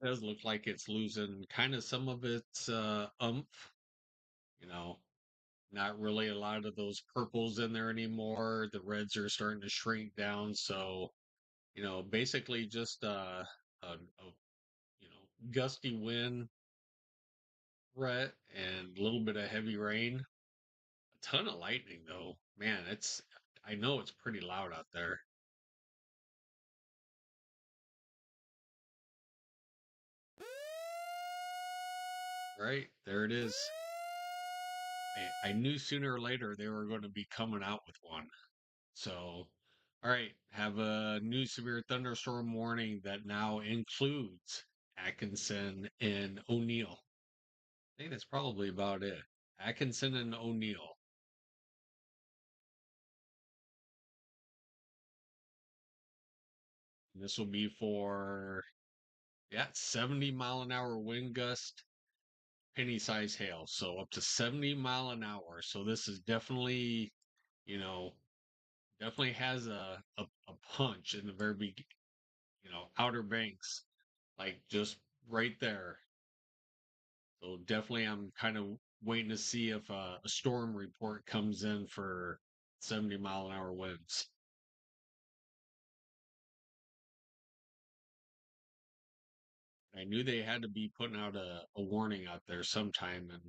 It does look like it's losing kind of some of its umph, you know, not really a lot of those purples in there anymore. The reds are starting to shrink down. So, basically just a gusty wind threat and a little bit of heavy rain. A ton of lightning though. Man, I know it's pretty loud out there. Right? There it is. I knew sooner or later they were going to be coming out with one. So, all right, have a new severe thunderstorm warning that now includes Atkinson and O'Neill. I think that's probably about it. Atkinson and O'Neill. This will be for, yeah, 70-mile-an-hour wind gust, penny size hail. So up to 70 mile an hour. So this is definitely, you know, definitely has a punch in the very outer banks, like just right there. So definitely, I'm kind of waiting to see if a storm report comes in for 70-mile-an-hour winds. I knew they had to be putting out a warning out there sometime, and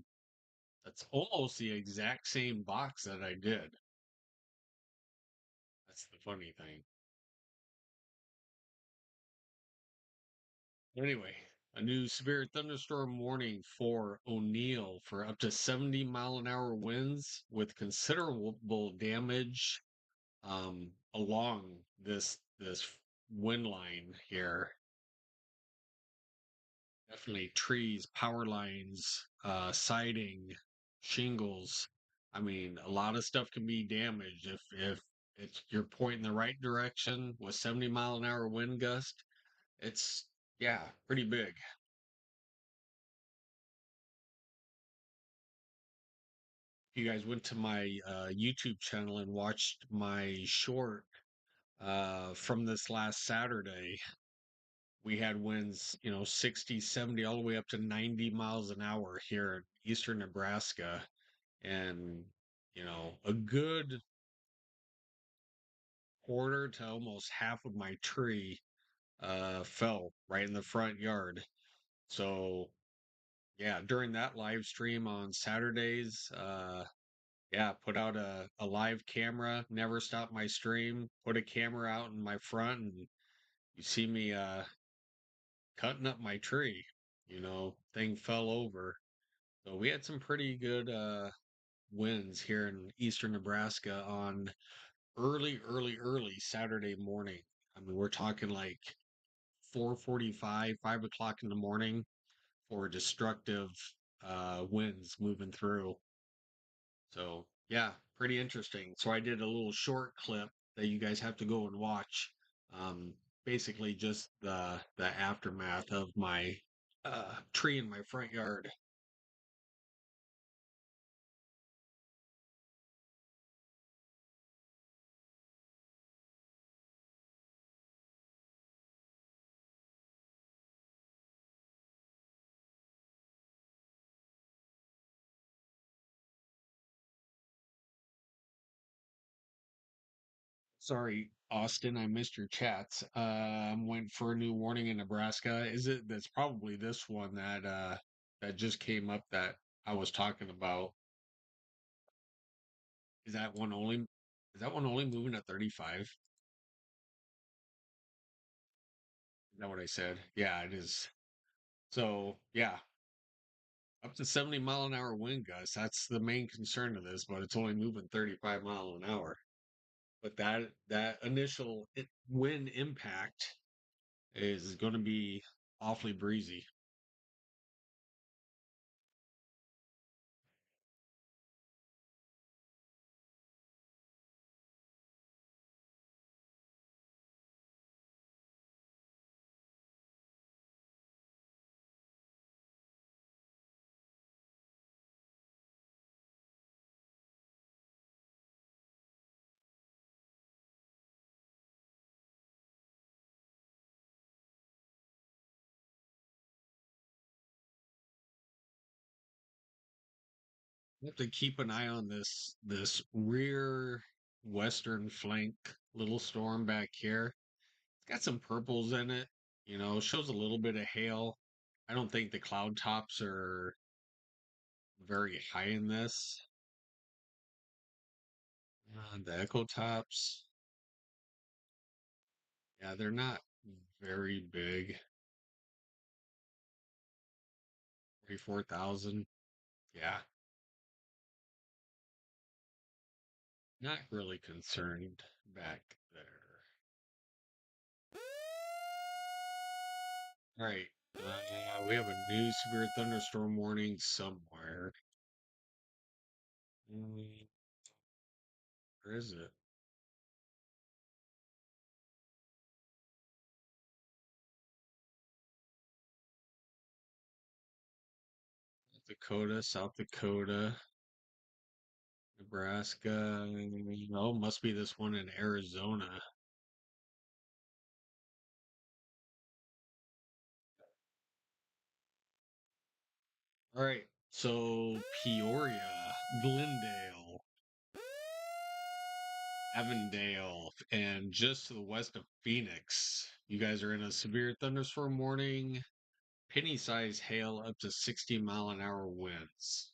that's almost the exact same box that I did. That's the funny thing. Anyway, a new severe thunderstorm warning for O'Neill for up to 70-mile-an-hour winds with considerable damage along this wind line here. Definitely trees, power lines, siding, shingles. I mean, a lot of stuff can be damaged if it's you're pointing the right direction with 70-mile-an-hour wind gust. It's yeah, pretty big. If you guys went to my YouTube channel and watched my short from this last Saturday, we had winds, 60, 70, all the way up to 90 miles an hour here in eastern Nebraska. And, a good quarter to almost half of my tree fell right in the front yard. So, yeah, during that live stream on Saturdays, yeah, put out a live camera, never stopped my stream, put a camera out in my front, and you see me cutting up my tree. Thing fell over. So we had some pretty good winds here in eastern Nebraska on early Saturday morning. I mean, we're talking like 4:45, 5 o'clock in the morning for destructive winds moving through. So yeah, pretty interesting. So I did a little short clip that you guys have to go and watch. Um, Basically just the aftermath of my tree in my front yard. Sorry, Austin, I missed your chats. I'm waiting for a new warning in Nebraska. Is it that's probably this one that just came up that I was talking about? Is that one only moving at 35? Is that what I said? Yeah, it is. So yeah, up to 70-mile-an-hour wind gusts. That's the main concern of this, but it's only moving 35 mile an hour. But that initial wind impact is going to be awfully breezy. You have to keep an eye on this rear western flank little storm back here. It's got some purples in it, shows a little bit of hail. I don't think the cloud tops are very high in this. The echo tops, yeah, they're not very big. 44,000. Yeah, not really concerned back there. All right. We have a new severe thunderstorm warning somewhere. Mm, where is it? Dakota, South Dakota, Nebraska. Oh, must be this one in Arizona. All right. So Peoria, Glendale, Avondale, and just to the west of Phoenix. You guys are in a severe thunderstorm warning. penny-sized hail up to 60-mile-an-hour winds.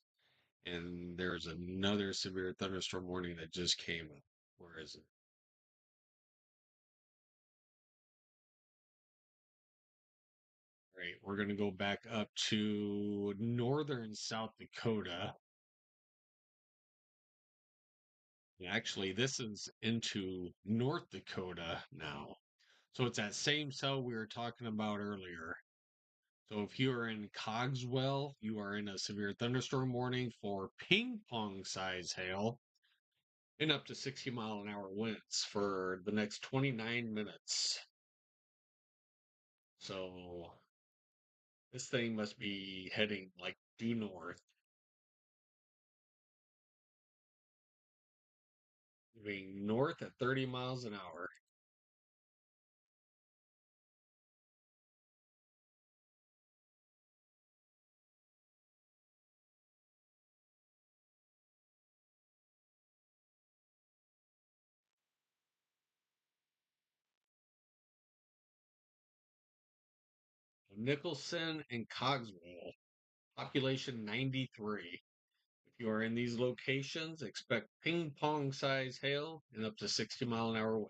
And there's another severe thunderstorm warning that just came up. Where is it? Right, we're going to go back up to northern South Dakota. Actually, this is into North Dakota now. So it's that same cell we were talking about earlier. So if you are in Cogswell, you are in a severe thunderstorm warning for ping pong size hail and up to 60-mile-an-hour winds for the next 29 minutes. So this thing must be heading like due north, moving north at 30 miles an hour. Nicholson and Cogswell, population 93. If you are in these locations, expect ping pong size hail and up to 60-mile-an-hour winds.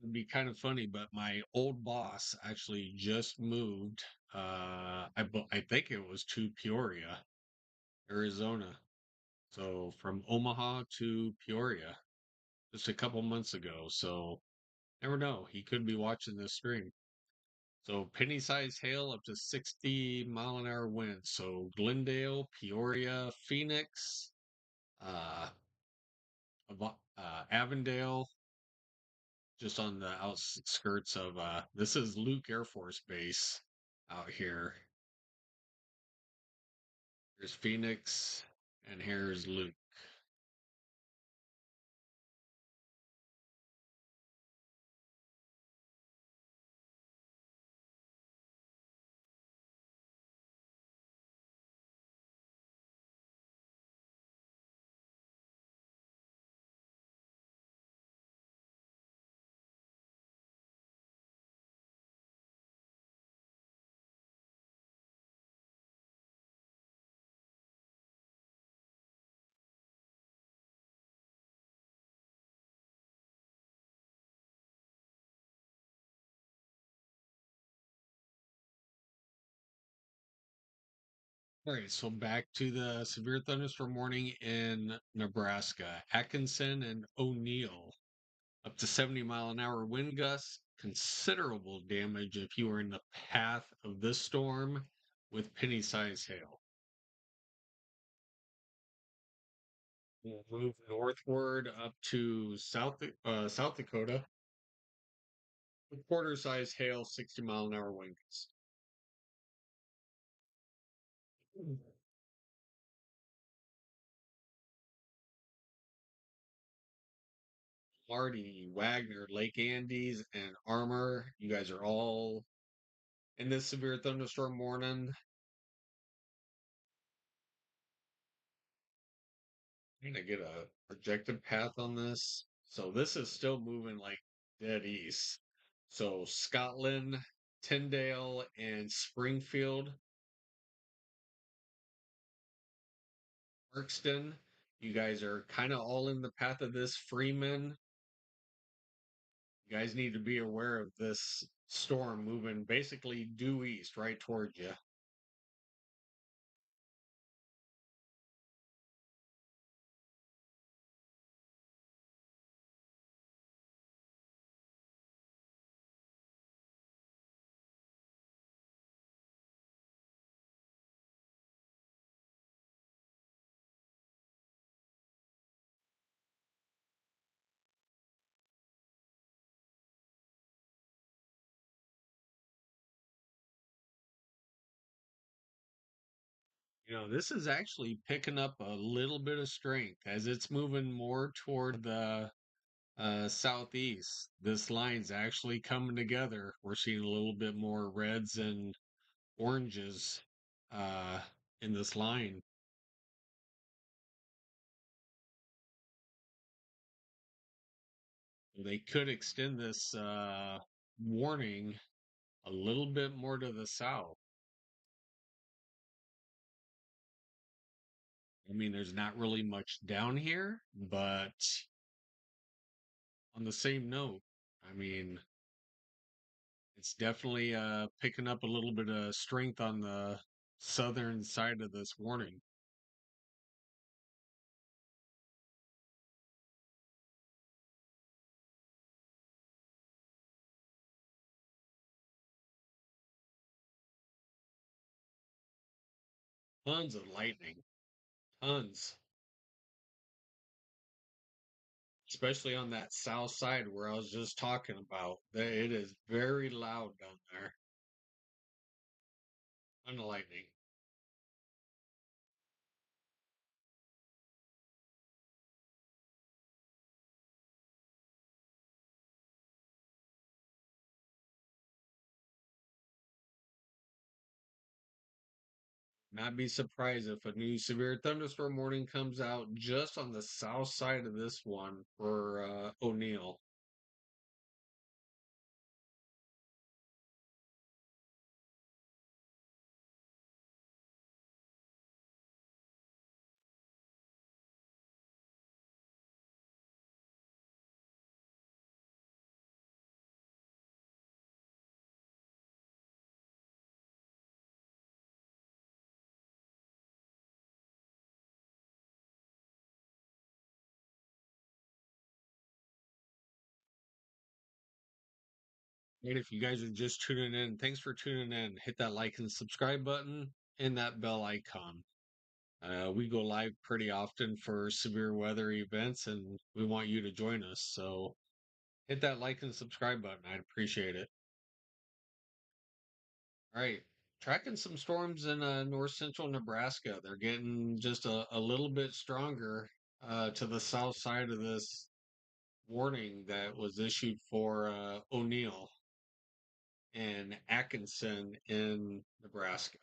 It'd be kind of funny, but my old boss actually just moved. I think it was to Peoria, Arizona. So from Omaha to Peoria just a couple months ago. So never know. He could be watching this stream. So penny-sized hail up to 60-mile-an-hour winds. So Glendale, Peoria, Phoenix, uh, Avondale, just on the outskirts of this is Luke Air Force Base out here. Here's Phoenix, and here's Luke. All right, so back to the severe thunderstorm warning in Nebraska. Atkinson and O'Neill, up to 70-mile-an-hour wind gusts, considerable damage if you are in the path of this storm with penny-sized hail. We'll move northward up to South Dakota with quarter-sized hail, 60-mile-an-hour wind gusts. Hardy, Wagner, Lake Andes, and Armor, you guys are all in this severe thunderstorm warning. I'm gonna get a projected path on this. So this is still moving like dead east. So Scotland, Tyndale, and Springfield, Parkston, you guys are kind of all in the path of this. Freeman, you guys need to be aware of this storm moving basically due east right towards you. This is actually picking up a little bit of strength as it's moving more toward the southeast. This line's actually coming together. We're seeing a little bit more reds and oranges uh, in this line. They could extend this warning a little bit more to the south. I mean, there's not really much down here, but on the same note, I mean, it's definitely picking up a little bit of strength on the southern side of this warning. Tons of lightning, tons, especially on that south side where I was just talking about. It is very loud down there on the lightning. Not be surprised if a new severe thunderstorm warning comes out just on the south side of this one for O'Neill. And if you guys are just tuning in, thanks for tuning in. Hit that like and subscribe button and that bell icon. We go live pretty often for severe weather events, and we want you to join us. So hit that like and subscribe button. I'd appreciate it. All right. Tracking some storms in north central Nebraska. They're getting just a little bit stronger to the south side of this warning that was issued for O'Neill and Atkinson in Nebraska.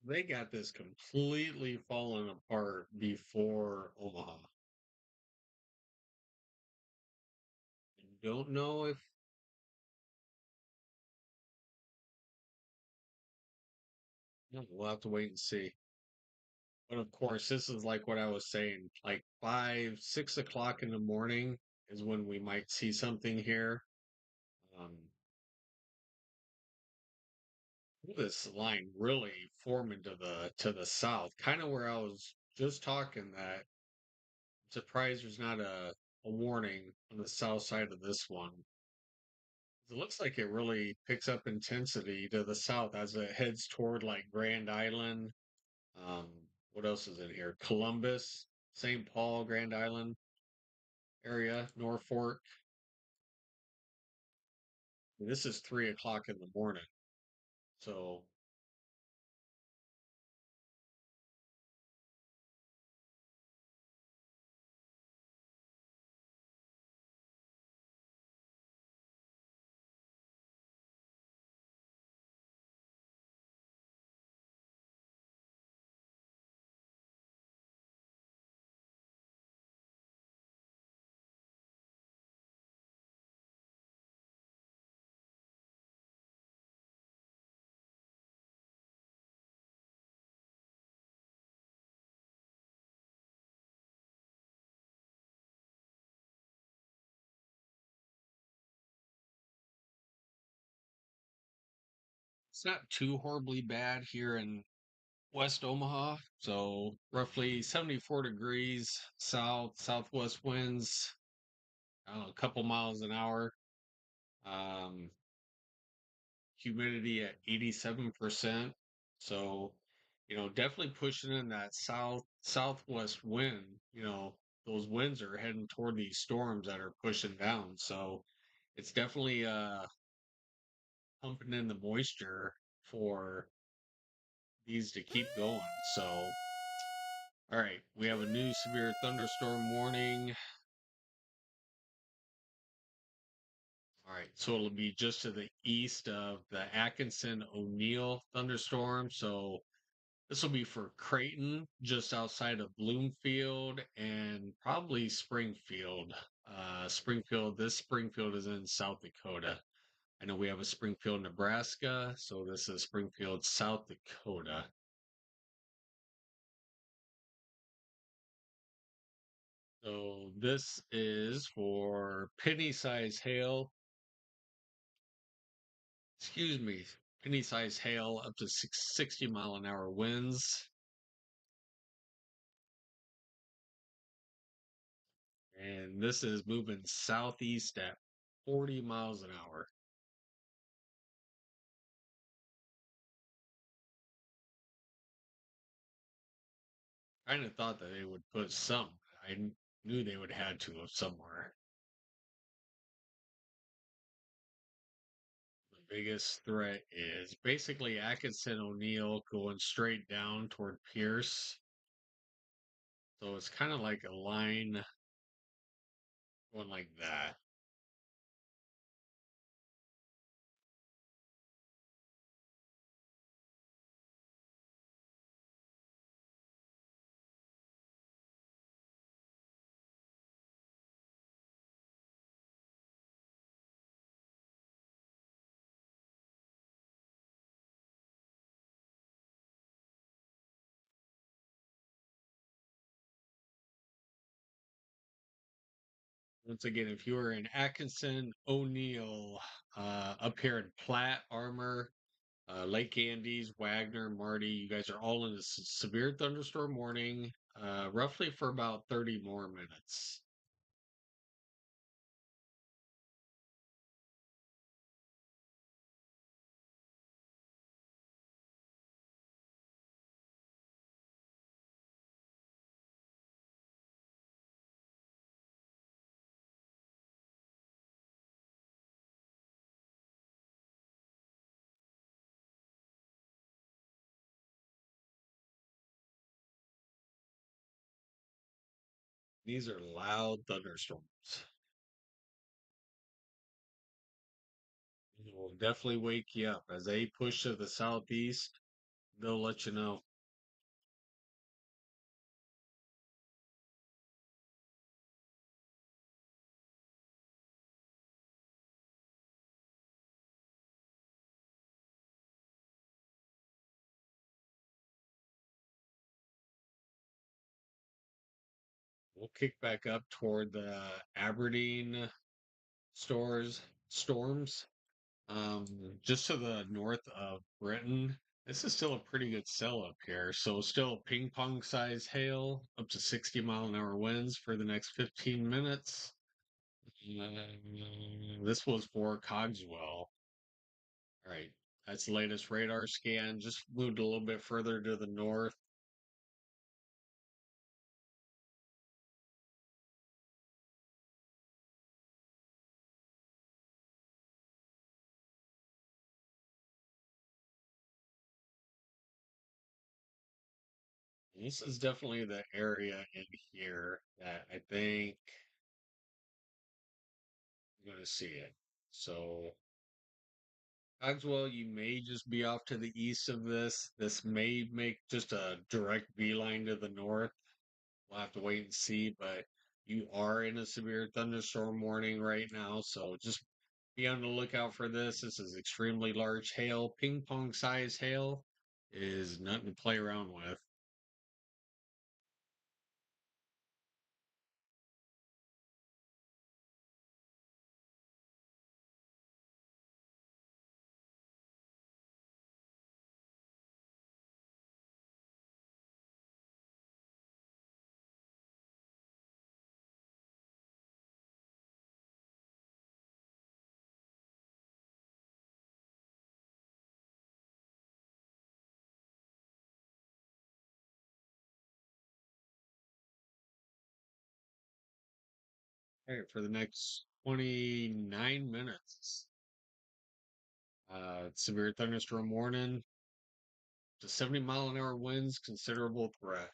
They got this completely fallen apart before Omaha. I don't know if we'll have to wait and see. But of course, this is like what I was saying, like 5, 6 o'clock in the morning is when we might see something here. Um, this line really forming to the south, kind of where I was just talking that. I'm surprised there's not a warning on the south side of this one. It looks like it really picks up intensity to the south as it heads toward like Grand Island. Um, what else is in here? Columbus, St. Paul, Grand Island area, Norfolk. This is 3 o'clock in the morning. So It's not too horribly bad here in West Omaha. So roughly 74 degrees southwest winds, a couple miles an hour. Um, Humidity at 87%. So, definitely pushing in that southwest wind. Those winds are heading toward these storms that are pushing down. So it's definitely pumping in the moisture for these to keep going. So, all right, we have a new severe thunderstorm warning. All right, so it'll be just to the east of the Atkinson O'Neill thunderstorm. So this will be for Creighton, just outside of Bloomfield, and probably Springfield. This Springfield is in South Dakota. I know we have a Springfield, Nebraska, so this is Springfield, South Dakota. So this is for penny-size hail. Excuse me, penny-size hail up to 60-mile-an-hour winds. And this is moving southeast at 40 miles an hour. Kind of thought that they would put some. Knew they would had to have somewhere. The biggest threat is basically Atkinson O'Neill going straight down toward Pierce. So it's kind of like a line going like that. Once again, if you were in Atkinson O'Neill, up here in Platte, Armor, Lake Andes, Wagner, Marty, you guys are all in a severe thunderstorm warning, roughly for about 30 more minutes. These are loud thunderstorms. It will definitely wake you up. As they push to the southeast, they'll let you know. We'll kick back up toward the Aberdeen storms. Just to the north of Britain. This is still a pretty good sell up here. So still ping pong size hail, up to 60-mile-an-hour winds for the next 15 minutes. This was for Cogswell. All right. That's the latest radar scan. Just moved a little bit further to the north. This is definitely the area in here that I think I'm going to see it. So, Cogswell, you may just be off to the east of this. This may make just a direct beeline to the north. We'll have to wait and see, but you are in a severe thunderstorm warning right now, so just be on the lookout for this. This is extremely large hail. Ping pong size hail is nothing to play around with. All right, for the next 29 minutes. Severe thunderstorm warning to 70-mile-an-hour winds, considerable threat.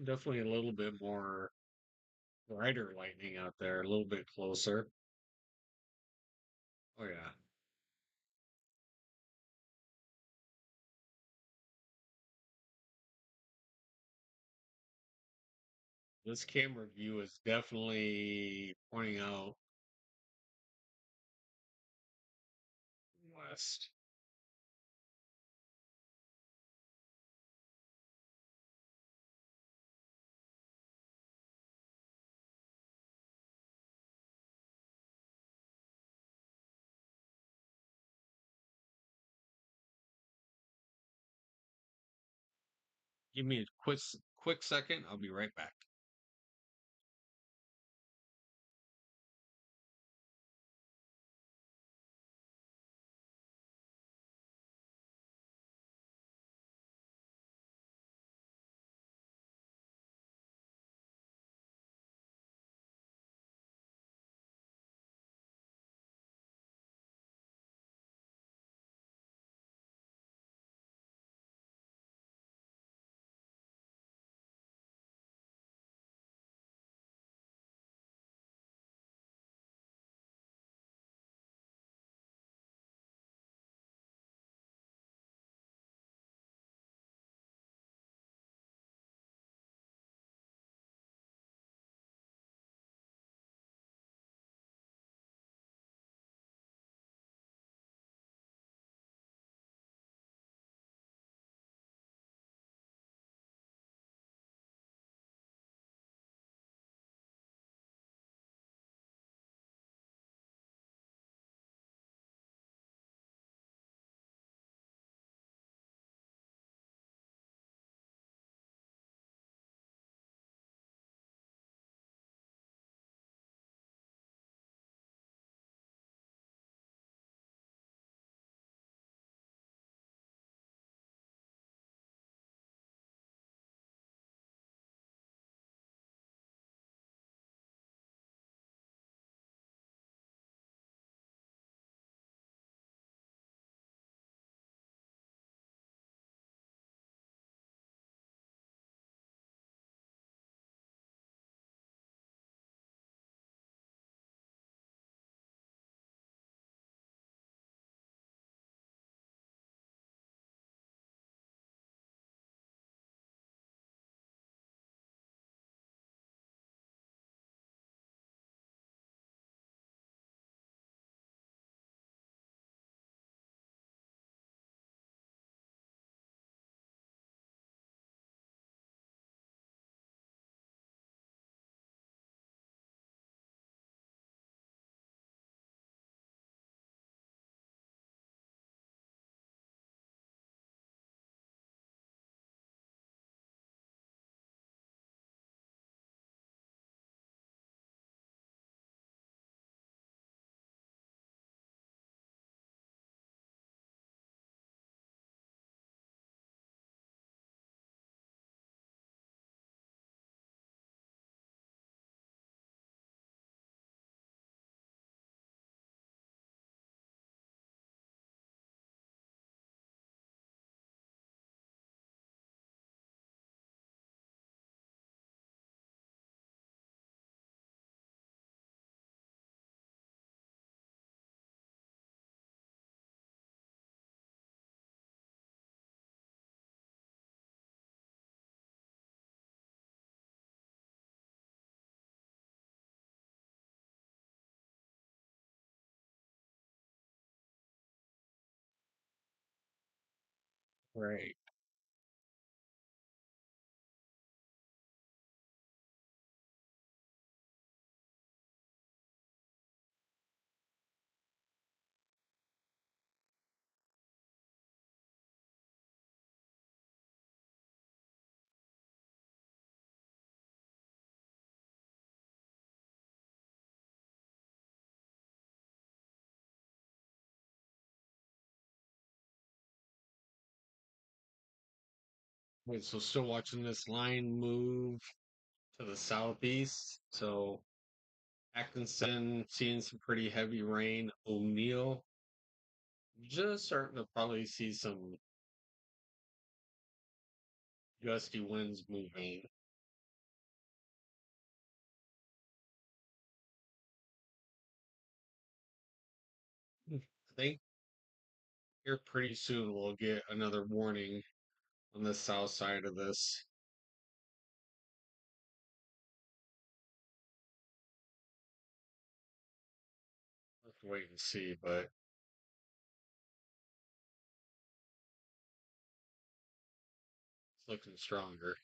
Definitely a little bit more brighter lightning out there, a little bit closer. Oh yeah. This camera view is definitely pointing out west. Give me a quick second. I'll be right back. Right. Wait, so still watching this line move to the southeast. So Atkinson seeing some pretty heavy rain. O'Neill just starting to probably see some gusty winds moving. I think here pretty soon we'll get another warning on the south side of this. Let's wait and see, but it's looking stronger.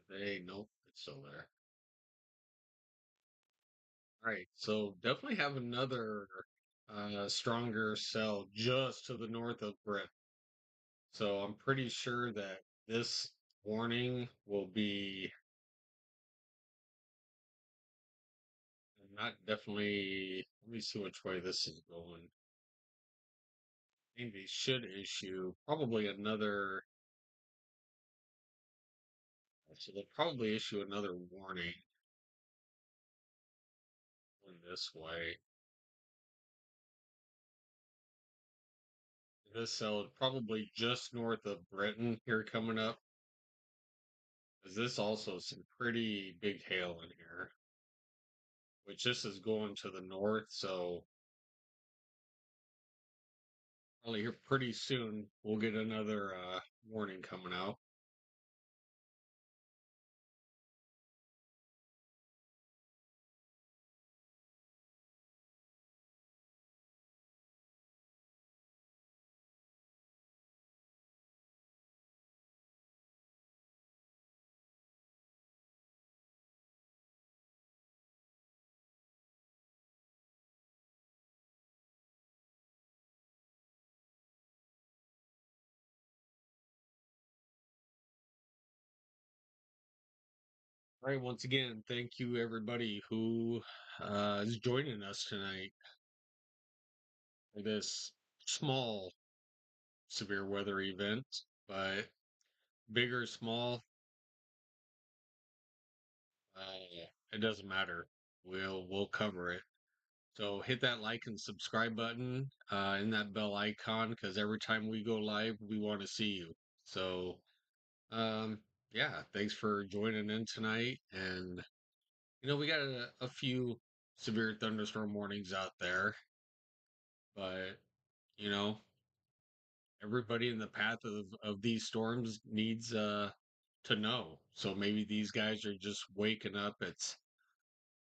Hey, nope, it's still there. All right, so definitely have another stronger cell just to the north of Britain. So I'm pretty sure that this warning will be not definitely. Let me see which way this is going. I think they should issue probably another. So they'll probably issue another warning in this way. This cell is probably just north of Britain here coming up. Is this also some pretty big hail in here? Which this is going to the north, so probably here pretty soon we'll get another warning coming out. All right, once again, thank you everybody who is joining us tonight for this small severe weather event, but big or small, it doesn't matter. We'll cover it. So hit that like and subscribe button and that bell icon because every time we go live, we want to see you. So um, yeah, thanks for joining in tonight. And we got a few severe thunderstorm warnings out there, but you know, everybody in the path of these storms needs to know. So maybe these guys are just waking up. It's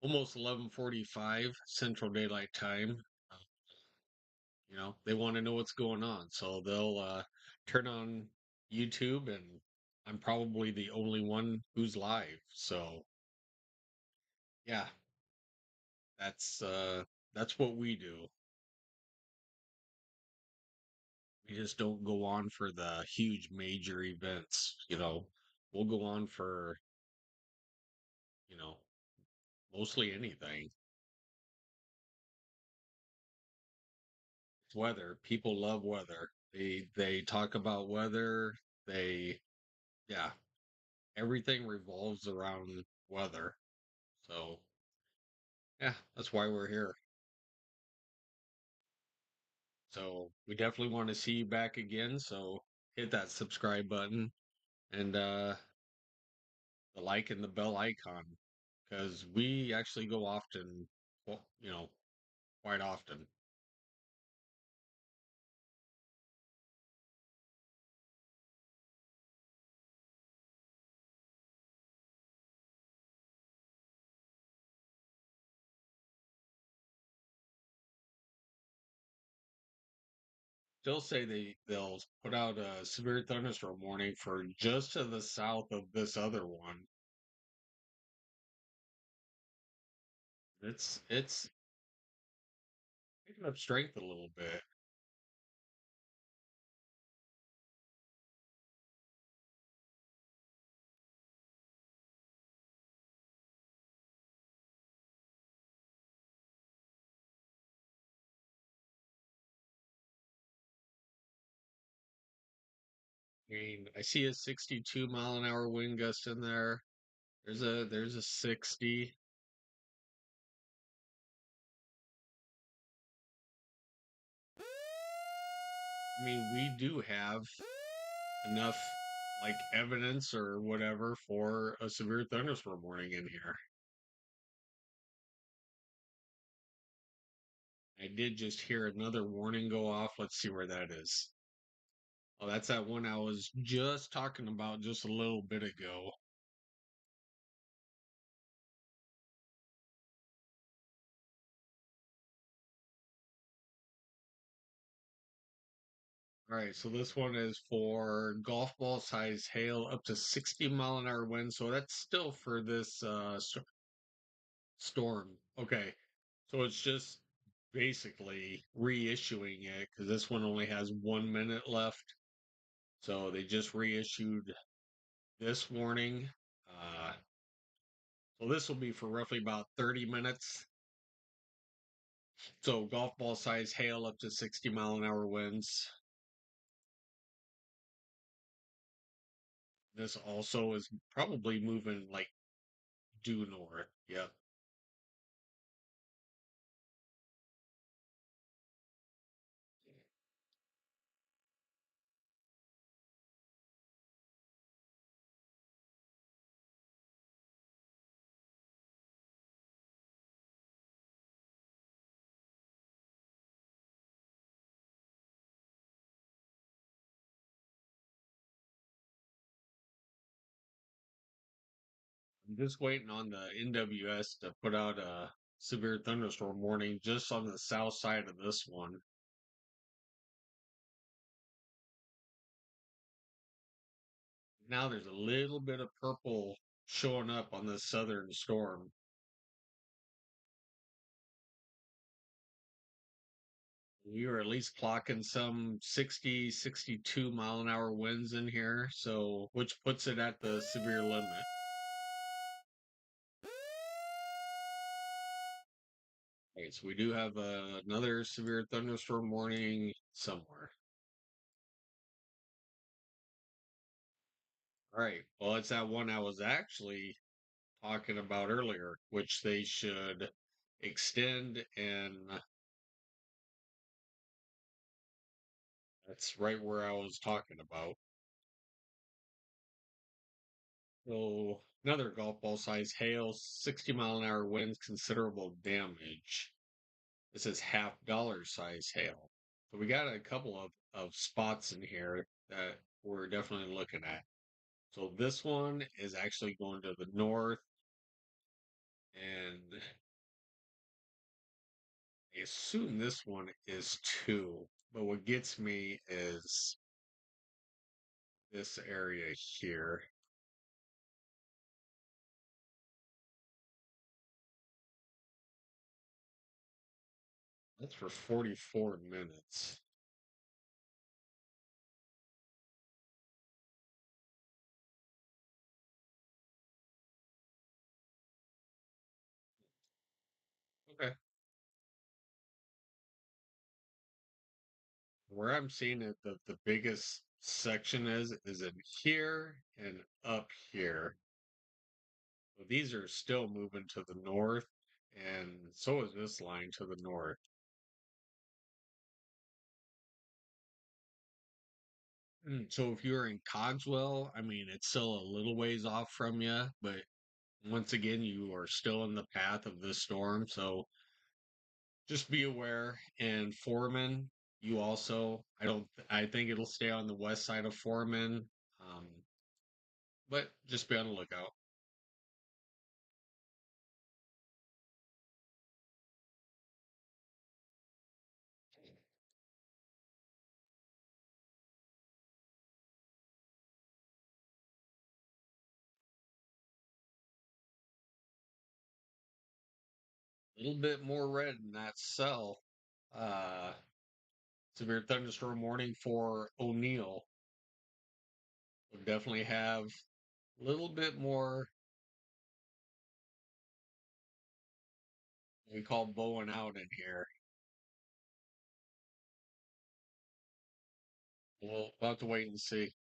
almost 11:45 Central Daylight Time. Uh, they want to know what's going on, so they'll turn on YouTube, and I'm probably the only one who's live. So yeah, that's what we do. We just don't go on for the huge major events. We'll go on for you know mostly anything. It's weather. People love weather. They talk about weather. They Yeah, everything revolves around weather. So yeah, that's why we're here. So we definitely want to see you back again. So hit that subscribe button and the like and the bell icon because we actually go often, well, quite often. still say they'll put out a severe thunderstorm warning for just to the south of this other one. It's picking up strength a little bit. I mean, I see a 62-mile-an-hour wind gust in there. There's a 60. I mean, we do have enough like evidence or whatever for a severe thunderstorm warning in here. I did just hear another warning go off. Let's see where that is. Oh, that's that one I was just talking about just a little bit ago. All right, so this one is for golf ball size hail up to 60-mile-an-hour wind. So that's still for this storm. Okay, so it's just basically reissuing it because this one only has 1 minute left. So they just reissued this warning. Uh, so this will be for roughly about 30 minutes. So golf ball size hail up to 60-mile-an-hour winds. This also is probably moving like due north. Yep. I'm just waiting on the NWS to put out a severe thunderstorm warning just on the south side of this one. Now there's a little bit of purple showing up on this southern storm. We were at least clocking some 60, 62-mile-an-hour winds in here, so which puts it at the severe limit. Okay, so we do have another severe thunderstorm warning somewhere. All right. Well, it's that one I was actually talking about earlier, which they should extend, and that's right where I was talking about. So another golf ball size hail, 60-mile-an-hour winds, considerable damage. This is half dollar size hail. So we got a couple of spots in here that we're definitely looking at. So this one is actually going to the north, and I assume this one is too. But what gets me is this area here. That's for 44 minutes. Okay. Where I'm seeing it, the biggest section is in here and up here. So these are still moving to the north, and so is this line to the north. So if you're in Cogswell, I mean, it's still a little ways off from you, but once again, you are still in the path of this storm. So just be aware. And Foreman, you also, I think it'll stay on the west side of Foreman. Um, but just be on the lookout. little bit more red in that cell. Uh, Severe thunderstorm warning for O'Neill. We'll definitely have a little bit more we call bowing out in here. We'll have to wait and see.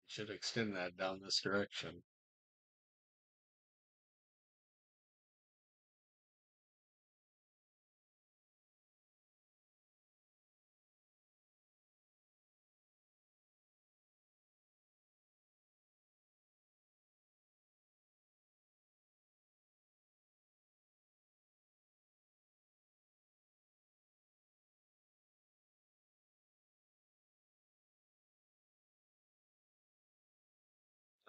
Should extend that down this direction.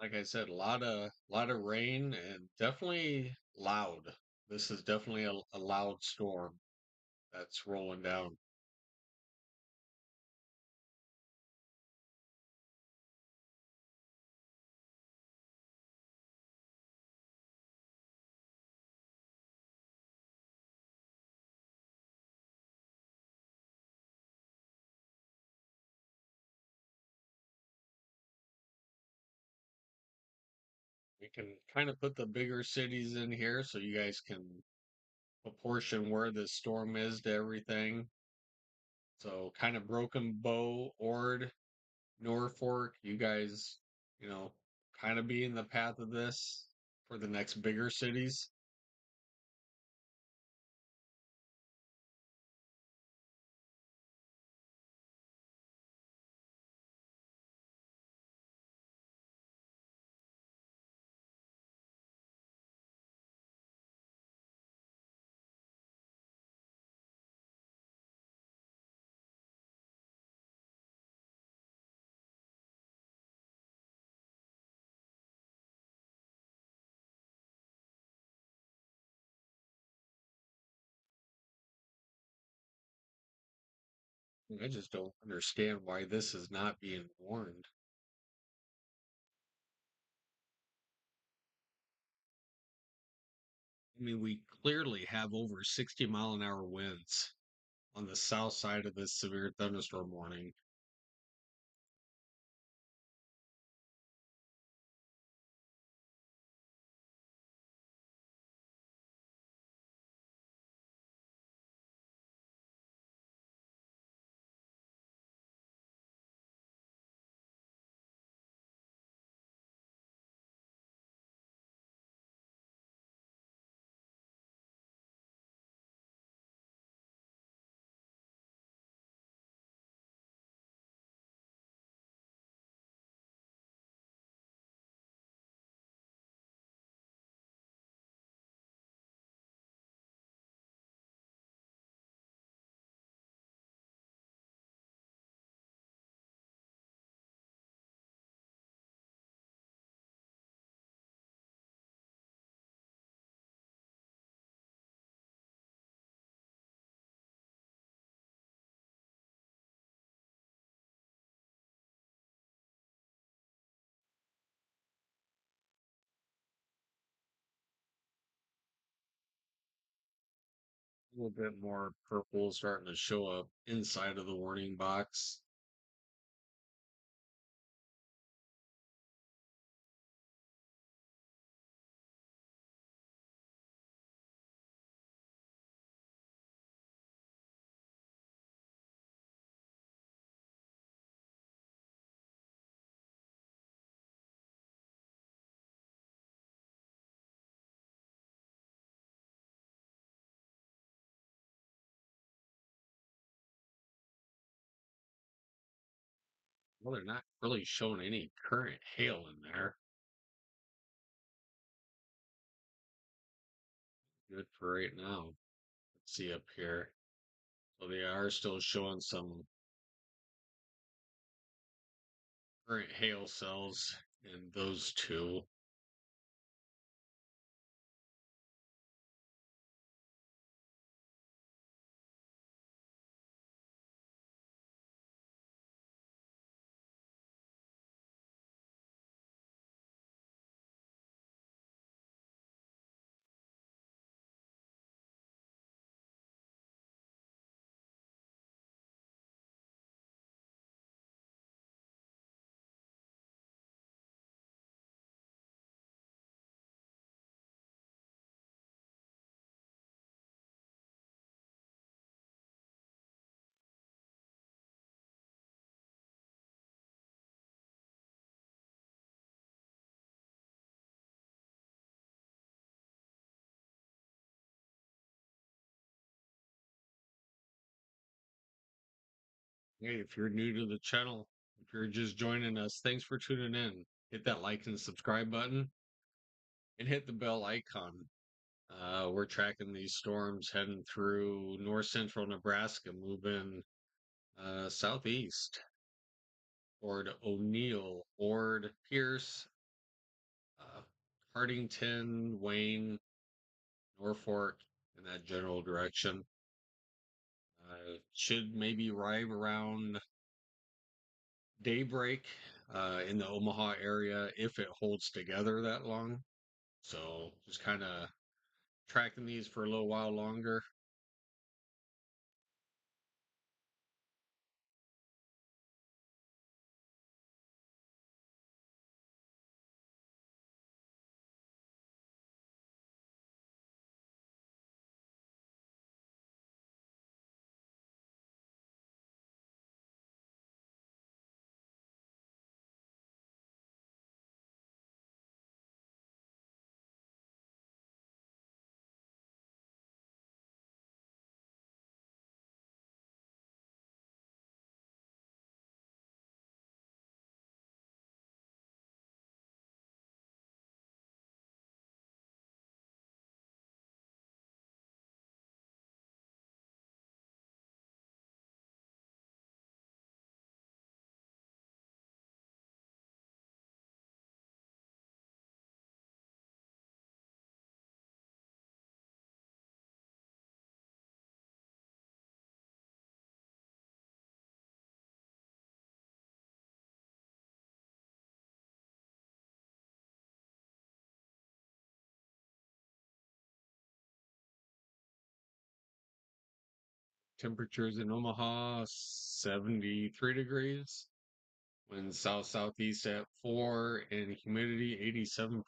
Like I said, a lot of rain and definitely loud. This is definitely a loud storm that's rolling down. We can kind of put the bigger cities in here so you guys can proportion where this storm is to everything. So kind of Broken Bow, Ord, Norfolk, you guys, you know, kind of be in the path of this for the next bigger cities. I just don't understand why this is not being warned. I mean, we clearly have over 60-mile-an-hour winds on the south side of this severe thunderstorm warning. A little bit more purple starting to show up inside of the warning box. Well, they're not really showing any current hail in there. Good for right now. Let's see up here. So they are still showing some current hail cells in those two. Hey, if you're new to the channel, if you're just joining us, thanks for tuning in. Hit that like and subscribe button and hit the bell icon. We're tracking these storms heading through north central Nebraska, moving southeast toward O'Neill, Ord, Pierce, uh, Hardington, Wayne, Norfolk, in that general direction. Should maybe arrive around daybreak in the Omaha area if it holds together that long. So just kind of tracking these for a little while longer. Temperatures in Omaha 73 degrees, wind south southeast at 4, and humidity 87%.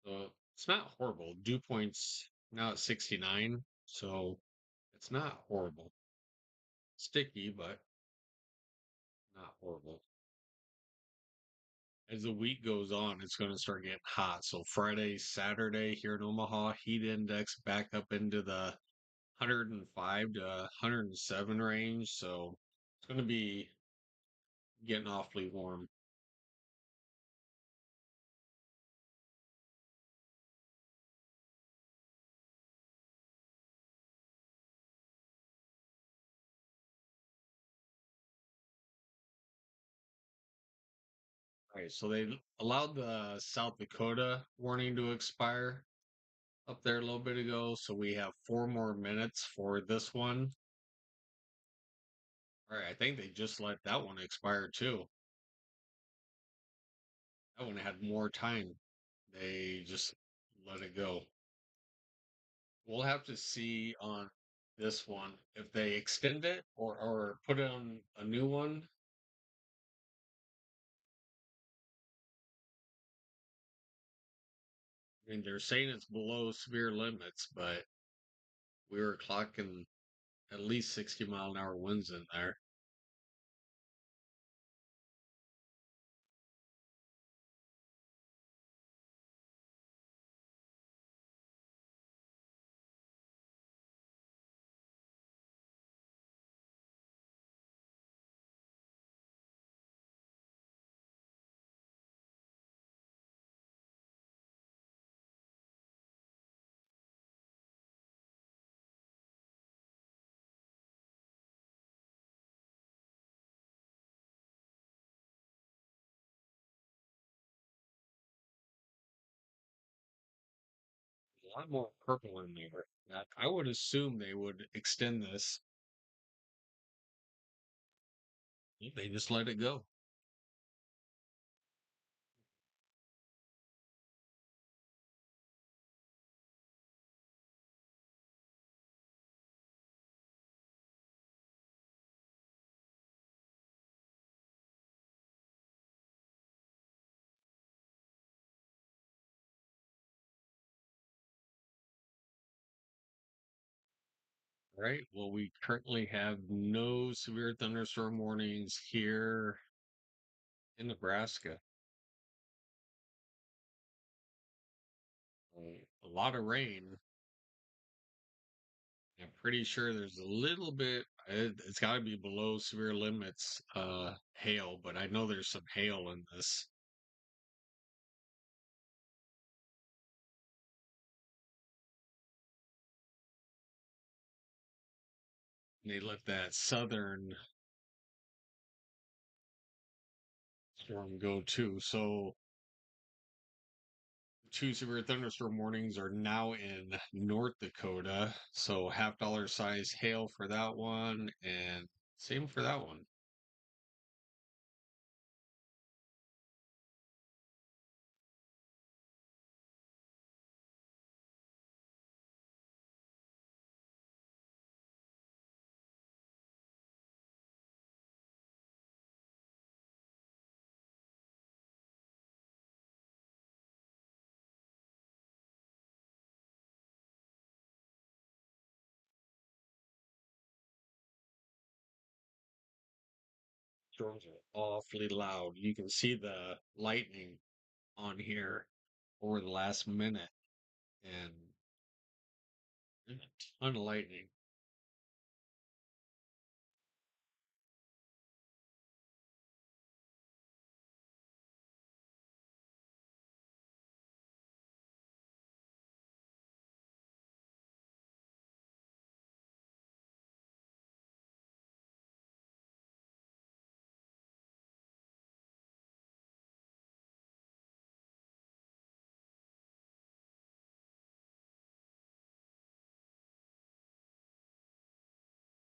So it's not horrible. Dew points now at 69, so it's not horrible. Sticky, but not horrible. As the week goes on, it's going to start getting hot. So Friday, Saturday here in Omaha, heat index back up into the 105 to 107 range. So it's going to be getting awfully warm. All right, so they allowed the South Dakota warning to expire up there a little bit ago. So we have 4 more minutes for this one. All right, I think they just let that one expire too. That one had more time. They just let it go. We'll have to see on this one if they extend it or put it on a new one. I mean, they're saying it's below severe limits, but we were clocking at least 60-mile-an-hour winds in there. A lot more purple in there. I would assume they would extend this. They just let it go. Right. Well, we currently have no severe thunderstorm warnings here in Nebraska. A lot of rain. I'm pretty sure there's a little bit. It's got to be below severe limits, hail, but I know there's some hail in this. They let that southern storm go too. So two severe thunderstorm warnings are now in North Dakota. So $50 size hail for that one, and same for that one. Storms are awfully loud. You can see the lightning on here over the last minute, and there's a ton of lightning.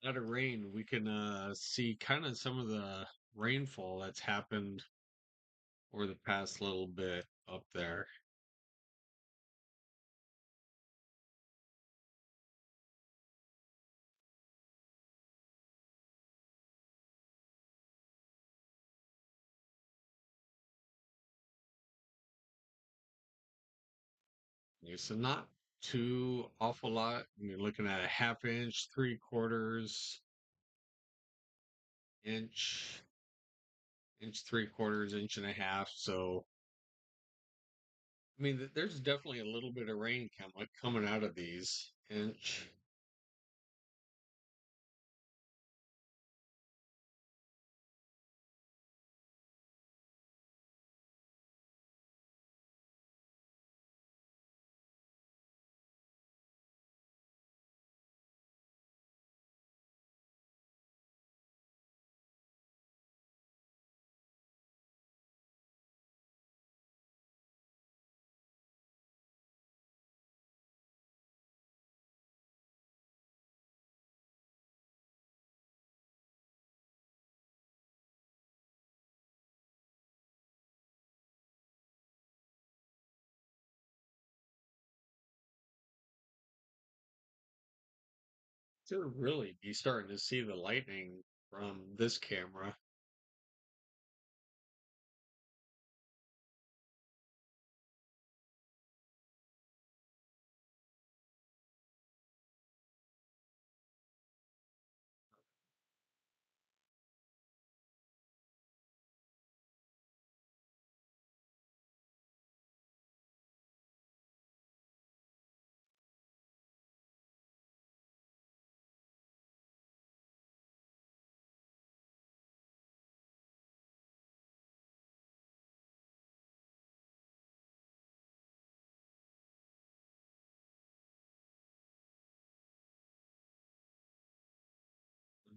Out of rain, we can see kind of some of the rainfall that's happened over the past little bit up there. Yeah, so not too awful lot. You're looking at a half inch, 3/4 inch, inch 3/4, inch and a half. So I mean, there's definitely a little bit of rain coming out of these inch. To really be starting to see the lightning from this camera.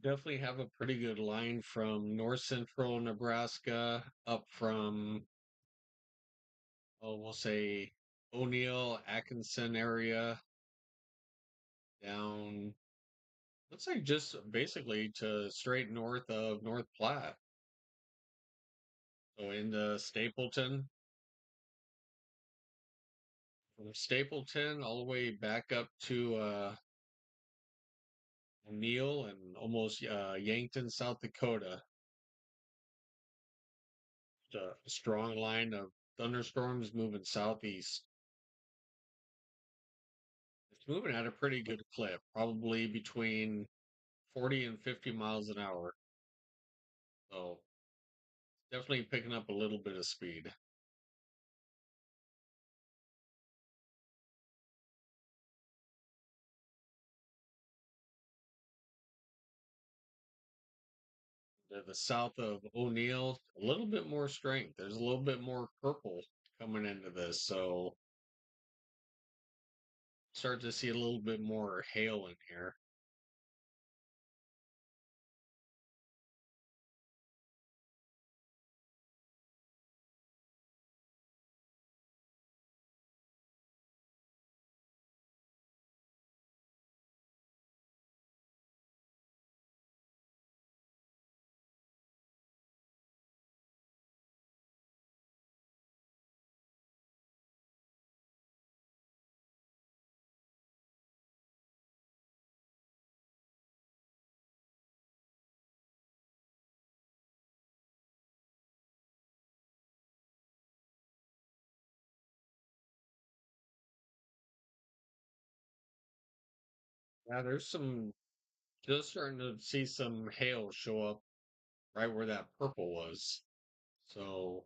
Definitely have a pretty good line from north central Nebraska up from, oh, we'll say O'Neill, Atkinson area down, looks like just basically to straight north of North Platte. So into Stapleton, from Stapleton all the way back up to O'Neill and almost Yankton, South Dakota. A strong line of thunderstorms moving southeast. It's moving at a pretty good clip, probably between 40 and 50 miles an hour. So definitely picking up a little bit of speed. to the south of O'Neill, a little bit more strength. There's a little bit more purple coming into this, so start to see a little bit more hail in here. Yeah, there's some just starting to see some hail show up right where that purple was. So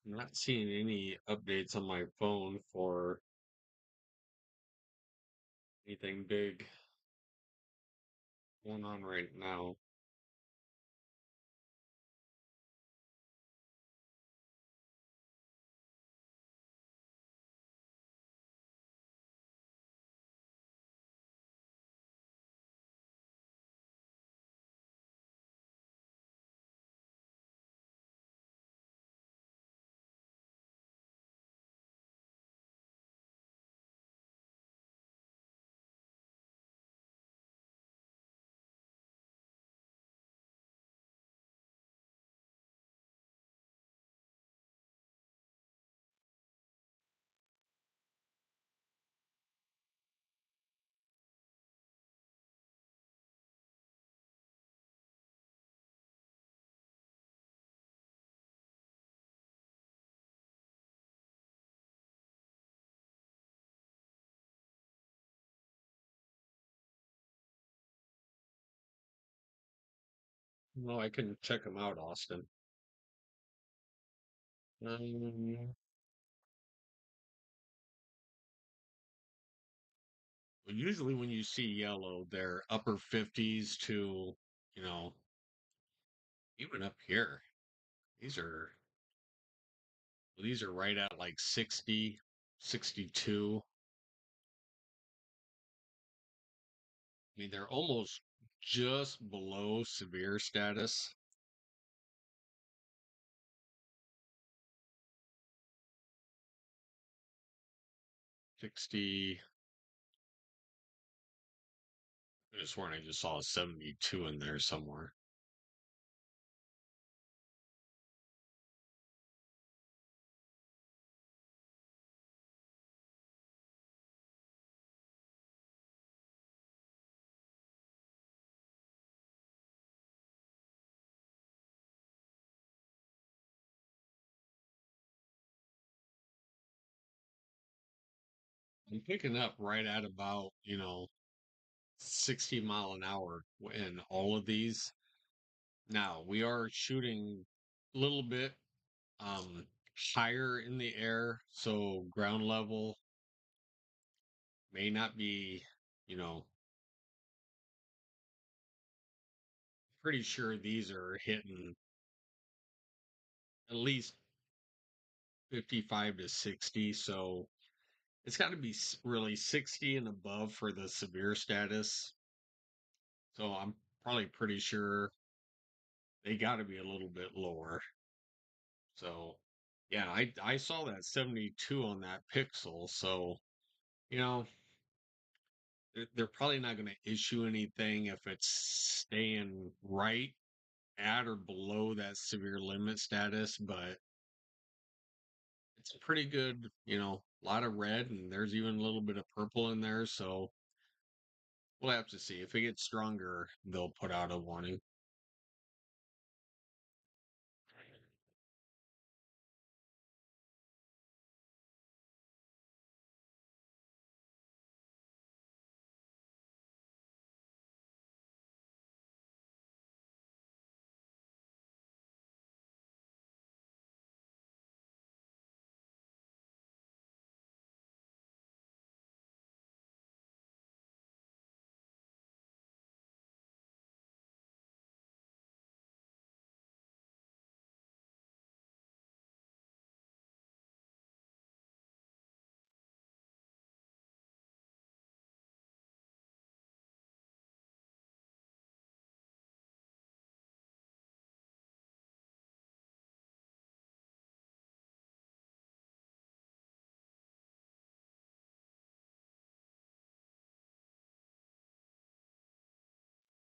I'm not seeing any updates on my phone for anything big going on right now. Well, I can check them out, Austin. Um, Usually when you see yellow, they're upper 50s to, you know, even up here. These are these are right at like 60, 62. I mean, they're almost just below severe status. 60. I just sworn I just saw a 72 in there somewhere. I'm picking up right at about, 60 mile an hour in all of these. Now we are shooting a little bit um higher in the air, so ground level may not be, you know, pretty sure these are hitting at least 55 to 60. So it's got to be really 60 and above for the severe status. So I'm probably pretty sure they got to be a little bit lower. So yeah, I saw that 72 on that pixel. So, you know, they're probably not going to issue anything if it's staying right at or below that severe limit status, but it's pretty good, a lot of red, and there's even a little bit of purple in there. So we'll have to see. If it gets stronger, they'll put out a warning.